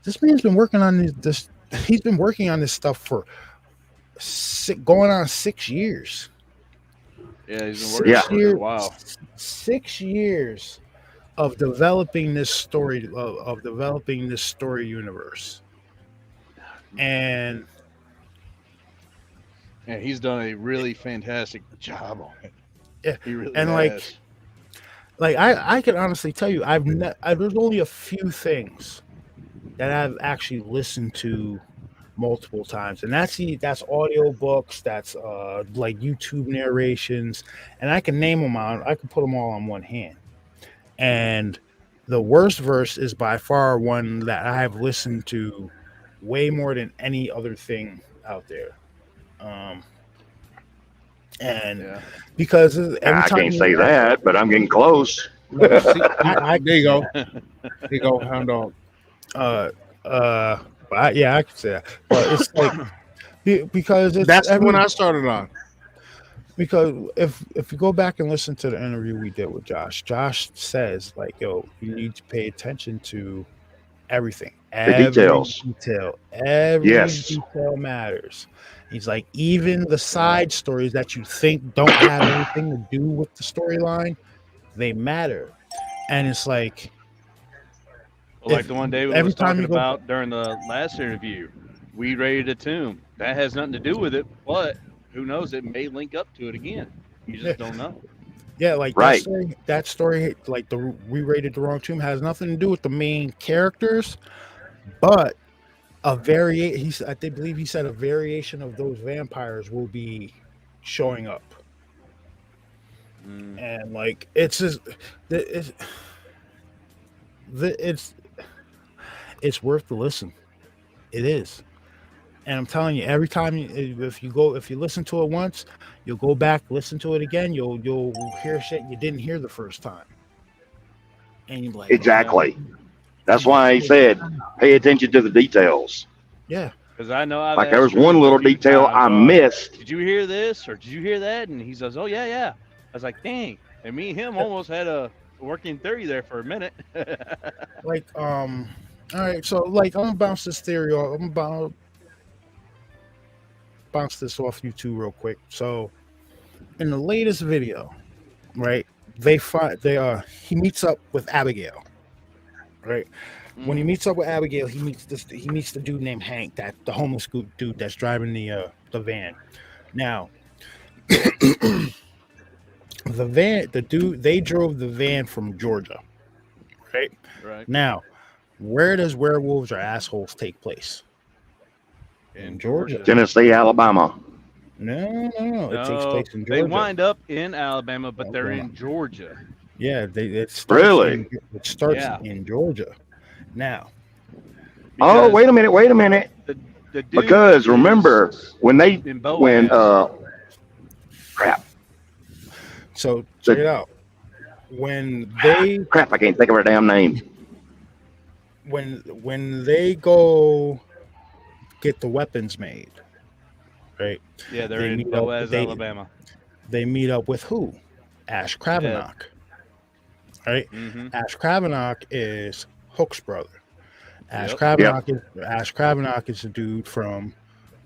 [SPEAKER 2] this man's been working on this. He's been working on this stuff for going on 6 years.
[SPEAKER 9] Yeah, he's been working for a while.
[SPEAKER 2] 6 years of developing this story universe, and
[SPEAKER 9] he's done a really fantastic job on it.
[SPEAKER 2] Yeah,
[SPEAKER 9] he really
[SPEAKER 2] and
[SPEAKER 9] has.
[SPEAKER 2] like I can honestly tell you, there's only a few things that I've actually listened to multiple times, and that's audio books, that's like YouTube narrations, and I can name them out. I can put them all on one hand. And the Worst Verse is by far one that I have listened to way more than any other thing out there. Because every
[SPEAKER 7] I
[SPEAKER 2] time
[SPEAKER 7] can't say that, but I'm getting close.
[SPEAKER 3] There you go. There you go, Hound Dog.
[SPEAKER 2] But yeah, I could say that. But it's like because it's
[SPEAKER 3] That's when I started on.
[SPEAKER 2] Because if you go back and listen to the interview we did with Josh says like, yo, you need to pay attention to everything, every
[SPEAKER 7] details.
[SPEAKER 2] detail, every
[SPEAKER 7] Yes.
[SPEAKER 2] detail matters. He's like, even the side stories that you think don't have anything to do with the storyline, they matter. And it's like,
[SPEAKER 9] Well, like
[SPEAKER 2] if-
[SPEAKER 9] the one David
[SPEAKER 2] every
[SPEAKER 9] was
[SPEAKER 2] time
[SPEAKER 9] talking
[SPEAKER 2] you go-
[SPEAKER 9] about during the last interview, we raided a tomb. That has nothing to do with it, but who knows? It may link up to it again. You just
[SPEAKER 2] Yeah.
[SPEAKER 9] don't know.
[SPEAKER 2] yeah, like
[SPEAKER 7] Right.
[SPEAKER 2] that story, like the we rated the wrong tomb, has nothing to do with the main characters, but I believe he said a variation of those vampires will be showing up. And like it's just it's worth the listen. It is. And I'm telling you, every time if you listen to it once, you'll go back, listen to it again, you'll hear shit you didn't hear the first time. And you're like,
[SPEAKER 7] Exactly. That's why I said pay attention to the details.
[SPEAKER 2] yeah.
[SPEAKER 9] Because I know I've
[SPEAKER 7] Like there
[SPEAKER 9] asked
[SPEAKER 7] was one
[SPEAKER 9] Drew a
[SPEAKER 7] little
[SPEAKER 9] few
[SPEAKER 7] detail
[SPEAKER 9] times,
[SPEAKER 7] I missed.
[SPEAKER 9] Did you hear this or did you hear that? And he says, "Oh yeah, yeah." I was like, "Dang!" And me and him almost had a working theory there for a minute.
[SPEAKER 2] Like all right, so like I'm gonna bounce this theory off. I'm gonna bounce this off you two real quick. So in the latest video, right, he meets up with Abigail. Right. When he meets up with Abigail, he meets the dude named Hank, that the homeless dude that's driving the van. Now they drove the van from Georgia. Right?
[SPEAKER 9] Right.
[SPEAKER 2] Now, where does Werewolves or Assholes take place?
[SPEAKER 9] In
[SPEAKER 2] Georgia.
[SPEAKER 7] Tennessee, Alabama.
[SPEAKER 2] No. It takes
[SPEAKER 9] No,
[SPEAKER 2] place in
[SPEAKER 9] they
[SPEAKER 2] Georgia.
[SPEAKER 9] wind up in Alabama, but they're
[SPEAKER 2] Alabama.
[SPEAKER 9] in Georgia.
[SPEAKER 2] Yeah, it starts
[SPEAKER 7] Really?
[SPEAKER 2] it starts
[SPEAKER 9] Yeah.
[SPEAKER 2] in Georgia. Now,
[SPEAKER 7] Oh,
[SPEAKER 9] Because
[SPEAKER 7] wait a minute.
[SPEAKER 9] the dude
[SPEAKER 7] Because
[SPEAKER 9] is
[SPEAKER 7] remember when
[SPEAKER 9] in Boaz.
[SPEAKER 7] crap,
[SPEAKER 2] so check it out. When they
[SPEAKER 7] I can't think of her damn name.
[SPEAKER 2] when they go get the weapons made, right?
[SPEAKER 9] Yeah, they're
[SPEAKER 2] they
[SPEAKER 9] in
[SPEAKER 2] meet up-
[SPEAKER 9] Boaz,
[SPEAKER 2] they-
[SPEAKER 9] Alabama.
[SPEAKER 2] They meet up with who? Ash Kravenach. Right?
[SPEAKER 9] Mm-hmm.
[SPEAKER 2] Ash Kravenach is Hook's brother. Ash
[SPEAKER 9] Yep.
[SPEAKER 2] Kravenach is a dude from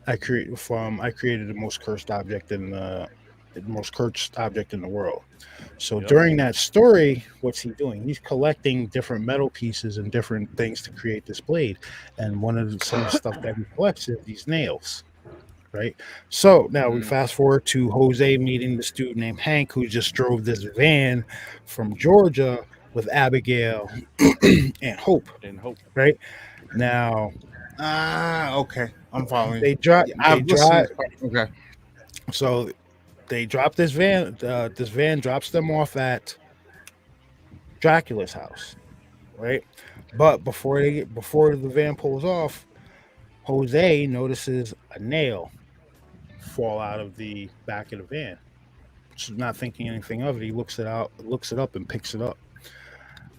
[SPEAKER 2] I created the most cursed object in the world. So
[SPEAKER 9] Yep.
[SPEAKER 2] during that story, what's he doing? He's collecting different metal pieces and different things to create this blade. And some of the stuff that he collects is these nails. Right. So now we fast forward to Jose meeting this dude named Hank, who just drove this van from Georgia with Abigail and Hope.
[SPEAKER 9] And Hope.
[SPEAKER 2] Right now,
[SPEAKER 3] Okay, I'm following.
[SPEAKER 2] they drive.
[SPEAKER 3] Okay.
[SPEAKER 2] So they drop this van. This van drops them off at Dracula's house, right? But before the van pulls off, Jose notices a nail fall out of the back of the van. So not thinking anything of it, he looks it up, and picks it up.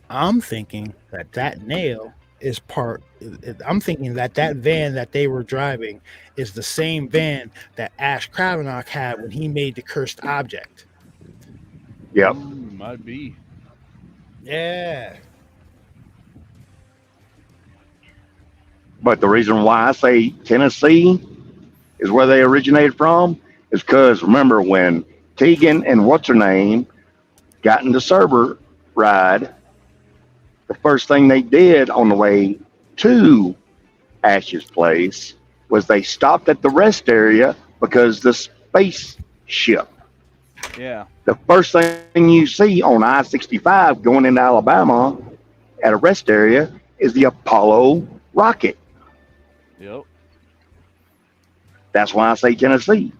[SPEAKER 2] I'm thinking that nail is I'm thinking that van that they were driving is the same van that Ash Kravenach had when he made the cursed object.
[SPEAKER 7] Yep.
[SPEAKER 9] Might be.
[SPEAKER 2] Yeah.
[SPEAKER 7] But the reason why I say Tennessee is where they originated from is because remember when Tegan and what's her name got in the server ride, the first thing they did on the way to Ash's place was they stopped at the rest area because the spaceship.
[SPEAKER 9] Yeah.
[SPEAKER 7] The first thing you see on I-65 going into Alabama at a rest area is the Apollo rocket.
[SPEAKER 9] Yep.
[SPEAKER 7] That's why I say Tennessee.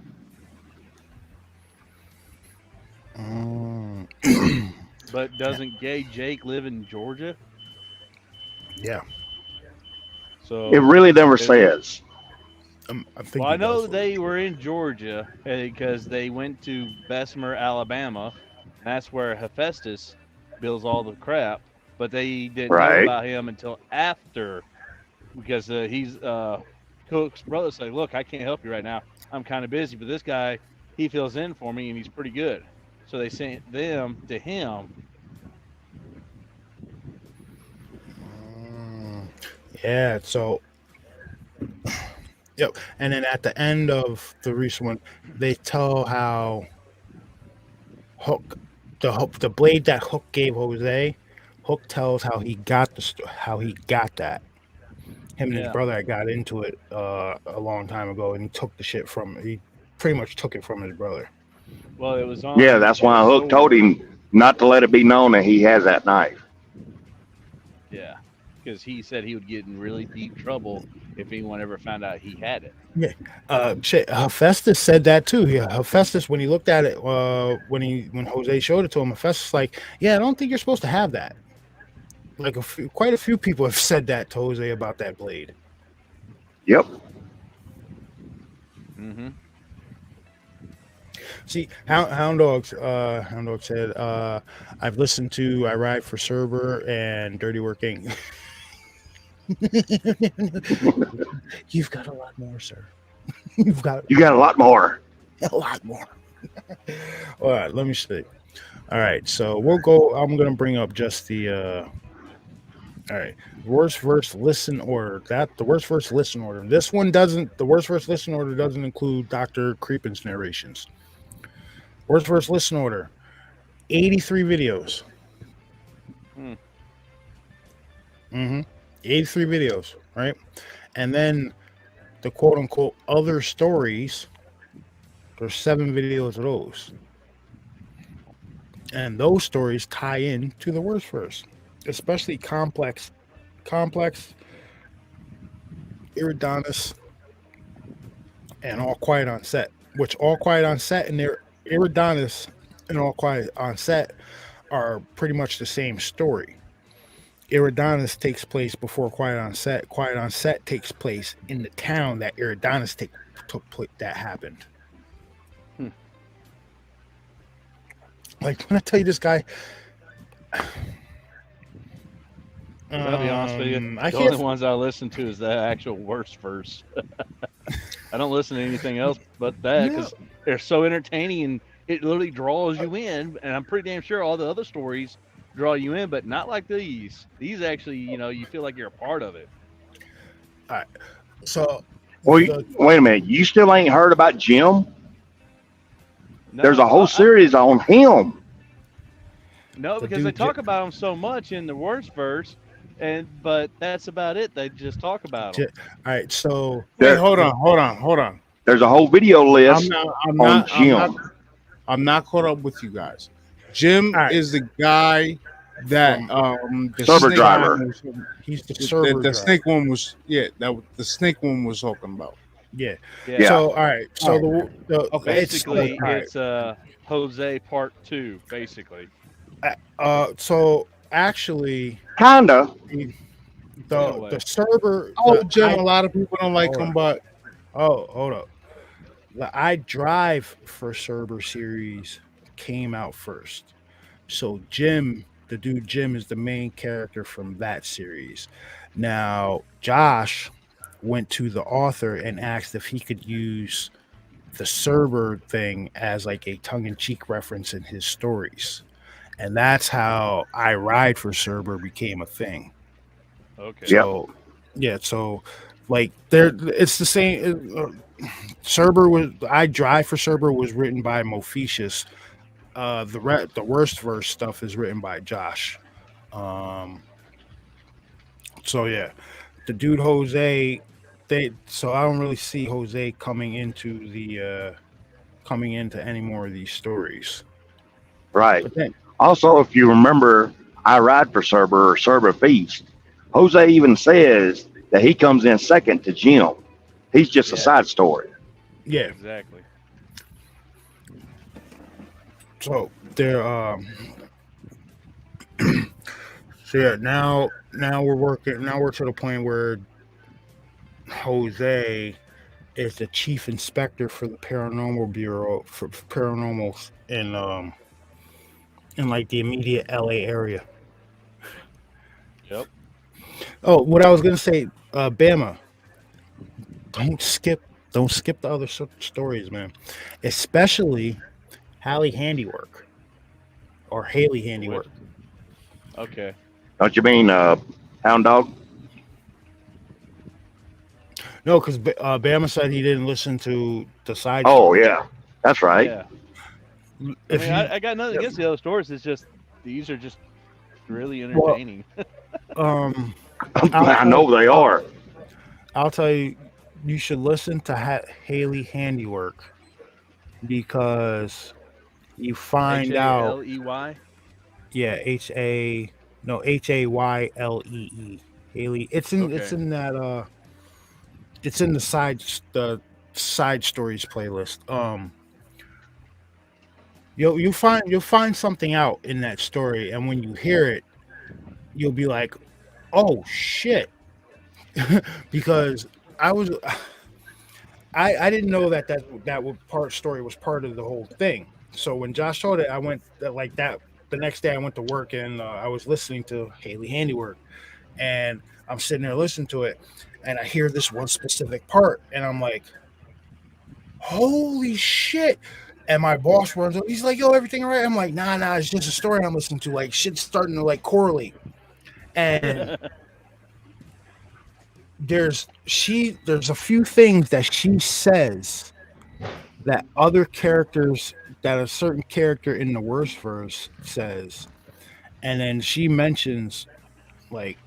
[SPEAKER 9] But doesn't Gay Jake live in Georgia?
[SPEAKER 2] Yeah.
[SPEAKER 9] So
[SPEAKER 7] It really never says.
[SPEAKER 9] well, I know they were in Georgia because they went to Bessemer, Alabama. That's where Hephaestus builds all the crap. But they didn't know
[SPEAKER 7] Right.
[SPEAKER 9] about him until after because he's Cook's brother say, "Look, I can't help you right now. I'm kind of busy, but this guy, he fills in for me, and he's pretty good." So they sent them to him.
[SPEAKER 2] Yeah. So, yep. And then at the end of the recent one, they tell how Hook, the blade that Hook gave Jose, Hook tells how he got how he got that. Him and his
[SPEAKER 9] Yeah.
[SPEAKER 2] brother had got into it a long time ago, and he pretty much took it from his brother.
[SPEAKER 9] Well, it was on.
[SPEAKER 7] Yeah, that's why Hook told him not to let it be known that he has that knife.
[SPEAKER 9] Yeah, because he said he would get in really deep trouble if anyone ever found out he had it.
[SPEAKER 2] Hephaestus said that too. Yeah, Hephaestus, when he looked at it, when Jose showed it to him, Hephaestus like, yeah, I don't think you're supposed to have that. Like quite a few people have said that to Jose about that blade.
[SPEAKER 7] Yep.
[SPEAKER 9] Mm-hmm.
[SPEAKER 2] See, Hound Dog said, I've listened to I Ride for Cerber and Dirty Work Inc. You've got a lot more, sir. You got
[SPEAKER 7] a lot more.
[SPEAKER 2] A lot more. All right, let me see. All right, so we'll go. I'm gonna bring up just the all right, worst verse listen order. The worst verse listen order. This one doesn't. The worst verse listen order doesn't include Dr. Creepin's narrations. Worst verse listen order. 83 videos. 83 videos, right? And then the quote unquote other stories. There's 7 videos of those. And those stories tie in to the worst verse. Especially complex, Eridanus, and All Quiet on Set. Which All Quiet on Set and their Eridanus and All Quiet on Set are pretty much the same story. Eridanus takes place before Quiet on Set. Quiet on Set takes place in the town that Eridanus took place that happened. Like when I tell you this guy.
[SPEAKER 9] I'll be honest with you. The only ones I listen to is the actual worst verse. I don't listen to anything else but that because they're so entertaining and it literally draws you in. And I'm pretty damn sure all the other stories draw you in, but not like these. These actually, you feel like you're a part of it.
[SPEAKER 2] All right. So,
[SPEAKER 7] wait a minute. You still ain't heard about Jim?
[SPEAKER 9] No,
[SPEAKER 7] there's a whole series on him.
[SPEAKER 9] No, because they talk about him so much in the worst verse. But that's about it. They just talk about them.
[SPEAKER 2] All right, so
[SPEAKER 3] wait, hold on.
[SPEAKER 7] There's a whole video list on Jim.
[SPEAKER 3] I'm not caught up with you guys. Jim is the guy that the
[SPEAKER 7] server driver.
[SPEAKER 2] He's the server driver.
[SPEAKER 3] The snake one was the snake one was talking about.
[SPEAKER 2] Yeah. So all right. So
[SPEAKER 9] basically it's Jose Part 2, basically.
[SPEAKER 2] So actually,
[SPEAKER 7] kinda.
[SPEAKER 2] The server.
[SPEAKER 3] Jim. A lot of people don't like him, but
[SPEAKER 2] hold up. The I Drive for Cerber series came out first. So Jim, the dude Jim, is the main character from that series. Now Josh went to the author and asked if he could use the Cerber thing as like a tongue-in-cheek reference in his stories. And that's how I Ride for Cerber became a thing.
[SPEAKER 9] Okay.
[SPEAKER 2] So, so like it's the same. Cerber was I Drive for Cerber was written by Mofetius. The worst verse stuff is written by Josh. So yeah, the dude Jose. So I don't really see Jose coming into any more of these stories.
[SPEAKER 7] Right. Also, if you remember, I Ride for Cerber or Cerber Feast, Jose even says that he comes in second to Jim. He's just a side story.
[SPEAKER 2] Yeah.
[SPEAKER 9] Exactly.
[SPEAKER 2] So they're so yeah, now we're to the point where Jose is the chief inspector for the paranormal bureau for paranormals in like the immediate LA area.
[SPEAKER 9] Yep.
[SPEAKER 2] Oh, what I was gonna say, Bama, don't skip, don't skip the other stories, man. Especially Hallie Handiwork or Haley
[SPEAKER 9] Which,
[SPEAKER 2] Handiwork.
[SPEAKER 9] okay.
[SPEAKER 7] Don't you mean Hound Dog?
[SPEAKER 2] No, because Bama said he didn't listen to the side
[SPEAKER 7] Oh
[SPEAKER 2] stories.
[SPEAKER 7] yeah, that's right.
[SPEAKER 9] Yeah. I
[SPEAKER 2] If
[SPEAKER 9] mean,
[SPEAKER 2] you
[SPEAKER 9] I got nothing against the other stories. It's just these are just really
[SPEAKER 2] well,
[SPEAKER 9] entertaining.
[SPEAKER 2] um, I'll
[SPEAKER 7] I
[SPEAKER 2] tell
[SPEAKER 7] know they are.
[SPEAKER 2] I'll tell you, you should listen to Haley Handiwork because you
[SPEAKER 9] H
[SPEAKER 2] find
[SPEAKER 9] A
[SPEAKER 2] out,
[SPEAKER 9] L E Y.
[SPEAKER 2] yeah, Haylee. Haley. It's
[SPEAKER 9] Okay.
[SPEAKER 2] in that it's in the side stories playlist. You'll find something out in that story, and when you hear it, you'll be like, oh shit, because I was I didn't know that story was part of the whole thing. So when Josh told it, I went like that. The next day, I went to work and I was listening to Haley Handiwork, and I'm sitting there listening to it, and I hear this one specific part, and I'm like, "Holy shit!" And my boss runs up. He's like, "Yo, everything all right?" I'm like, "Nah, it's just a story I'm listening to. Like, shit's starting to like correlate." And there's a few things that she says that other characters that a certain character in the worst verse says, and then she mentions like,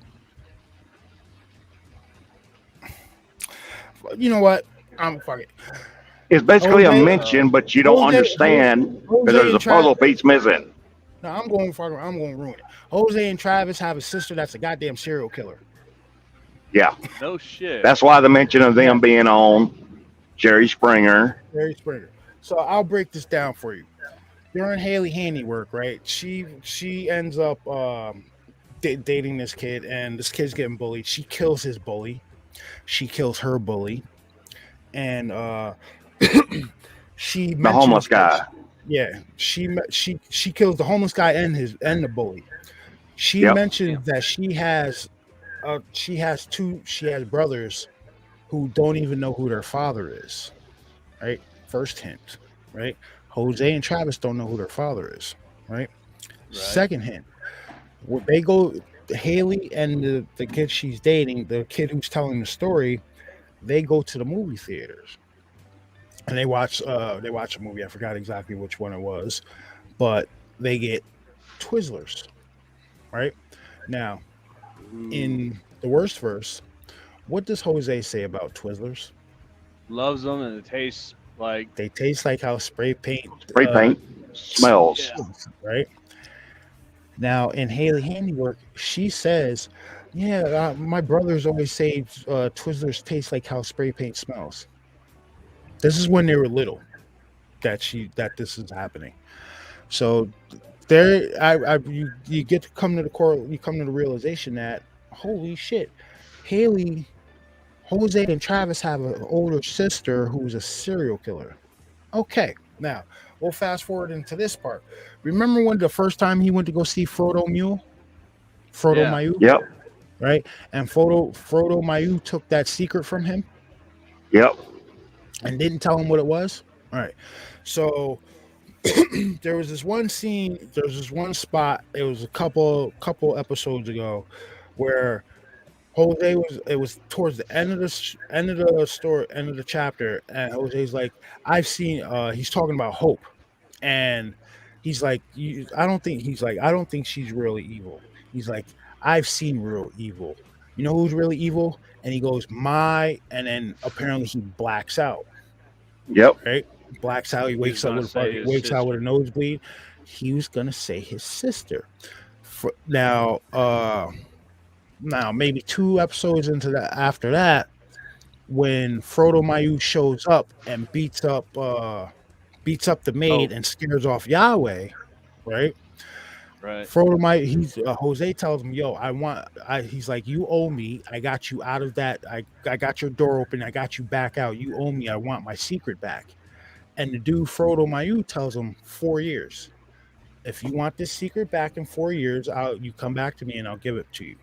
[SPEAKER 2] you know what, I'm fuck it.
[SPEAKER 7] It's basically a
[SPEAKER 2] Jose,
[SPEAKER 7] mention, but you don't
[SPEAKER 2] Jose,
[SPEAKER 7] understand because
[SPEAKER 2] Jose
[SPEAKER 7] there's
[SPEAKER 2] and
[SPEAKER 7] a puzzle piece missing.
[SPEAKER 2] No, I'm going to ruin it. Jose and Travis have a sister that's a goddamn serial killer.
[SPEAKER 7] Yeah,
[SPEAKER 9] No shit.
[SPEAKER 7] that's why the mention of them being on Jerry Springer.
[SPEAKER 2] Jerry Springer. So I'll break this down for you. During Haley Handiwork, right? She ends up dating this kid, and this kid's getting bullied. She kills his bully. She kills her bully, and she
[SPEAKER 7] The homeless
[SPEAKER 2] mentions
[SPEAKER 7] guy.
[SPEAKER 2] yeah, she kills the homeless guy and the bully. She
[SPEAKER 7] Yep.
[SPEAKER 2] mentions that she has brothers who don't even know who their father is. Right? First hint, right? Jose and Travis don't know who their father is, right? Second hint, where they go, Haley and the kid she's dating, the kid who's telling the story, they go to the movie theaters and they watch a movie. I forgot exactly which one it was, but they get Twizzlers, right? Now, in the worst verse, what does Jose say about Twizzlers?
[SPEAKER 9] Loves them and it tastes like
[SPEAKER 2] They taste like how spray paint
[SPEAKER 7] Spray paint smells.
[SPEAKER 9] yeah.
[SPEAKER 2] right? Now, in Haley Handiwork, she says, "Yeah, my brothers always say Twizzlers taste like how spray paint smells." This is when they were little that this is happening. So there, you get to come to you come to the realization that holy shit, Haley, Jose, and Travis have an older sister who's a serial killer. Okay, now we'll fast forward into this part. Remember when the first time he went to go see Frodo
[SPEAKER 9] Yeah.
[SPEAKER 2] Mayu,
[SPEAKER 7] Yep.
[SPEAKER 2] right? And Frodo Mayu took that secret from him
[SPEAKER 7] Yep.
[SPEAKER 2] and didn't tell him what it was. All right, so there was this one scene. There was this one spot. It was a couple episodes ago where Jose was. It was towards the end of the story, end of the chapter, and Jose's like, "I've seen." He's talking about Hope, and he's like, I don't think she's really evil. He's like, "I've seen real evil. You know who's really evil?" And he goes, and then apparently he blacks out.
[SPEAKER 7] Yep.
[SPEAKER 2] Right? Blacks out. He wakes up
[SPEAKER 9] gonna
[SPEAKER 2] with
[SPEAKER 9] say his
[SPEAKER 2] wakes out with a
[SPEAKER 9] sister.
[SPEAKER 2] nosebleed. He was gonna say his sister. Now maybe 2 episodes into that, after that, when Frodo Mayu shows up and beats up the maid
[SPEAKER 9] Oh,
[SPEAKER 2] and scares off Yahweh, right?
[SPEAKER 9] right.
[SPEAKER 2] Frodo Mayu, Jose tells him, "Yo, he's like, you owe me. I got you out of that. I got your door open. I got you back out. You owe me. I want my secret back." And the dude Frodo Mayu tells him 4 years. If you want this secret back in 4 years, you come back to me and I'll give it to you.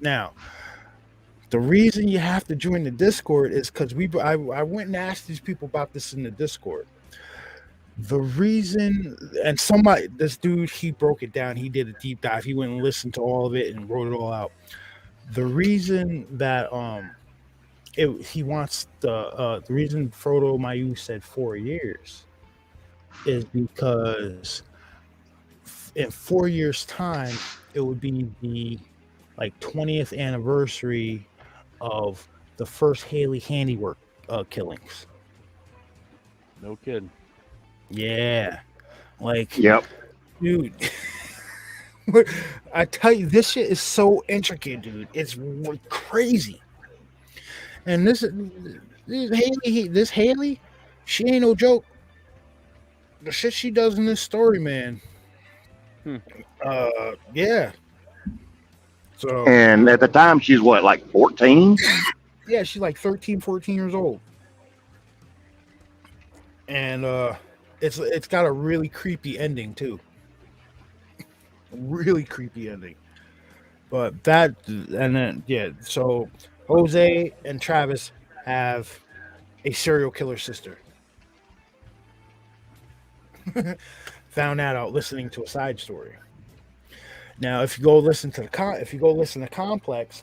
[SPEAKER 2] Now, the reason you have to join the Discord is because I went and asked these people about this in the Discord. The reason, and this dude, he broke it down. He did a deep dive. He went and listened to all of it and wrote it all out. The reason that he wants the reason Frodo Mayu said 4 years is because in 4 years' time it would be the 20th anniversary of the first Haley Handiwork killings.
[SPEAKER 9] No kidding.
[SPEAKER 2] Yeah,
[SPEAKER 7] Yep.
[SPEAKER 2] dude. I tell you, this shit is so intricate, dude. It's crazy. And this Haley, she ain't no joke. The shit she does in this story, man. Yeah. So.
[SPEAKER 7] And at the time, she's what, like 14?
[SPEAKER 2] Yeah, she's like 13, 14 years old. And it's got a really creepy ending too. Really creepy ending. But so Jose and Travis have a serial killer sister. Found that out listening to a side story. Now, if you go listen to Complex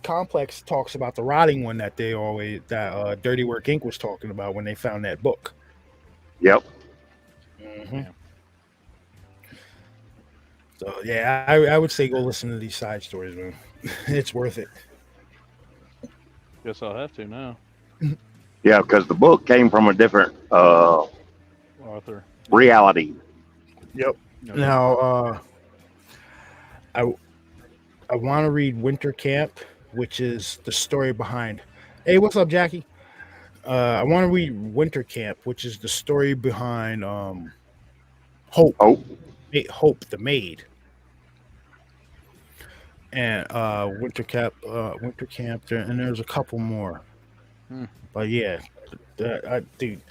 [SPEAKER 2] talks about the rotting one that Dirty Work Inc. was talking about when they found that book.
[SPEAKER 7] Yep.
[SPEAKER 2] Mm-hmm. So yeah, I would say go listen to these side stories, man. It's worth it.
[SPEAKER 9] Guess I'll have to now.
[SPEAKER 7] Yeah, because the book came from a different
[SPEAKER 9] Author.
[SPEAKER 7] reality.
[SPEAKER 2] Yep. Now, I want to read Winter Camp, which is the story behind. Hey, what's up, Jackie? I want to read Winter Camp, which is the story behind Hope. Hope the maid. And Winter Camp, and there's a couple more. But yeah, dude,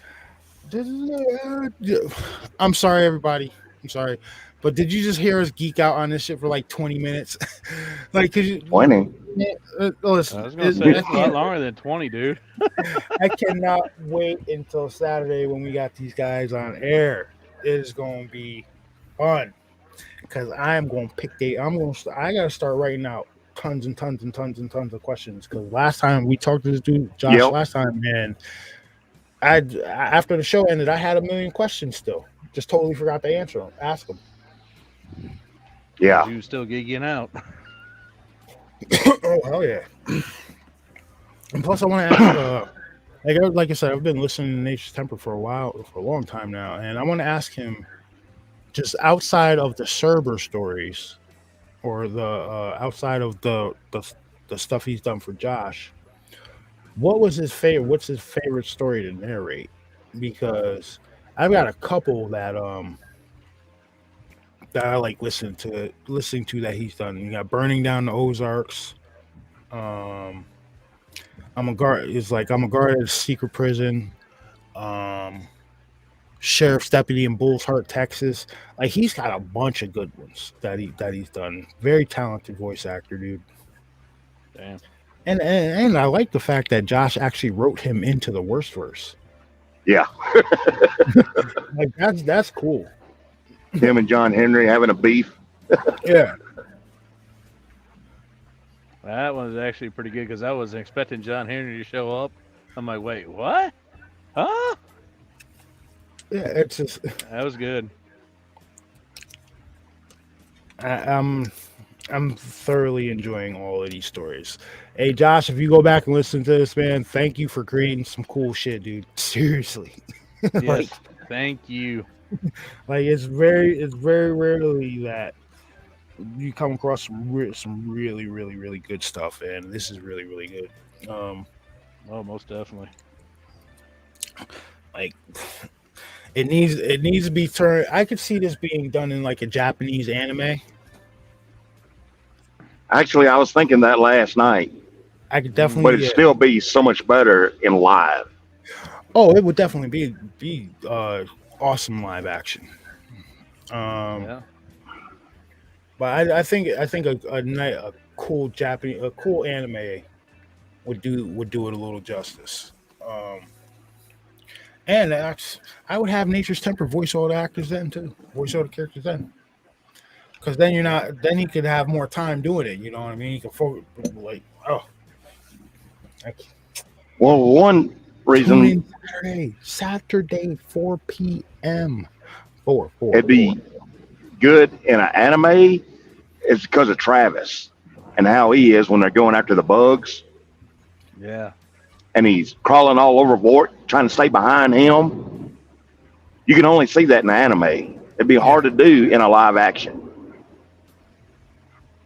[SPEAKER 2] I'm sorry, everybody. I'm sorry, but did you just hear us geek out on this shit for like 20 minutes? Like, cause
[SPEAKER 7] 20.
[SPEAKER 2] Listen,
[SPEAKER 9] I was gonna say it's a lot longer than 20, dude.
[SPEAKER 2] I cannot wait until Saturday when we got these guys on air. It is going to be fun because I am going to I got to start writing out tons and tons and tons and tons of questions because last time we talked to this dude, Josh, last time, man, after the show ended, I had 1 million questions still. Just totally forgot to ask them.
[SPEAKER 7] Yeah.
[SPEAKER 9] You still gigging out.
[SPEAKER 2] Oh, hell yeah. And plus I want to ask, like I said, I've been listening to Nature's Temper for a long time now, and I want to ask him, just outside of the Cerber stories, or the outside of the stuff he's done for Josh, what's his favorite story to narrate? Because I've got a couple that I like listening to that he's done. You got Burning Down the Ozarks. I'm a guard at a secret prison. Sheriff's deputy in Bulls Heart, Texas. Like, he's got a bunch of good ones that he's done. Very talented voice actor, dude.
[SPEAKER 9] Damn.
[SPEAKER 2] And I like the fact that Josh actually wrote him into the worst verse.
[SPEAKER 7] Yeah.
[SPEAKER 2] Like, that's cool.
[SPEAKER 7] Him and John Henry having a beef.
[SPEAKER 2] Yeah.
[SPEAKER 9] That one was actually pretty good because I wasn't expecting John Henry to show up. I'm like, wait, what? Huh?
[SPEAKER 2] Yeah, it's just
[SPEAKER 9] that was good.
[SPEAKER 2] I'm thoroughly enjoying all of these stories. Hey, Josh, if you go back and listen to this, man, thank you for creating some cool shit, dude. Seriously.
[SPEAKER 9] Yes, thank you.
[SPEAKER 2] Like, it's very rarely that you come across some really, really, really good stuff, and this is really, really good.
[SPEAKER 9] Oh, most definitely.
[SPEAKER 2] Like, it needs to be turned. I could see this being done in like a Japanese anime.
[SPEAKER 7] Actually, I was thinking that last night.
[SPEAKER 2] I could definitely,
[SPEAKER 7] but it'd still be so much better in live.
[SPEAKER 2] Oh, it would definitely be awesome live action. Yeah. But I think a cool Japanese, a cool anime would do it a little justice. And I would have Nature's Temper voice all the actors then too, voice all the characters then, because then you're not. Then he could have more time doing it. You know what I mean? He could focus like
[SPEAKER 7] Well, one
[SPEAKER 2] tune
[SPEAKER 7] reason
[SPEAKER 2] in Saturday 4 p.m. 4
[SPEAKER 7] it'd be good in an anime is because of Travis and how he is when they're going after the bugs
[SPEAKER 9] Yeah.
[SPEAKER 7] and he's crawling all over Vort trying to stay behind him. You can only see that in the anime. It'd be hard to do in a live action.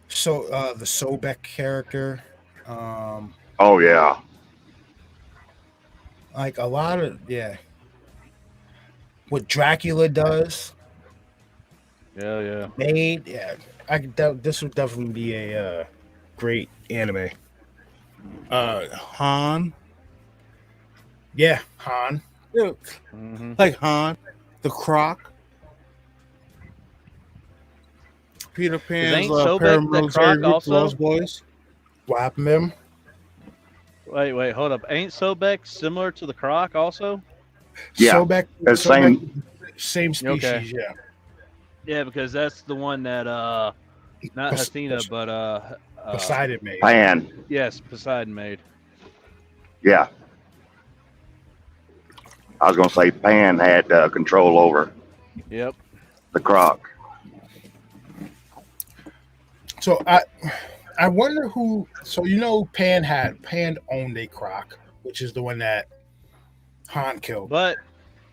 [SPEAKER 2] So the Sobek character,
[SPEAKER 7] Oh yeah.
[SPEAKER 2] like a lot of what Dracula does,
[SPEAKER 9] Yeah.
[SPEAKER 2] made this would definitely be a great anime.
[SPEAKER 3] Han,
[SPEAKER 2] Yeah, Han.
[SPEAKER 3] yeah,
[SPEAKER 9] Hmm.
[SPEAKER 3] like Han, the Croc, Peter Pan's
[SPEAKER 9] ain't Sobek the
[SPEAKER 3] paramilitary
[SPEAKER 9] Croc
[SPEAKER 3] group,
[SPEAKER 9] also?
[SPEAKER 3] Lost Boys.
[SPEAKER 2] What happened to him?
[SPEAKER 9] Wait, hold up. Ain't Sobek similar to the Croc also?
[SPEAKER 7] Yeah.
[SPEAKER 2] Sobek,
[SPEAKER 7] It's
[SPEAKER 2] same species.
[SPEAKER 9] Okay.
[SPEAKER 2] Yeah.
[SPEAKER 9] Yeah, because that's the one that not Hasina, but
[SPEAKER 2] Poseidon made.
[SPEAKER 7] Pan.
[SPEAKER 9] yes, Poseidon made.
[SPEAKER 7] Yeah. I was gonna say Pan had control over
[SPEAKER 9] Yep.
[SPEAKER 7] the Croc.
[SPEAKER 2] So I wonder who. So Pan owned a Croc, which is the one that Han killed.
[SPEAKER 9] But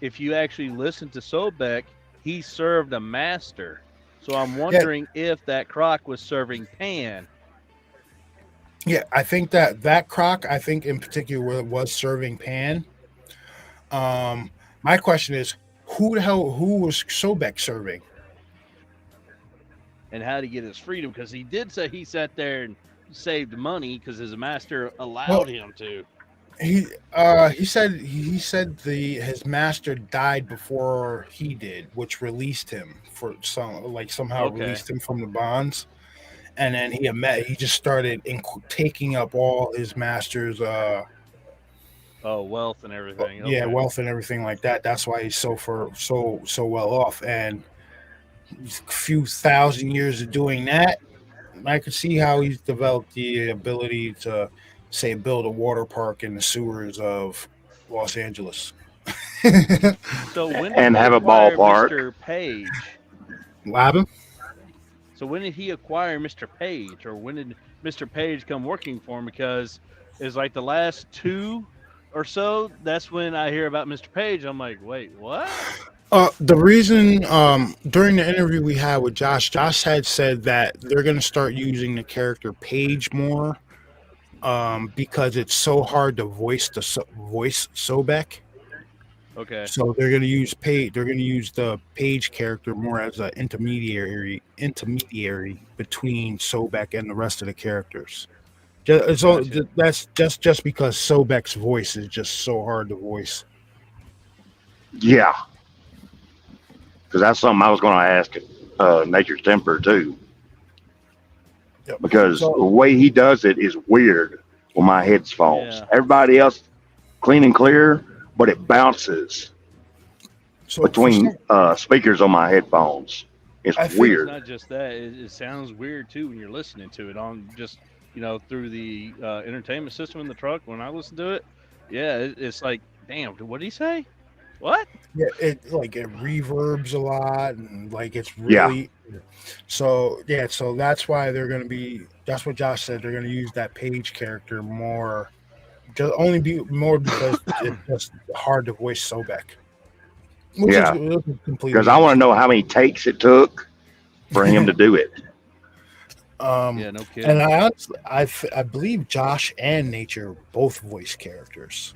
[SPEAKER 9] if you actually listen to Sobek, he served a master. So I'm wondering if that Croc was serving Pan.
[SPEAKER 2] Yeah, I think that Croc, I think in particular, was serving Pan. My question is, who was Sobek serving?
[SPEAKER 9] And how to get his freedom, because he did say he sat there and saved money because his master allowed him to.
[SPEAKER 2] He said his master died before he did, which released him somehow
[SPEAKER 9] Okay.
[SPEAKER 2] released him from the bonds, and then he just started taking up all his master's
[SPEAKER 9] Wealth and everything.
[SPEAKER 2] yeah,
[SPEAKER 9] Okay.
[SPEAKER 2] wealth and everything like that. That's why he's so well off. And a few thousand years of doing that, I could see how he's developed the ability to, say, build a water park in the sewers of Los Angeles.
[SPEAKER 9] So when did
[SPEAKER 7] And
[SPEAKER 9] he
[SPEAKER 7] have a
[SPEAKER 9] acquire
[SPEAKER 7] ballpark.
[SPEAKER 9] Mr. Page?
[SPEAKER 2] What happened?
[SPEAKER 9] So when did he acquire Mr. Page, or when did Mr. Page come working for him? Because it's like the last two or so. That's when I hear about Mr. Page. I'm like, wait, what?
[SPEAKER 2] The reason during the interview we had with Josh had said that they're going to start using the character Paige more because it's so hard to voice Sobek.
[SPEAKER 9] Okay.
[SPEAKER 2] So they're going to use Paige. They're going to use the Paige character more as an intermediary between Sobek and the rest of the characters. That's just because Sobek's voice is just so hard to voice.
[SPEAKER 7] Yeah. Because that's something I was going to ask Nature's Temper too.
[SPEAKER 2] Yep.
[SPEAKER 7] Because the way he does it is weird with my headphones.
[SPEAKER 9] Yeah.
[SPEAKER 7] Everybody else clean and clear, but it bounces
[SPEAKER 2] So
[SPEAKER 7] between speakers on my headphones. It's
[SPEAKER 2] I think
[SPEAKER 7] weird.
[SPEAKER 9] It's not just that; it sounds weird too when you're listening to it on just through the entertainment system in the truck. When I listen to it, yeah, it's like, damn, what did he say? What?
[SPEAKER 2] yeah, it reverbs a lot and it's really so that's why that's what Josh said, they're gonna use that Page character more, just only be more because it's just hard to voice Sobek.
[SPEAKER 7] Yeah.
[SPEAKER 2] Completely.
[SPEAKER 7] Because I want to know how many takes it took for him to do it.
[SPEAKER 9] Yeah, no kidding.
[SPEAKER 2] And I believe Josh and Nature both voice characters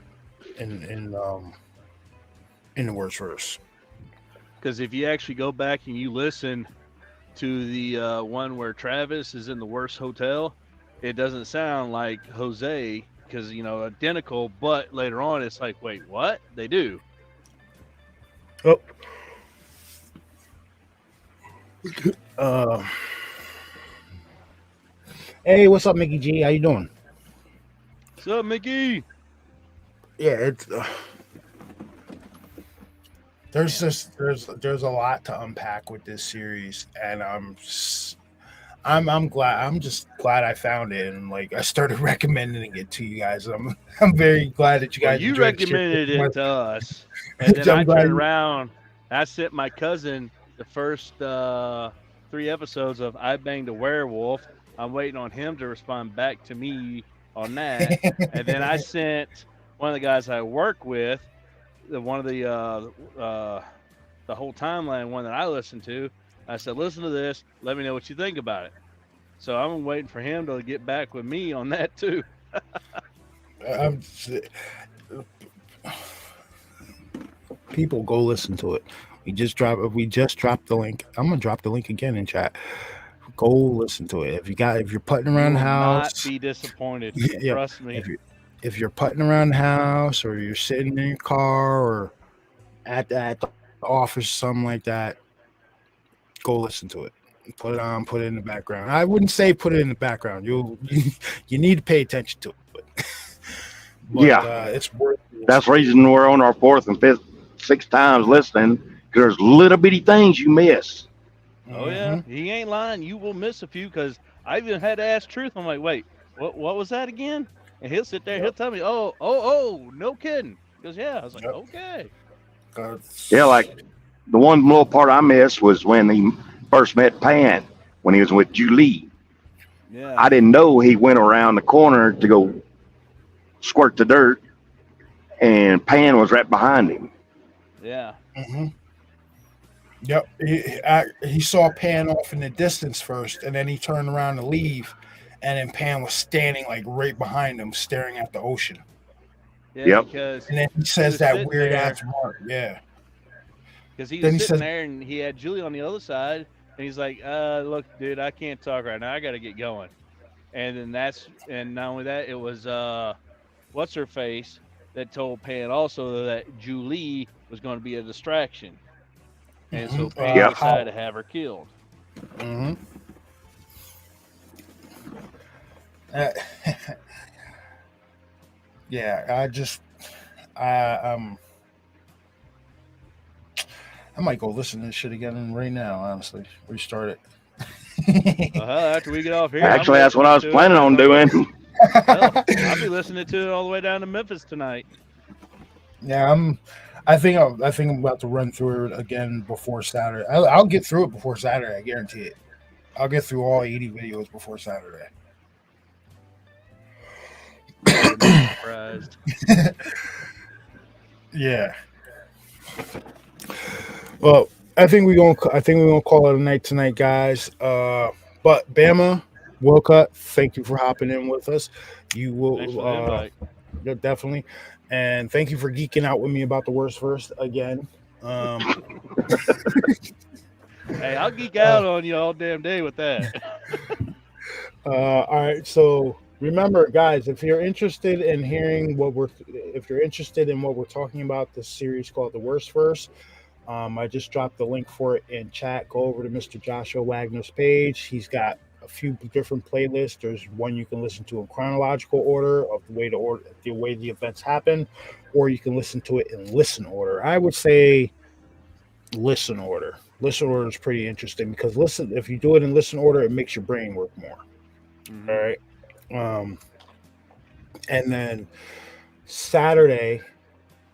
[SPEAKER 2] in the worst verse.
[SPEAKER 9] Because if you actually go back and you listen to the one where Travis is in the worst hotel, it doesn't sound like Jose because identical. But later on, it's like, wait, what? They do.
[SPEAKER 2] Oh. Hey, what's up, Mickey G? How you doing?
[SPEAKER 9] What's up, Mickey?
[SPEAKER 2] Yeah, it's there's a lot to unpack with this series, and I'm just glad I found it, and like I started recommending it to you guys. I'm very glad that you
[SPEAKER 9] Well,
[SPEAKER 2] guys
[SPEAKER 9] you
[SPEAKER 2] enjoyed the shit.
[SPEAKER 9] recommended it to us, and then I
[SPEAKER 2] I'm glad
[SPEAKER 9] turned
[SPEAKER 2] you-
[SPEAKER 9] around. I sent my cousin the first 3 episodes of I Banged a Werewolf. I'm waiting on him to respond back to me on that, and then I sent one of the guys I work with, the whole timeline one that I listened to. I said, listen to this. Let me know what you think about it. So I'm waiting for him to get back with me on that too.
[SPEAKER 2] People, go listen to it. We just dropped the link. I'm gonna drop the link again in chat. Go listen to it. If you're putting around the
[SPEAKER 9] You will
[SPEAKER 2] house,
[SPEAKER 9] not be disappointed.
[SPEAKER 2] Yeah,
[SPEAKER 9] Trust me.
[SPEAKER 2] if you're putting around the house, or you're sitting in your car, or at the office, something like that, go listen to it. Put it on, put it in the background. I wouldn't say put it in the background. You need to pay attention to it. But
[SPEAKER 7] Yeah.
[SPEAKER 2] it's worth it.
[SPEAKER 7] That's the reason we're on our 4th and 5th, 6th times listening, because there's little bitty things you miss.
[SPEAKER 9] Oh yeah, he ain't lying. You will miss a few because I even had to ask Truth. I'm like, wait, what was that again? And he'll sit there, he'll tell me, oh, no kidding. He goes, yeah. I was like, okay.
[SPEAKER 7] Yeah, like the one little part I missed was when he first met Pan, when he was with Julie.
[SPEAKER 9] Yeah.
[SPEAKER 7] I didn't know he went around the corner to go squirt the dirt, and Pan was right behind him.
[SPEAKER 9] Yeah.
[SPEAKER 2] Yep. He saw Pan off in the distance first, and then he turned around to leave, and then Pan was standing like right behind him, staring at the ocean.
[SPEAKER 9] Yeah,
[SPEAKER 7] Yep.
[SPEAKER 9] because
[SPEAKER 2] And then he says that weird ass mark. Yeah.
[SPEAKER 9] Because he
[SPEAKER 2] Then
[SPEAKER 9] was
[SPEAKER 2] he
[SPEAKER 9] sitting
[SPEAKER 2] says-
[SPEAKER 9] there and he had Julie on the other side, and he's like, look, dude, I can't talk right now. I got to get going. And then and not only that, it was what's her face that told Pan also that Julie was going to be a distraction, and so Pan
[SPEAKER 7] Yeah.
[SPEAKER 9] decided to have her killed.
[SPEAKER 2] Mm-hmm. Yeah, I might go listen to this shit again right now. Honestly, restart it.
[SPEAKER 9] After we get off here,
[SPEAKER 7] Actually, that's what I was planning on doing.
[SPEAKER 9] Hell, I'll be listening to it all the way down to Memphis tonight.
[SPEAKER 2] Yeah, I think I'm about to run through it again before Saturday. I'll get through it before Saturday. I guarantee it. I'll get through all 80 videos before Saturday.
[SPEAKER 9] Surprised.
[SPEAKER 2] Yeah. Well, I think we're gonna call it a night tonight, guys. But Bama, Wilcott, thank you for hopping in with us. You will
[SPEAKER 9] Thanks for the invite.
[SPEAKER 2] yeah, definitely, and thank you for geeking out with me about the worst verse again.
[SPEAKER 9] Hey, I'll geek out on you all damn day with that.
[SPEAKER 2] All right, so remember, guys, if you're interested in hearing what we're talking about, this series called The Worst Verse, I just dropped the link for it in chat. Go over to Mr. Joshua Wagner's page. He's got a few different playlists. There's one you can listen to in chronological order of the way the events happen, or you can listen to it in listen order. I would say listen order. Listen order is pretty interesting because if you do it in listen order, it makes your brain work more.
[SPEAKER 9] Mhm.
[SPEAKER 2] All right. And then Saturday,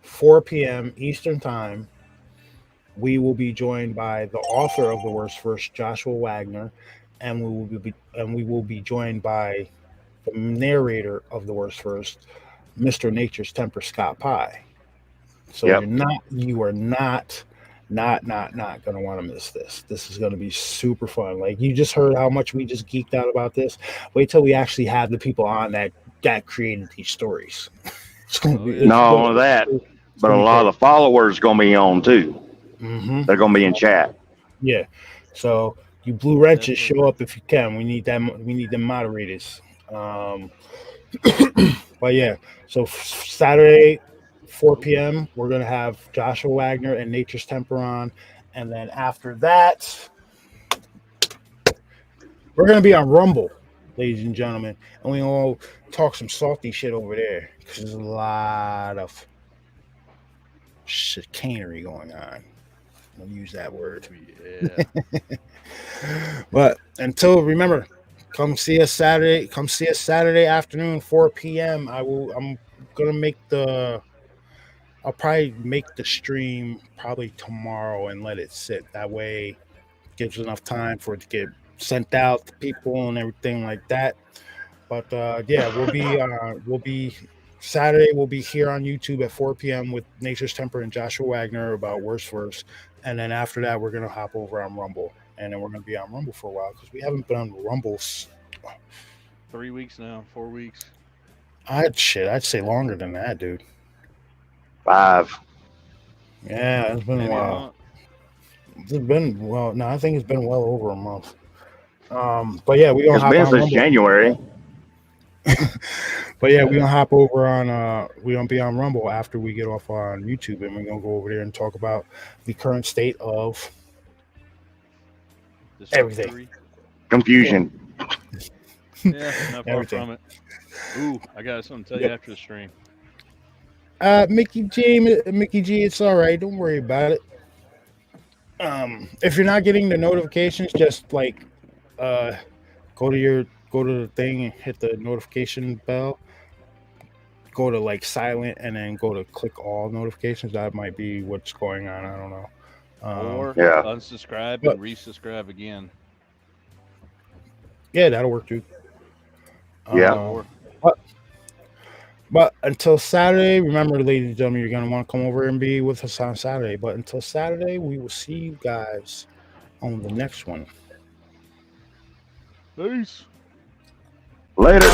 [SPEAKER 2] 4 p.m. Eastern Time, we will be joined by the author of The Worst Verse, Joshua Wagner, and we will be joined by the narrator of The Worst Verse, Mr. Nature's Temper, Scott Pye. So
[SPEAKER 7] Yep.
[SPEAKER 2] you are not gonna want to miss this. This is gonna be super fun. Like, you just heard how much we just geeked out about this. Wait till we actually have the people on that created these stories. It's gonna be it's
[SPEAKER 7] Not
[SPEAKER 2] gonna-
[SPEAKER 7] only that,
[SPEAKER 2] it's
[SPEAKER 7] but
[SPEAKER 2] gonna
[SPEAKER 7] a
[SPEAKER 2] be
[SPEAKER 7] lot of the followers going to be on too.
[SPEAKER 2] Mhm.
[SPEAKER 7] They're going to be in chat.
[SPEAKER 2] Yeah. So you blue wrenches, show up if you can. We need them. We need them moderators. But yeah. So Saturday, 4 p.m. We're gonna have Joshua Wagner and Nature's Temper on, and then after that, we're gonna be on Rumble. ladies and gentlemen, and we all talk some salty shit over there because there's a lot of chicanery going on. I'll use that word.
[SPEAKER 9] Yeah.
[SPEAKER 2] But remember, come see us Saturday. Come see us Saturday afternoon, 4 p.m. I'm gonna make I'll probably make the stream probably tomorrow and let it sit. That way, it gives enough time for it to get sent out to people and everything like that. But yeah, we'll be Saturday. We'll be here on YouTube at 4 p.m. with Nature's Temper and Joshua Wagner about Worst First, and then after that, we're gonna hop over on Rumble, and then we're gonna be on Rumble for a while because we haven't been on Rumble.
[SPEAKER 9] 3 weeks now, 4 weeks.
[SPEAKER 2] I'd say longer than that, dude.
[SPEAKER 7] 5.
[SPEAKER 2] Yeah, it's been a while. No, I think it's been well over a month. But yeah, we gonna hop on
[SPEAKER 7] since January.
[SPEAKER 2] But yeah, we're gonna hop over on we're gonna be on Rumble after we get off on YouTube, and we're gonna go over there and talk about the current state of everything.
[SPEAKER 7] Confusion.
[SPEAKER 9] Yeah, not far from it. Ooh, I got something to tell you after the stream.
[SPEAKER 2] Mickey G, it's all right. Don't worry about it. If you're not getting the notifications, just like go to the thing and hit the notification bell. Go to like silent and then go to click all notifications. That might be what's going on. I don't know.
[SPEAKER 9] Or unsubscribe and resubscribe again.
[SPEAKER 2] Yeah, that'll work too.
[SPEAKER 7] Yeah.
[SPEAKER 2] But until Saturday, remember, ladies and gentlemen, you're going to want to come over and be with us on Saturday. But until Saturday, we will see you guys on the next one.
[SPEAKER 9] Peace.
[SPEAKER 7] Later.